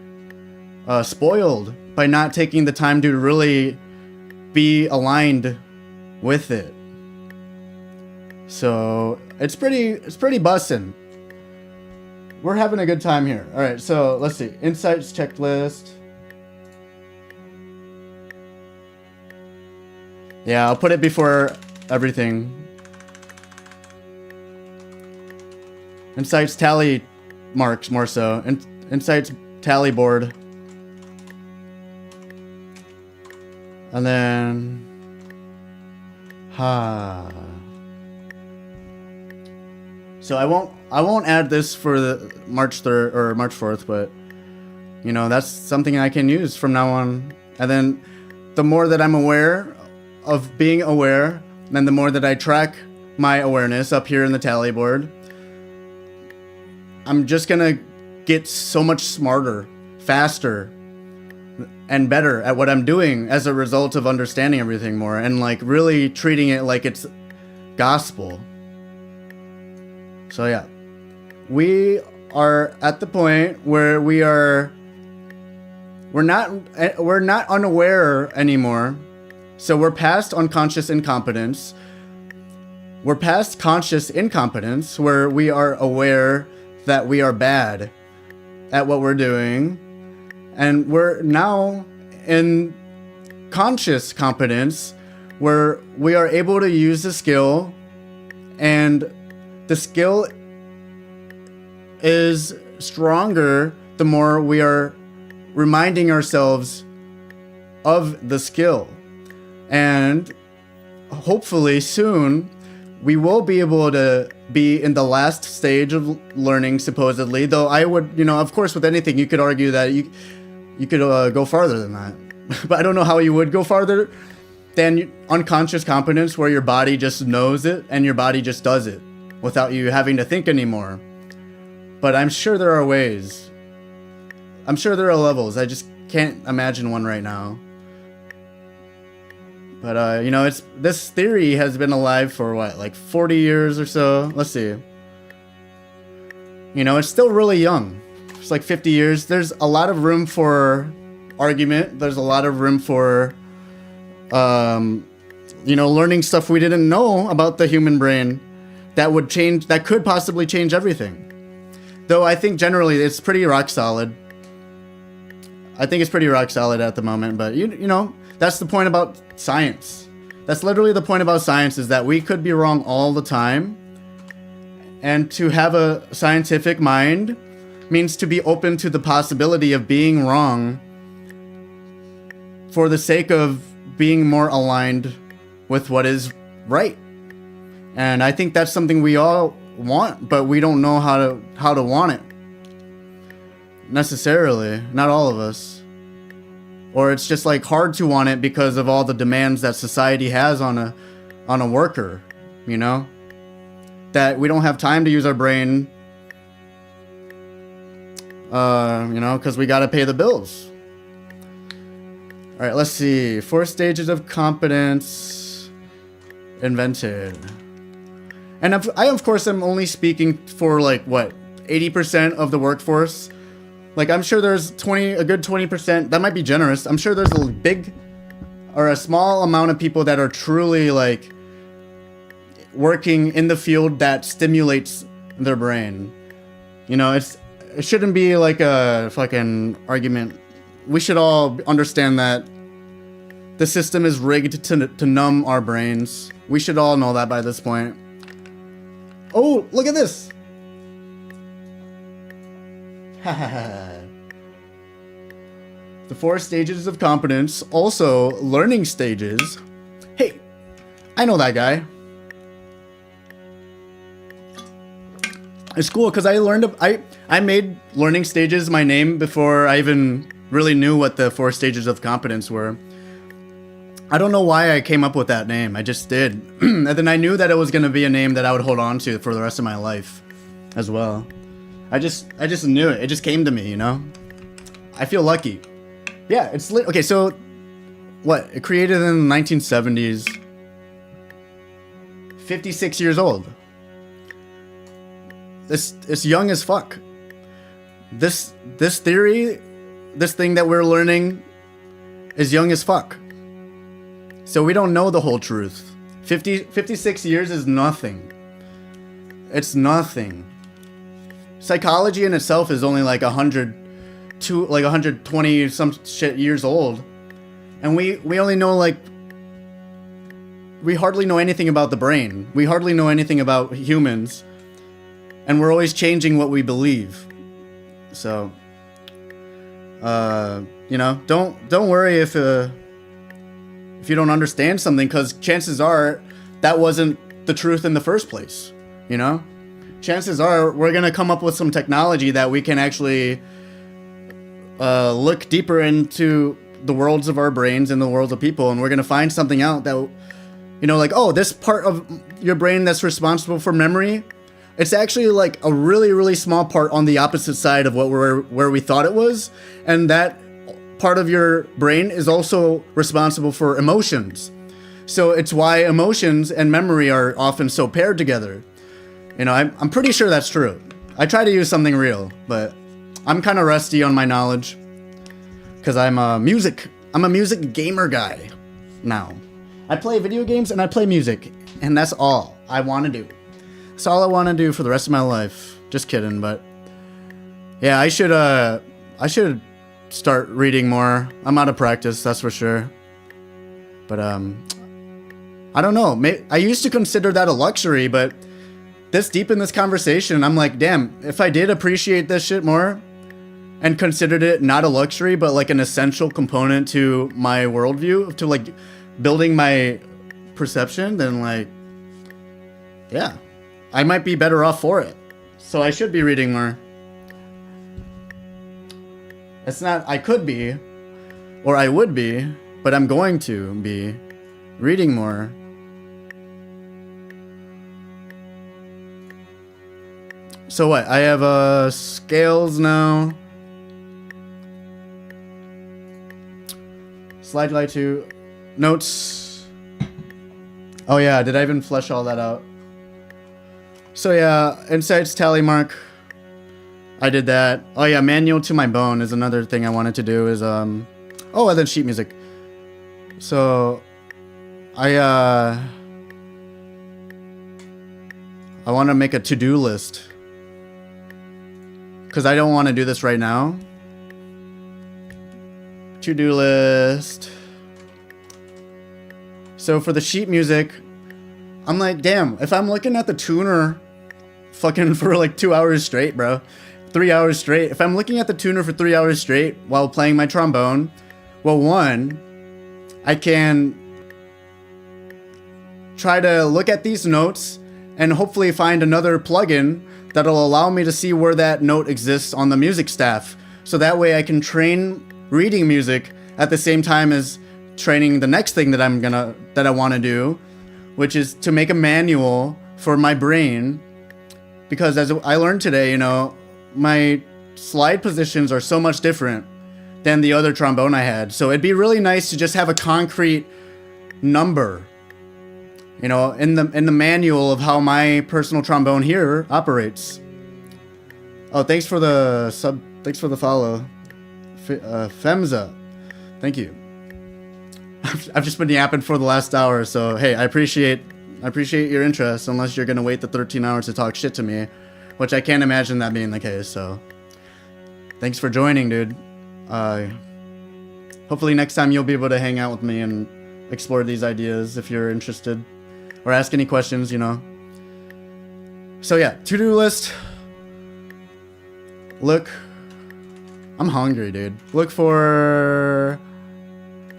spoiled by not taking the time to really be aligned with it. So it's pretty bussin'. We're having a good time here. All right, so let's see. Insights checklist. Yeah, I'll put it before everything. Insights tally marks more so. Insights tally board. And then So I won't add this for the March 3rd or March 4th, but that's something I can use from now on. And then the more that I'm aware of being aware, then the more that I track my awareness up here in the tally board, I'm just gonna get so much smarter, faster, and better at what I'm doing as a result of understanding everything more and really treating it like it's gospel. So yeah, we are at the point where we're not unaware anymore. So we're past unconscious incompetence. We're past conscious incompetence, where we are aware that we are bad at what we're doing. And we're now in conscious competence, where we are able to use the skill, and the skill is stronger the more we are reminding ourselves of the skill. And hopefully soon we will be able to be in the last stage of learning, supposedly. Though I would, of course, with anything, you could argue that you could go farther than that. But I don't know how you would go farther than unconscious competence, where your body just knows it and your body just does it without you having to think anymore. But I'm sure there are ways. I'm sure there are levels. I just can't imagine one right now. But, this theory has been alive for what, like 40 years or so? Let's see. It's still really young. It's like 50 years. There's a lot of room for argument. There's a lot of room for, learning stuff we didn't know about the human brain that could possibly change everything. Though I think generally it's pretty rock solid. I think it's pretty rock solid at the moment, but that's the point about science. That's literally the point about science, is that we could be wrong all the time. And to have a scientific mind means to be open to the possibility of being wrong for the sake of being more aligned with what is right. And I think that's something we all want, but we don't know how to want it. Necessarily. Not all of us. Or it's just like hard to want it because of all the demands that society has on a worker, that we don't have time to use our brain, because we got to pay the bills. All right, let's see. 4 stages of competence invented. And I, of course, am only speaking for 80% of the workforce. I'm sure there's a good 20%. That might be generous. I'm sure there's a big or a small amount of people that are truly working in the field that stimulates their brain. It shouldn't be like a fucking argument. We should all understand that the system is rigged to numb our brains. We should all know that by this point. Oh, look at this. The 4 stages of competence, also learning stages. Hey, I know that guy. It's cool because I made learning stages my name before I even really knew what the 4 stages of competence were. I don't know why I came up with that name. I just did. And then I knew that it was going to be a name that I would hold on to for the rest of my life as well. I just knew it. It just came to me, I feel lucky. Yeah, it's lit. Okay, so what? It created in the 1970s. 56 years old. It's young as fuck. This theory, this thing that we're learning is young as fuck. So we don't know the whole truth. 56 years is nothing. It's nothing. Psychology in itself is only 120 some shit years old. And we only know we hardly know anything about the brain. We hardly know anything about humans. And we're always changing what we believe. So don't worry if you don't understand something, because chances are that wasn't the truth in the first place. Chances are we're gonna come up with some technology that we can actually look deeper into the worlds of our brains and the worlds of people, and we're gonna find something out that, this part of your brain that's responsible for memory, it's actually a really, really small part on the opposite side of where we thought it was, and that part of your brain is also responsible for emotions. So it's why emotions and memory are often so paired together. I'm pretty sure that's true. I try to use something real, but I'm kind of rusty on my knowledge because I'm a music gamer guy now. I play video games and I play music, and that's all I want to do. That's all I want to do for the rest of my life. Just kidding, but yeah, I should start reading more. I'm out of practice, that's for sure. But I don't know. I used to consider that a luxury, but this deep in this conversation, I'm like, damn, if I did appreciate this shit more and considered it not a luxury, but an essential component to my worldview, to building my perception, then yeah, I might be better off for it. So I should be reading more. It's not, I could be, or I would be, but I'm going to be reading more. So what? I have scales now. Slide light 2. Notes. Oh yeah, did I even flesh all that out? So yeah, insights tally mark. I did that. Oh yeah, manual to my bone is another thing I wanted to do is oh, and then sheet music. So I want to make a to-do list. Cuz I don't want to do this right now. To-do list. So for the sheet music, I'm like, damn, if I'm looking at the tuner fucking for like 2 hours straight, bro. 3 hours straight. If I'm looking at the tuner for 3 hours straight while playing my trombone, well, one, I can try to look at these notes and hopefully find another plugin that'll allow me to see where that note exists on the music staff. So that way I can train reading music at the same time as training the next thing that I want to do, which is to make a manual for my brain. Because as I learned today, you know, my slide positions are so much different than the other trombone I had. So it'd be really nice to just have a concrete number, you know, in the manual of how my personal trombone here operates. Oh, thanks for the sub. Thanks for the follow, Femza. Thank you. I've just been yapping for the last hour, so hey, I appreciate your interest. Unless you're gonna wait the 13 hours to talk shit to me, which I can't imagine that being the case. So, thanks for joining, dude. Hopefully next time you'll be able to hang out with me and explore these ideas if you're interested, or ask any questions, you know. So yeah, to-do list. Look, I'm hungry, dude. Look for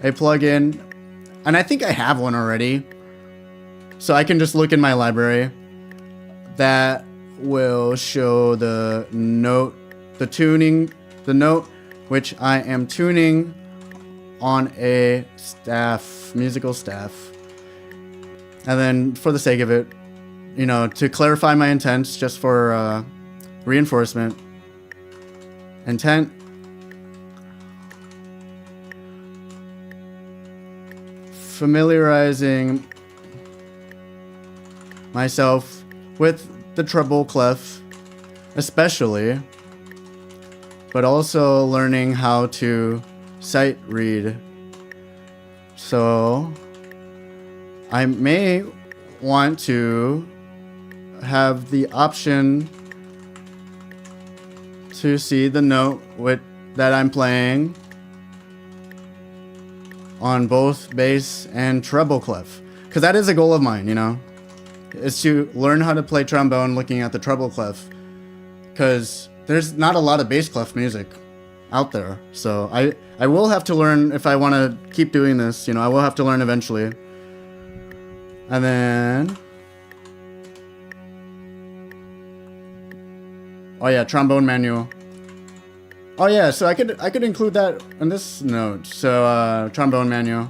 a plugin, and I think I have one already. So I can just look in my library that will show the note, the note which I am tuning on a musical staff. And then for the sake of it, you know, to clarify my intents, just for reinforcement, intent, familiarizing myself with the treble clef, especially, but also learning how to sight read. So I may want to have the option to see the note that I'm playing on both bass and treble clef, because that is a goal of mine, you know, is to learn how to play trombone looking at the treble clef, because there's not a lot of bass clef music out there. So I will have to learn if I want to keep doing this, you know. I will have to learn eventually. And then, oh yeah, trombone manual. Oh yeah, so I could include that in this note. So trombone manual.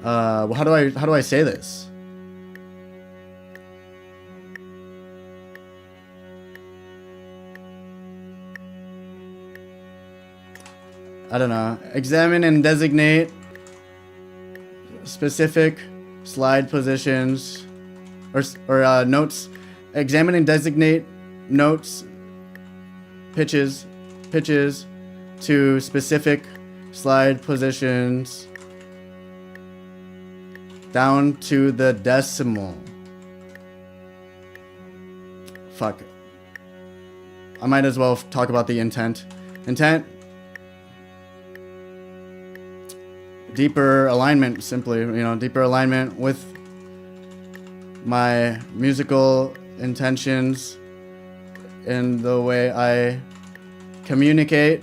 Well, how do I say this? I don't know. Examine and designate specific slide positions or notes. Examine and designate notes, pitches to specific slide positions down to the decimal. Fuck. I might as well talk about the intent. Intent. Deeper alignment, simply, you know, deeper alignment with my musical intentions in the way I communicate,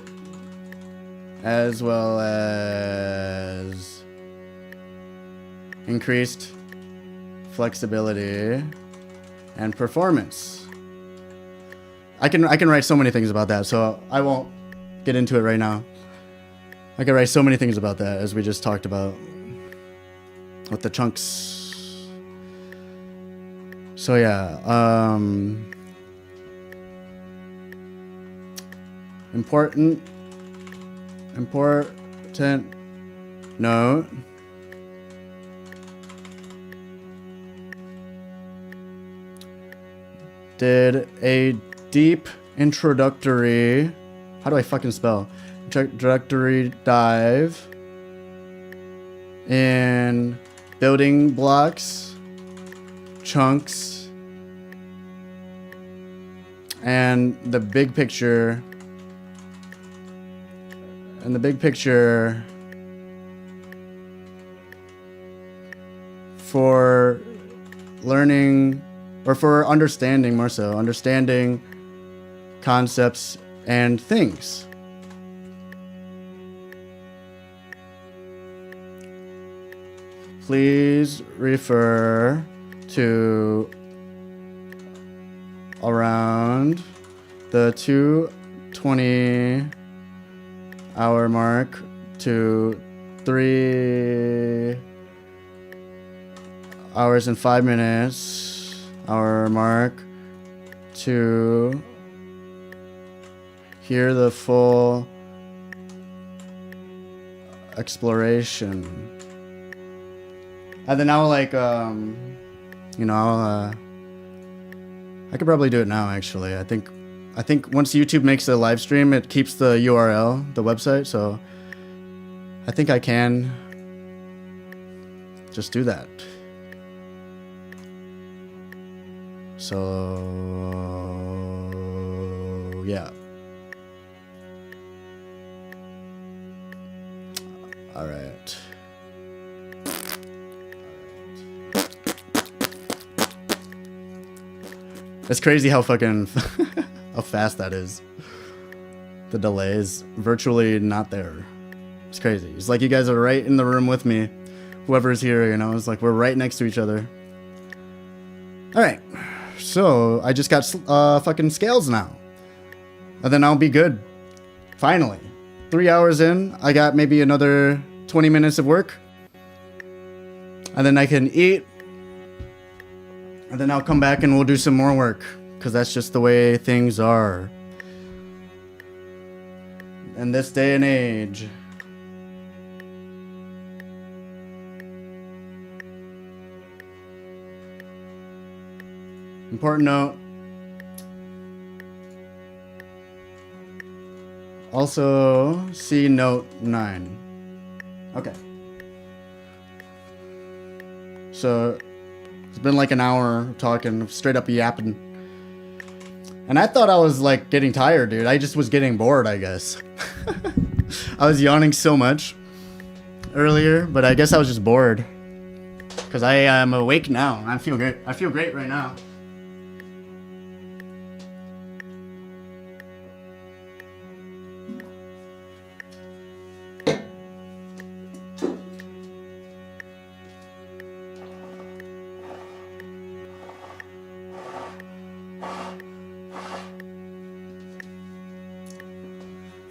as well as increased flexibility and performance. I can write so many things about that, so I won't get into it right now. I can write so many things about that, as we just talked about with the chunks. So yeah, important note. Did a deep introductory, how do I fucking spell? Introductory dive in building blocks, chunks, and the big picture. And the big picture for learning, or for understanding, more so, understanding concepts and things. Please refer to around the 2:20 hour mark to 3 hours and 5 minutes hour mark to hear the full exploration. And then I'll like you know, I could probably do it now actually. I think once YouTube makes a live stream, it keeps the URL, the website, so I think I can just do that. So yeah. All right. It's crazy how fucking how fast that is. The delay is virtually not there. It's crazy. It's like you guys are right in the room with me. Whoever's here, you know, it's like we're right next to each other. All right. So I just got fucking scales now. And then I'll be good. Finally. 3 hours in, I got maybe another 20 minutes of work. And then I can eat. And then I'll come back and we'll do some more work. Because that's just the way things are. In this day and age. Important note. Also, see note 9. Okay. So, it's been like an hour talking, straight up yapping. And I thought I was like getting tired, dude. I just was getting bored, I guess. I was yawning so much earlier, but I guess I was just bored. Because I am awake now. I feel great. I feel great right now.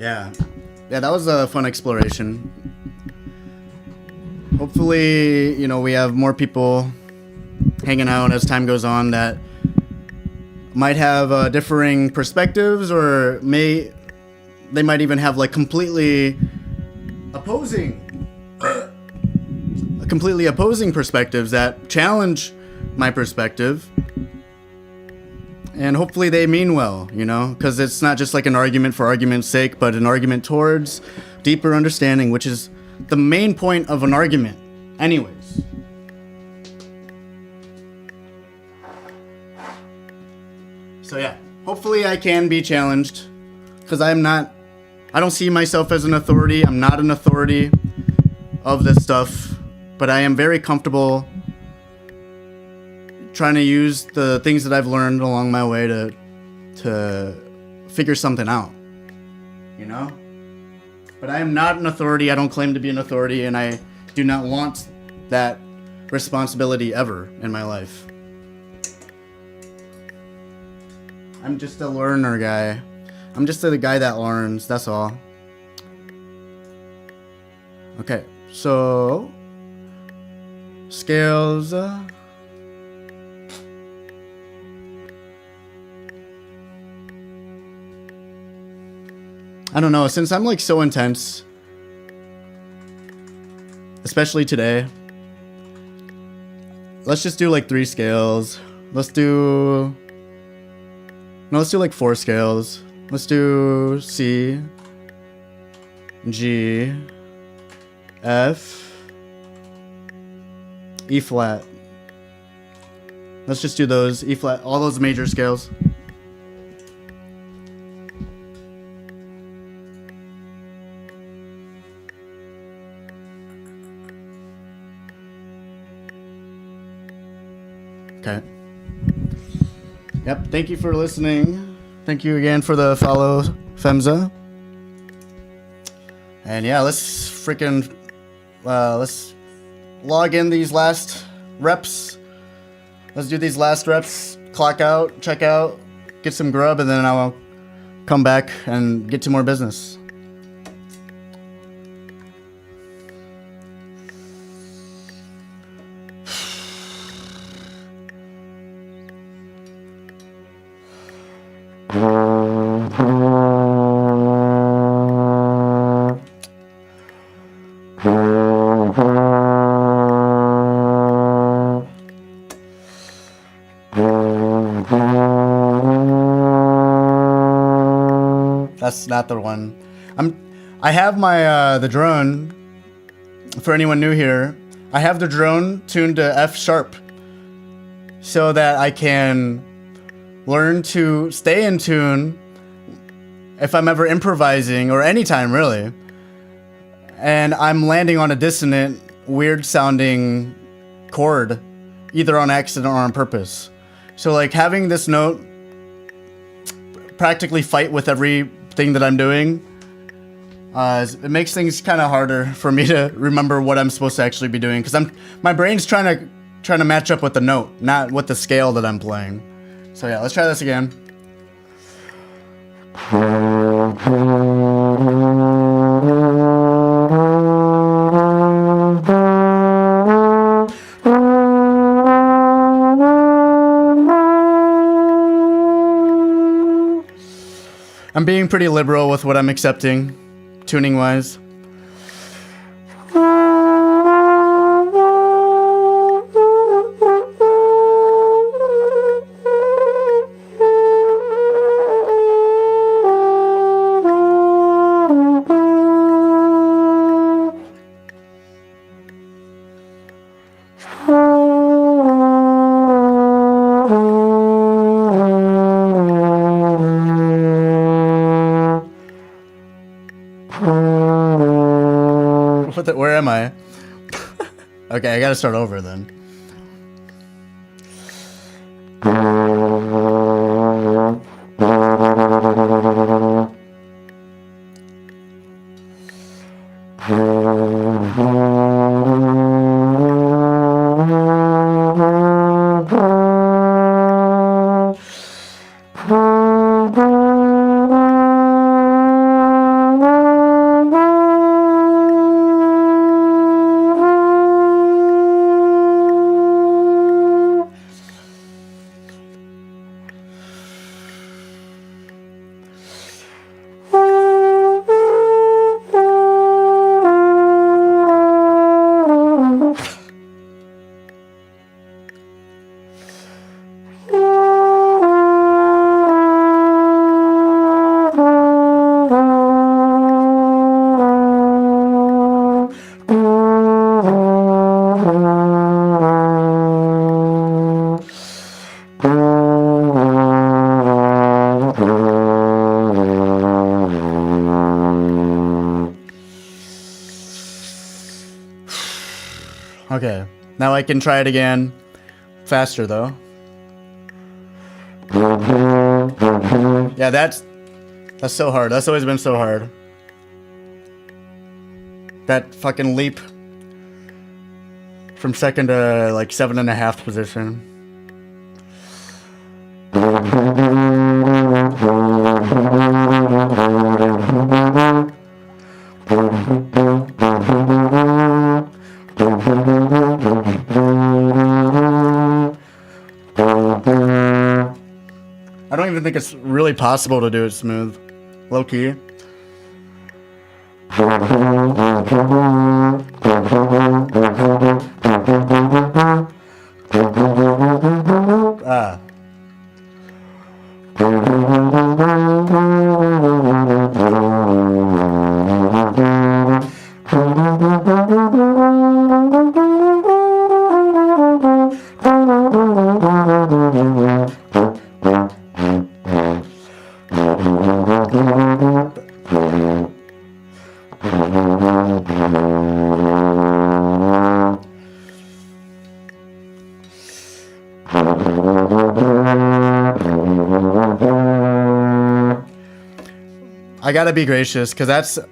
Yeah, that was a fun exploration. Hopefully, you know, we have more people hanging out as time goes on that might have differing perspectives, or they might even have like completely opposing perspectives that challenge my perspective. And hopefully they mean well, you know, because it's not just like an argument for argument's sake, but an argument towards deeper understanding, which is the main point of an argument anyways. So yeah, hopefully I can be challenged, because I don't see myself as an authority. I'm not an authority of this stuff, but I am very comfortable trying to use the things that I've learned along my way to figure something out, you know? But I am not an authority. I don't claim to be an authority, and I do not want that responsibility ever in my life. I'm just a learner guy. I'm just the guy that learns, that's all. Okay, so scales. I don't know, since I'm like so intense, especially today, let's just do like 3 scales. Let's do like 4 scales. Let's do C, G, F, E flat. Let's just do those, E flat, all those major scales. Okay. Yep, thank you for listening. Thank you again for the follow, Femza. And yeah, let's log in these last reps. Let's do these last reps, clock out, check out, get some grub, and then I'll come back and get to more business. That's not the one. I have my the drone. For anyone new here, I have the drone tuned to F sharp, so that I can learn to stay in tune if I'm ever improvising or anytime really. And I'm landing on a dissonant, weird sounding chord, either on accident or on purpose. So like having this note practically fight with everything that I'm doing, it makes things kind of harder for me to remember what I'm supposed to actually be doing, because my brain's trying to match up with the note, not with the scale that I'm playing. So yeah, let's try this again. I'm being pretty liberal with what I'm accepting, tuning-wise. Where am I? Okay, I gotta start over then. Okay, now I can try it again. Faster though. Yeah, that's so hard. That's always been so hard. That fucking leap. from second to like 7.5 position. I don't even think it's really possible to do it smooth. Low key. Ah. I gotta be gracious, because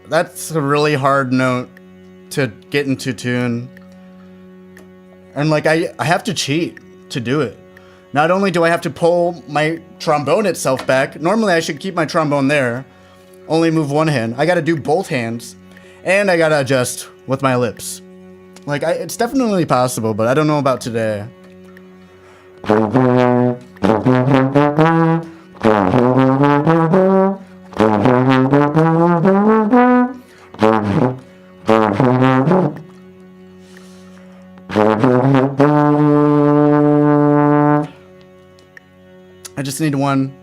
that's a really hard note to get into tune. And like I have to cheat to do it. Not only do I have to pull my trombone itself back, normally I should keep my trombone there, only move one hand. I gotta do both hands, and I gotta adjust with my lips. Like, it's definitely possible, but I don't know about today. I just need one.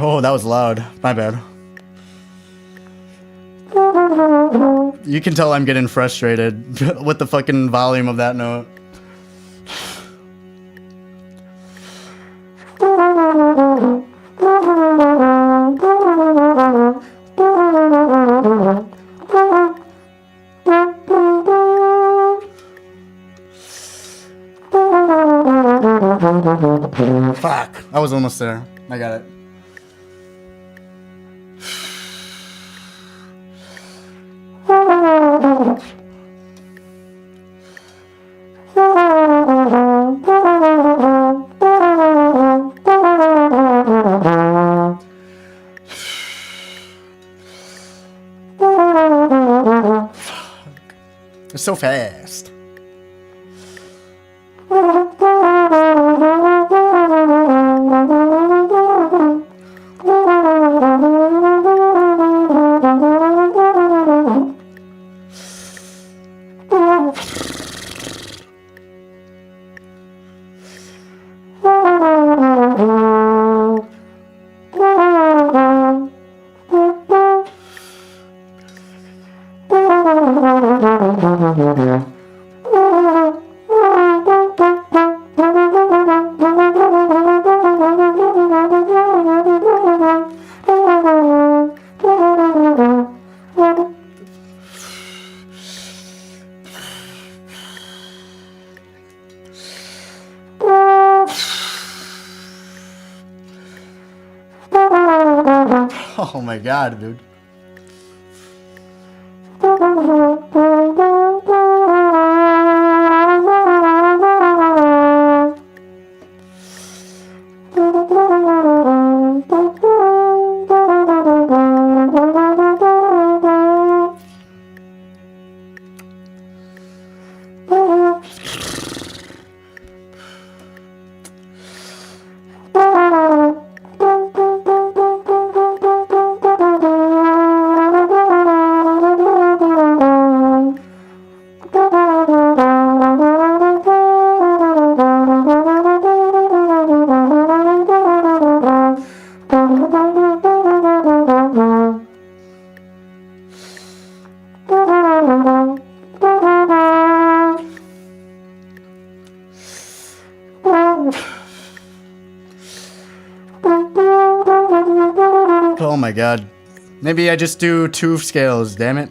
Oh, that was loud. My bad. You can tell I'm getting frustrated with the fucking volume of that note. Fuck. I was almost there. I got it. It's so fast. Oh my god, dude. Oh my god. Maybe I just do 2 scales, damn it.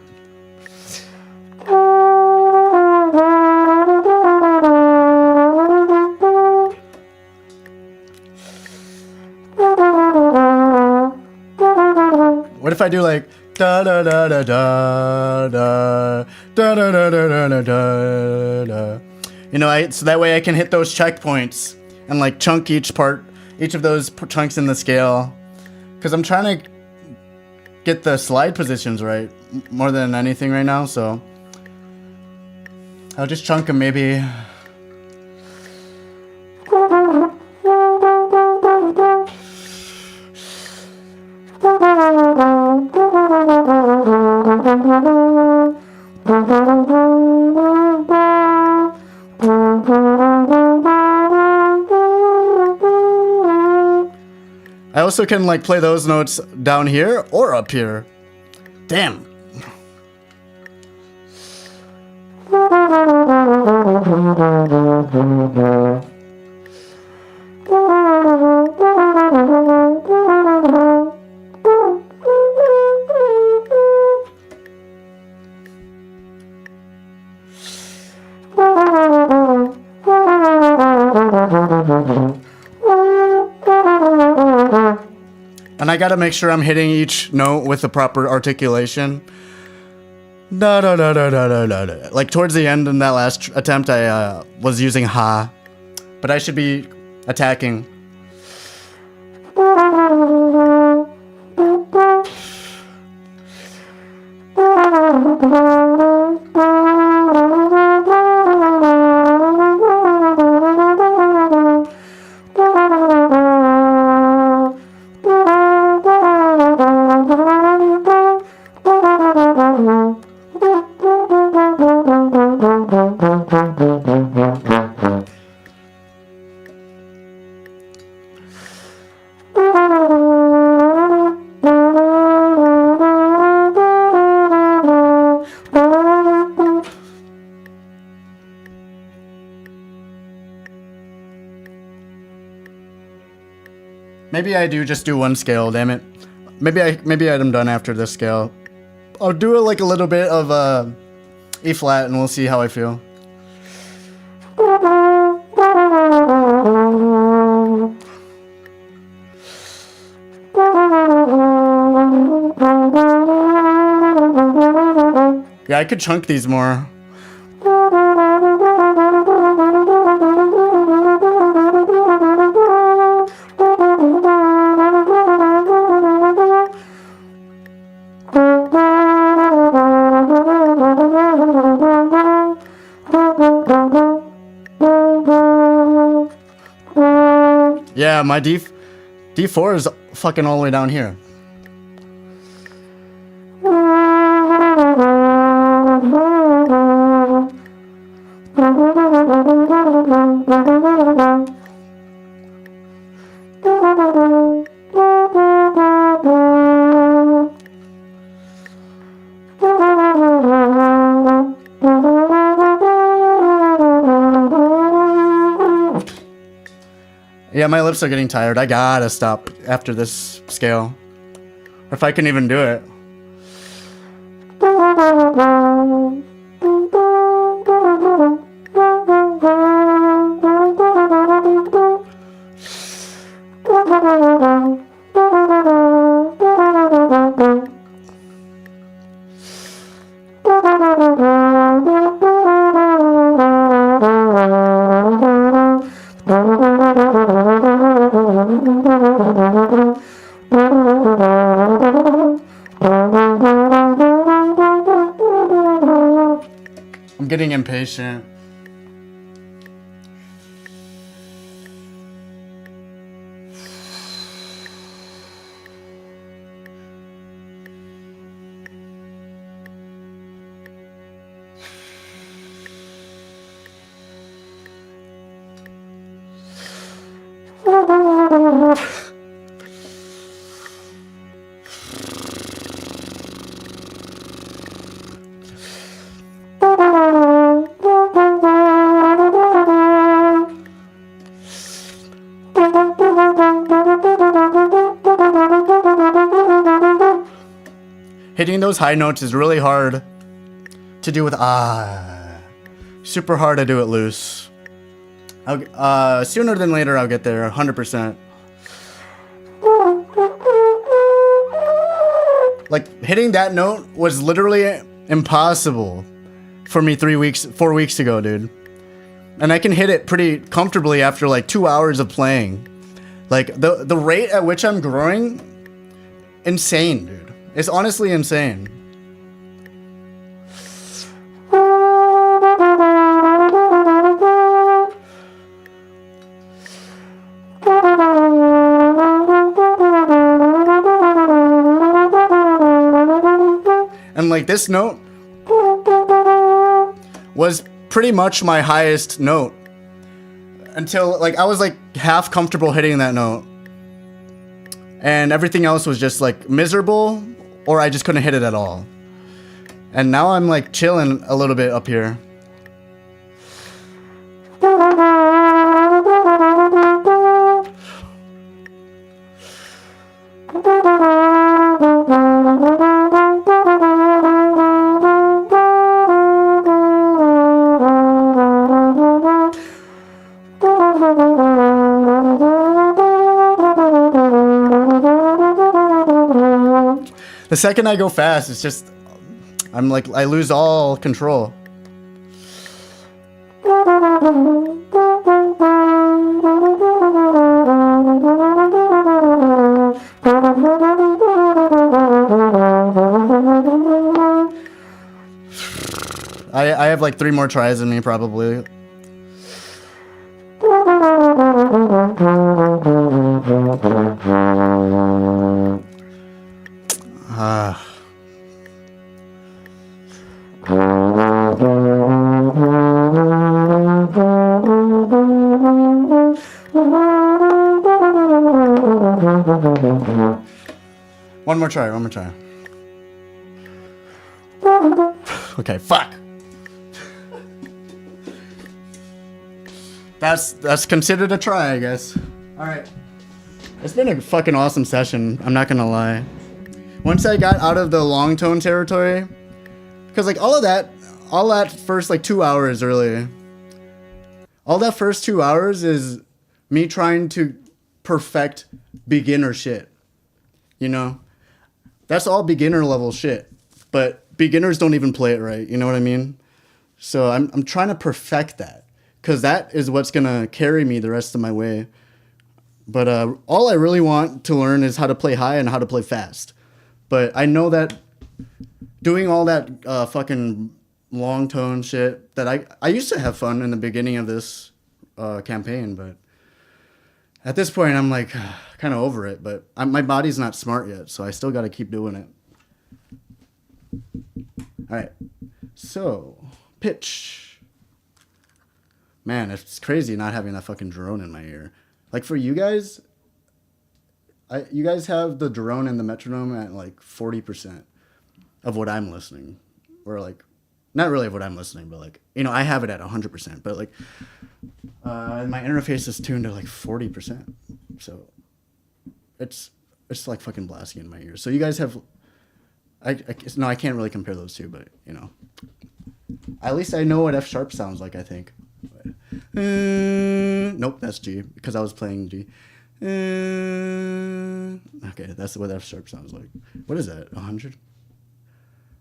What if I do like da da da da da da da da da da da da da? You know, so that way I can hit those checkpoints and like chunk each of those chunks in the scale. Because I'm trying to get the slide positions right more than anything right now, so I'll just chunk them maybe. I also can like play those notes down here or up here. Damn. And I gotta make sure I'm hitting each note with the proper articulation. Da da da da da da da. Like towards the end in that last attempt, I was using ha, but I should be attacking. Maybe I do just do 1 scale, damn it. Maybe I'm done after this scale. I'll do it like a little bit of E flat and we'll see how I feel. Yeah, I could chunk these more. Yeah, my D4 is fucking all the way down here. Yeah, my lips are getting tired. I gotta stop after this scale. Or if I can even do it. I'm getting impatient. Hitting those high notes is really hard to do with super hard to do it loose. Sooner than later I'll get there, 100%. Like hitting that note was literally impossible for me 4 weeks ago, dude. And I can hit it pretty comfortably after like 2 hours of playing. Like the rate at which I'm growing, insane, dude. It's honestly insane. And like this note was pretty much my highest note until like I was like half comfortable hitting that note. And everything else was just like miserable, or I just couldn't hit it at all. And now I'm like chilling a little bit up here. The second I go fast, it's just, I'm like, I lose all control. I have like 3 more tries in me probably. One more try. Okay, fuck. That's considered a try, I guess. Alright. It's been a fucking awesome session, I'm not gonna lie. Once I got out of the long tone territory, because like all that first like 2 hours really, all that first 2 hours is me trying to perfect beginner shit. You know? That's all beginner level shit. But beginners don't even play it right, you know what I mean? So I'm trying to perfect that, because that is what's gonna carry me the rest of my way. But all I really want to learn is how to play high and how to play fast. But I know that doing all that fucking long tone shit, that I used to have fun in the beginning of this campaign, but at this point I'm like kind of over it. But my body's not smart yet, so I still got to keep doing it. All right, so pitch. Man, it's crazy not having that fucking drone in my ear. Like for you guys, you guys have the drone and the metronome at like 40% of what I'm listening, or like, not really of what I'm listening, but like, you know, I have it at 100%, but like, my interface is tuned to like 40%. So it's like fucking blasting in my ears. So you guys have, no, I can't really compare those two, but you know, at least I know what F sharp sounds like, I think. Nope, that's G, because I was playing G. Okay, that's what F sharp sounds like. What is that? 100?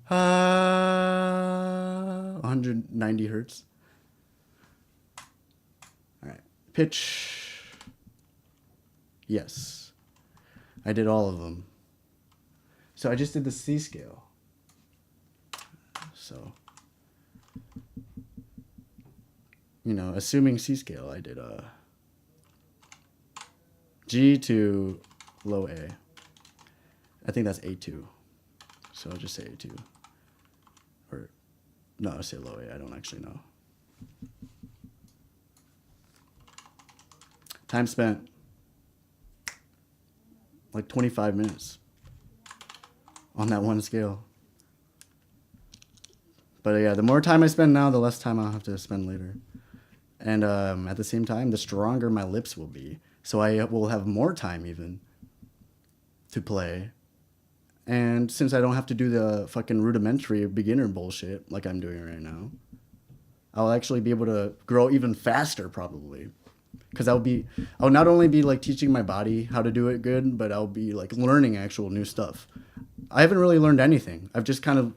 190 hertz. All right, pitch. Yes. I did all of them. So I just did the C scale. So, you know, assuming C scale, I did G to low A. I think that's A2. So I'll just say A2. Or, no, I'll say low A. I don't actually know. Time spent, like 25 minutes on that one scale. But yeah, the more time I spend now, the less time I'll have to spend later. And at the same time, the stronger my lips will be. So I will have more time even to play. And since I don't have to do the fucking rudimentary beginner bullshit like I'm doing right now, I'll actually be able to grow even faster probably. Because I'll not only be like teaching my body how to do it good, but I'll be like learning actual new stuff. I haven't really learned anything. I've just kind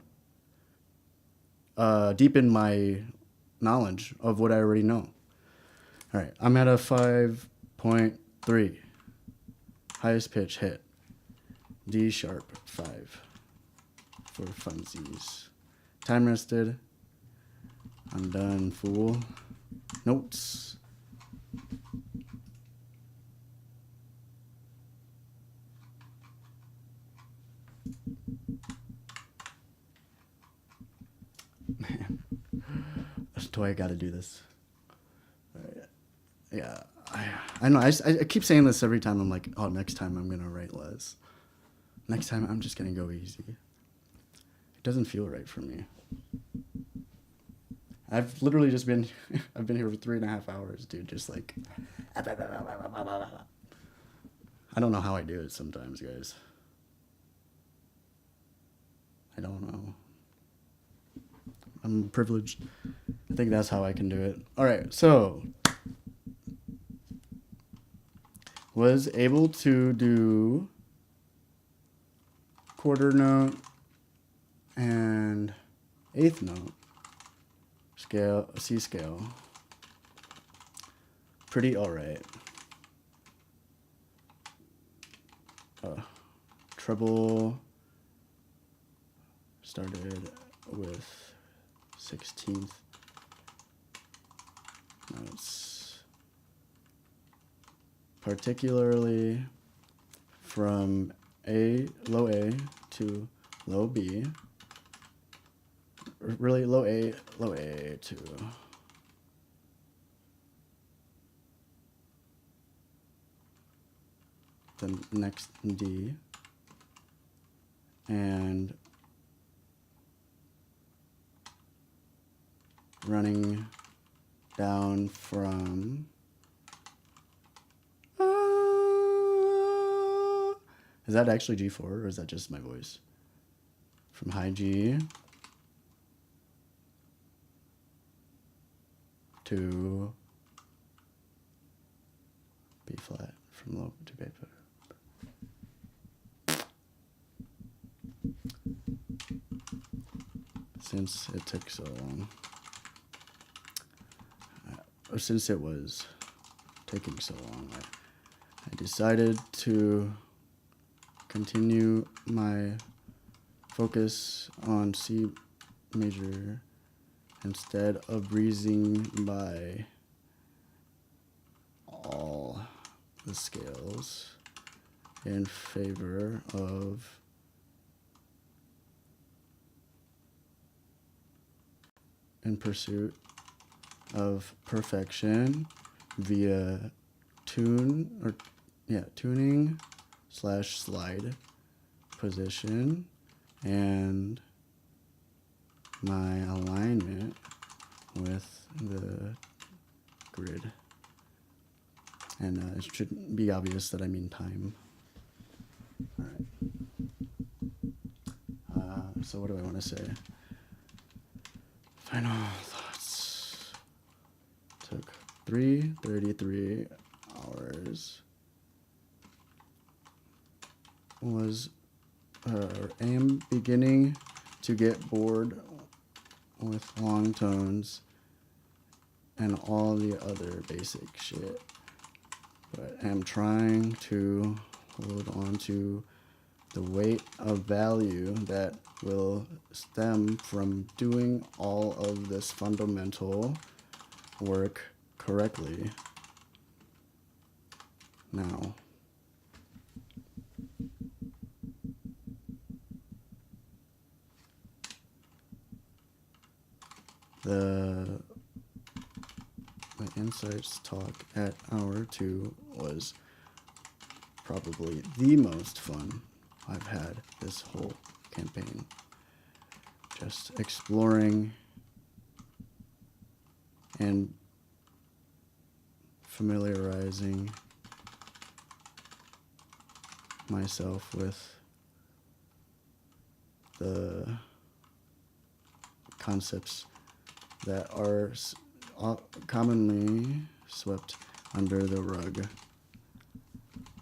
of deepened my knowledge of what I already know. All right, I'm at a 5.3. Highest pitch hit. D sharp 5 for funsies. Time rested. I'm done, fool. Notes. Man, that's why I gotta do this. Yeah, I know. I keep saying this every time. I'm like, oh, next time I'm gonna write less. Next time I'm just gonna go easy. It doesn't feel right for me. I've literally just been, I've been here for 3.5 hours, dude. Just like, I don't know how I do it sometimes, guys. I don't know. I'm privileged. I think that's how I can do it. All right, so was able to do quarter note and eighth note scale, C scale. Pretty all right. Treble started with 16th notes, particularly from low A to low B, or really low A to the next D, and running down from is that actually G4 or is that just my voice? From high G to B flat, from low to B flat. Since it took so long, or since it was taking so long, I decided to continue my focus on C major instead of breezing by all the scales in favor of in pursuit of perfection via tuning / slide position and my alignment with the grid. And it should be obvious that I mean time. All right. So what do I want to say? Final thoughts. Took 33 hours. Am beginning to get bored with long tones and all the other basic shit, but am trying to hold on to the weight of value that will stem from doing all of this fundamental work correctly. Now, the insights talk at hour 2 was probably the most fun I've had this whole campaign. Just exploring and familiarizing myself with the concepts that are commonly swept under the rug.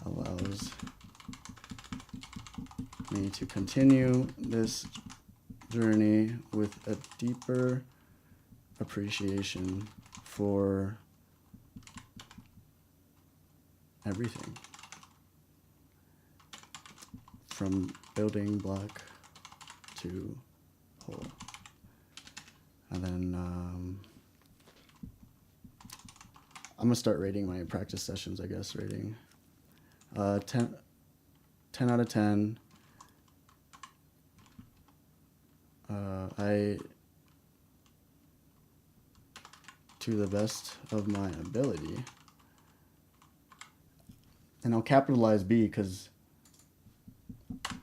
Allows me to continue this journey with a deeper appreciation for everything, from building block to whole. And then I'm gonna start rating my practice sessions, I guess. Rating 10 out of 10. I, to the best of my ability, and I'll capitalize B because,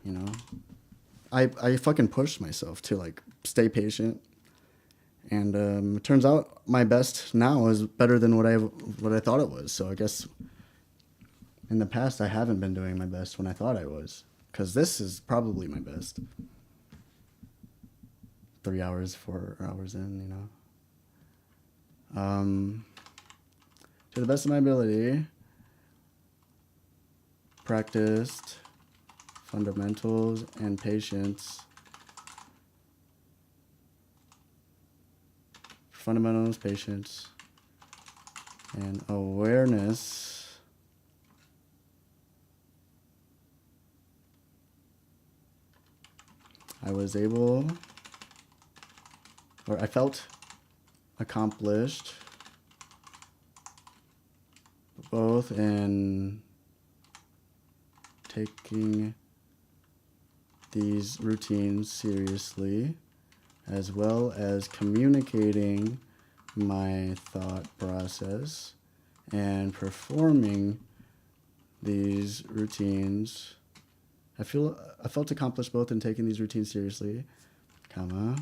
you know, I fucking pushed myself to like stay patient, and it turns out my best now is better than what I thought it was. So I guess in the past I haven't been doing my best when I thought I was, because this is probably my best. 3 hours, 4 hours in, you know. To the best of my ability, practiced fundamentals and patience. Fundamentals, patience, and awareness. I was able, or I felt accomplished both in taking these routines seriously, as well as communicating my thought process and performing these routines. I felt accomplished both in taking these routines seriously, comma,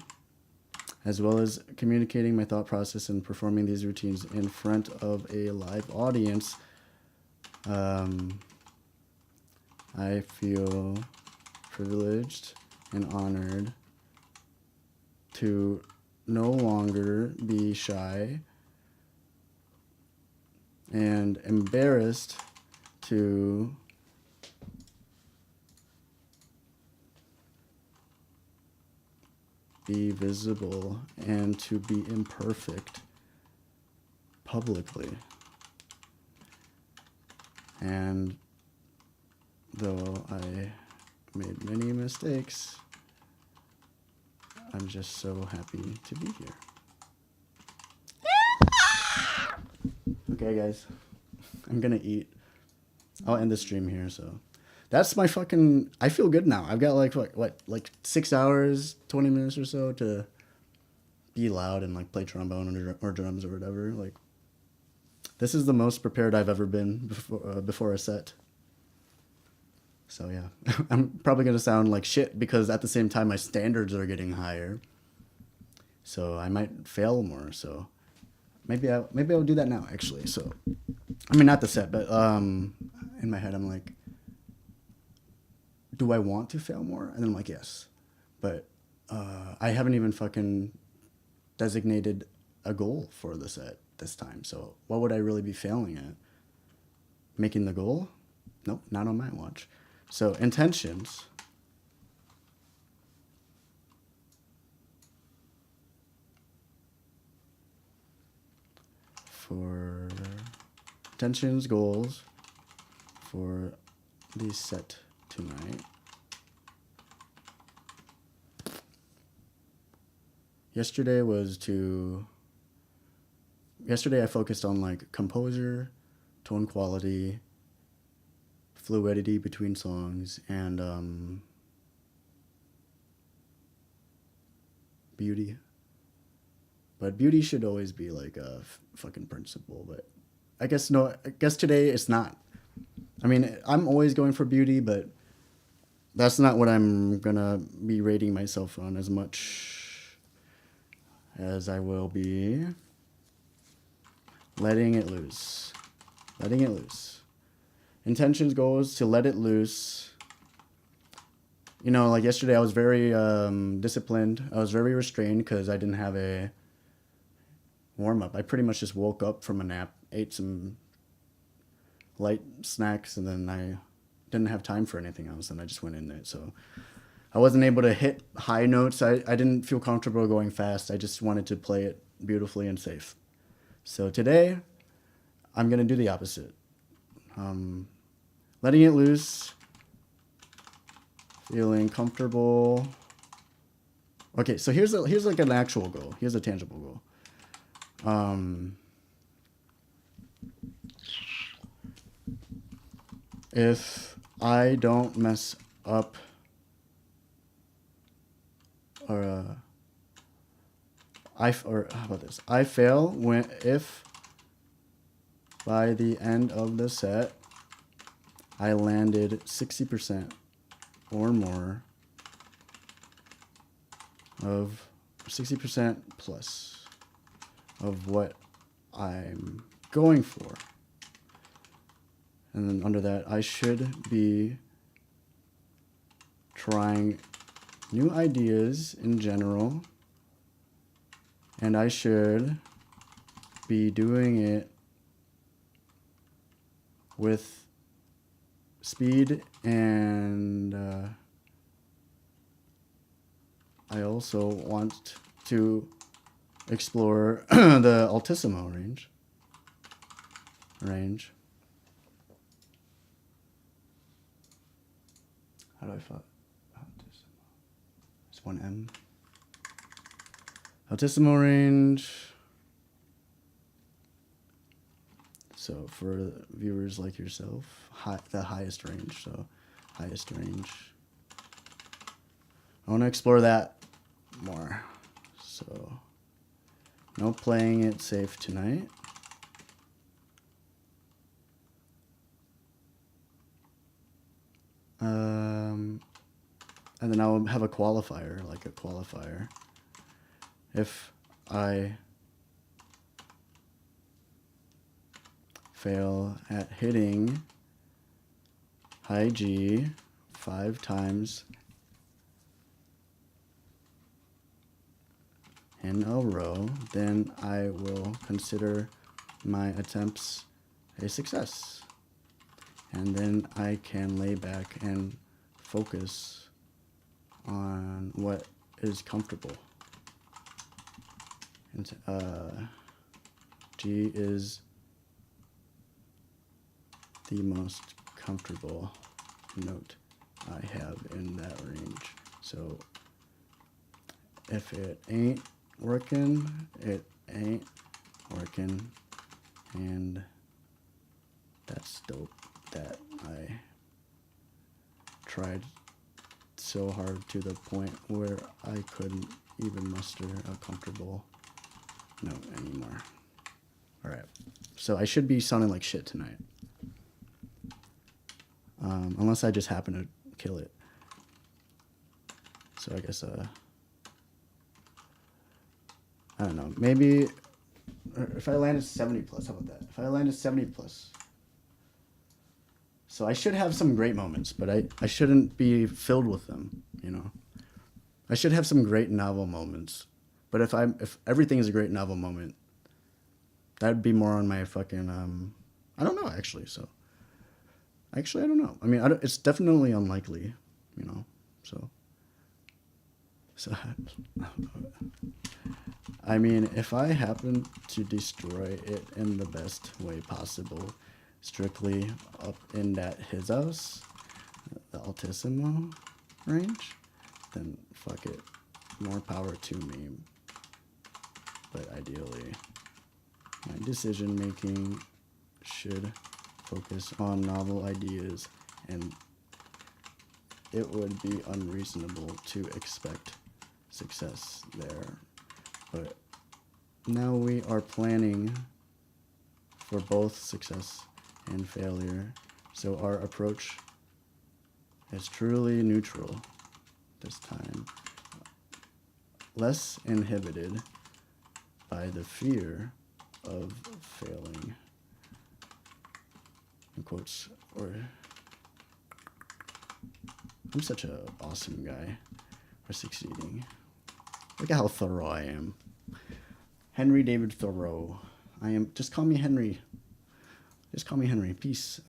as well as communicating my thought process and performing these routines in front of a live audience. I feel privileged and honored to no longer be shy and embarrassed to be visible and to be imperfect publicly. And though I made many mistakes, I'm just so happy to be here. Okay, guys, I'm gonna eat. I'll end the stream here, so that's my fucking, I feel good now. I've got like like 6 hours, 20 minutes or so to be loud and like play trombone or drums or whatever. Like, this is the most prepared I've ever been before a set. So yeah, I'm probably gonna sound like shit because at the same time my standards are getting higher. So I might fail more. So maybe I'll do that now actually. So I mean, not the set, but in my head I'm like, do I want to fail more? And then I'm like, yes, but I haven't even fucking designated a goal for the set this time. So what would I really be failing at? Making the goal? Nope, not on my watch. So intentions. For intentions, goals for the set tonight. Yesterday I focused on like composer, tone quality, fluidity between songs, and beauty. But beauty should always be like a fucking principle. But I guess today it's not. I mean, I'm always going for beauty, but that's not what I'm gonna be rating myself on as much as I will be letting it loose. Letting it loose. Intentions goes to let it loose. You know, like yesterday I was very disciplined. I was very restrained because I didn't have a warm-up. I pretty much just woke up from a nap, ate some light snacks, and then I didn't have time for anything else, and I just went in there. So I wasn't able to hit high notes. I didn't feel comfortable going fast. I just wanted to play it beautifully and safe. So today, I'm going to do the opposite. Letting it loose, feeling comfortable. Okay, so here's like an actual goal. Here's a tangible goal. If I don't mess up, or how about this? I fail if by the end of the set I landed 60% or more of 60% plus of what I'm going for. And then under that, I should be trying new ideas in general. And I should be doing it with speed, and I also want to explore the altissimo range. How do I find altissimo? It's one M. Altissimo range. So for viewers like yourself, the highest range. So highest range. I want to explore that more. So no playing it safe tonight. And then I'll have a qualifier, If I fail at hitting high G 5 times in a row, then I will consider my attempts a success. And then I can lay back and focus on what is comfortable. And G is the most comfortable note I have in that range. So if it ain't working, it ain't working. And that's dope that I tried so hard to the point where I couldn't even muster a comfortable note anymore. All right, so I should be sounding like shit tonight, unless I just happen to kill it. So I guess I don't know, maybe if I landed 70 plus, how about that? If I landed 70 plus. So I should have some great moments, but I shouldn't be filled with them, you know. I should have some great novel moments, but if everything is a great novel moment, that'd be more on my fucking I don't know actually. So actually I don't know. I mean, it's definitely unlikely, you know. So I mean, if I happen to destroy it in the best way possible, strictly up in that his house, altissimo range, then fuck it. More power to me. But ideally, my decision making should focus on novel ideas, and it would be unreasonable to expect success there. But now we are planning for both success and failure, so our approach is truly neutral this time, less inhibited by the fear of failing. In quotes, or I'm such an awesome guy for succeeding. Look at how thorough I am. Henry David Thoreau. Just call me Henry. Just call me Henry. Peace.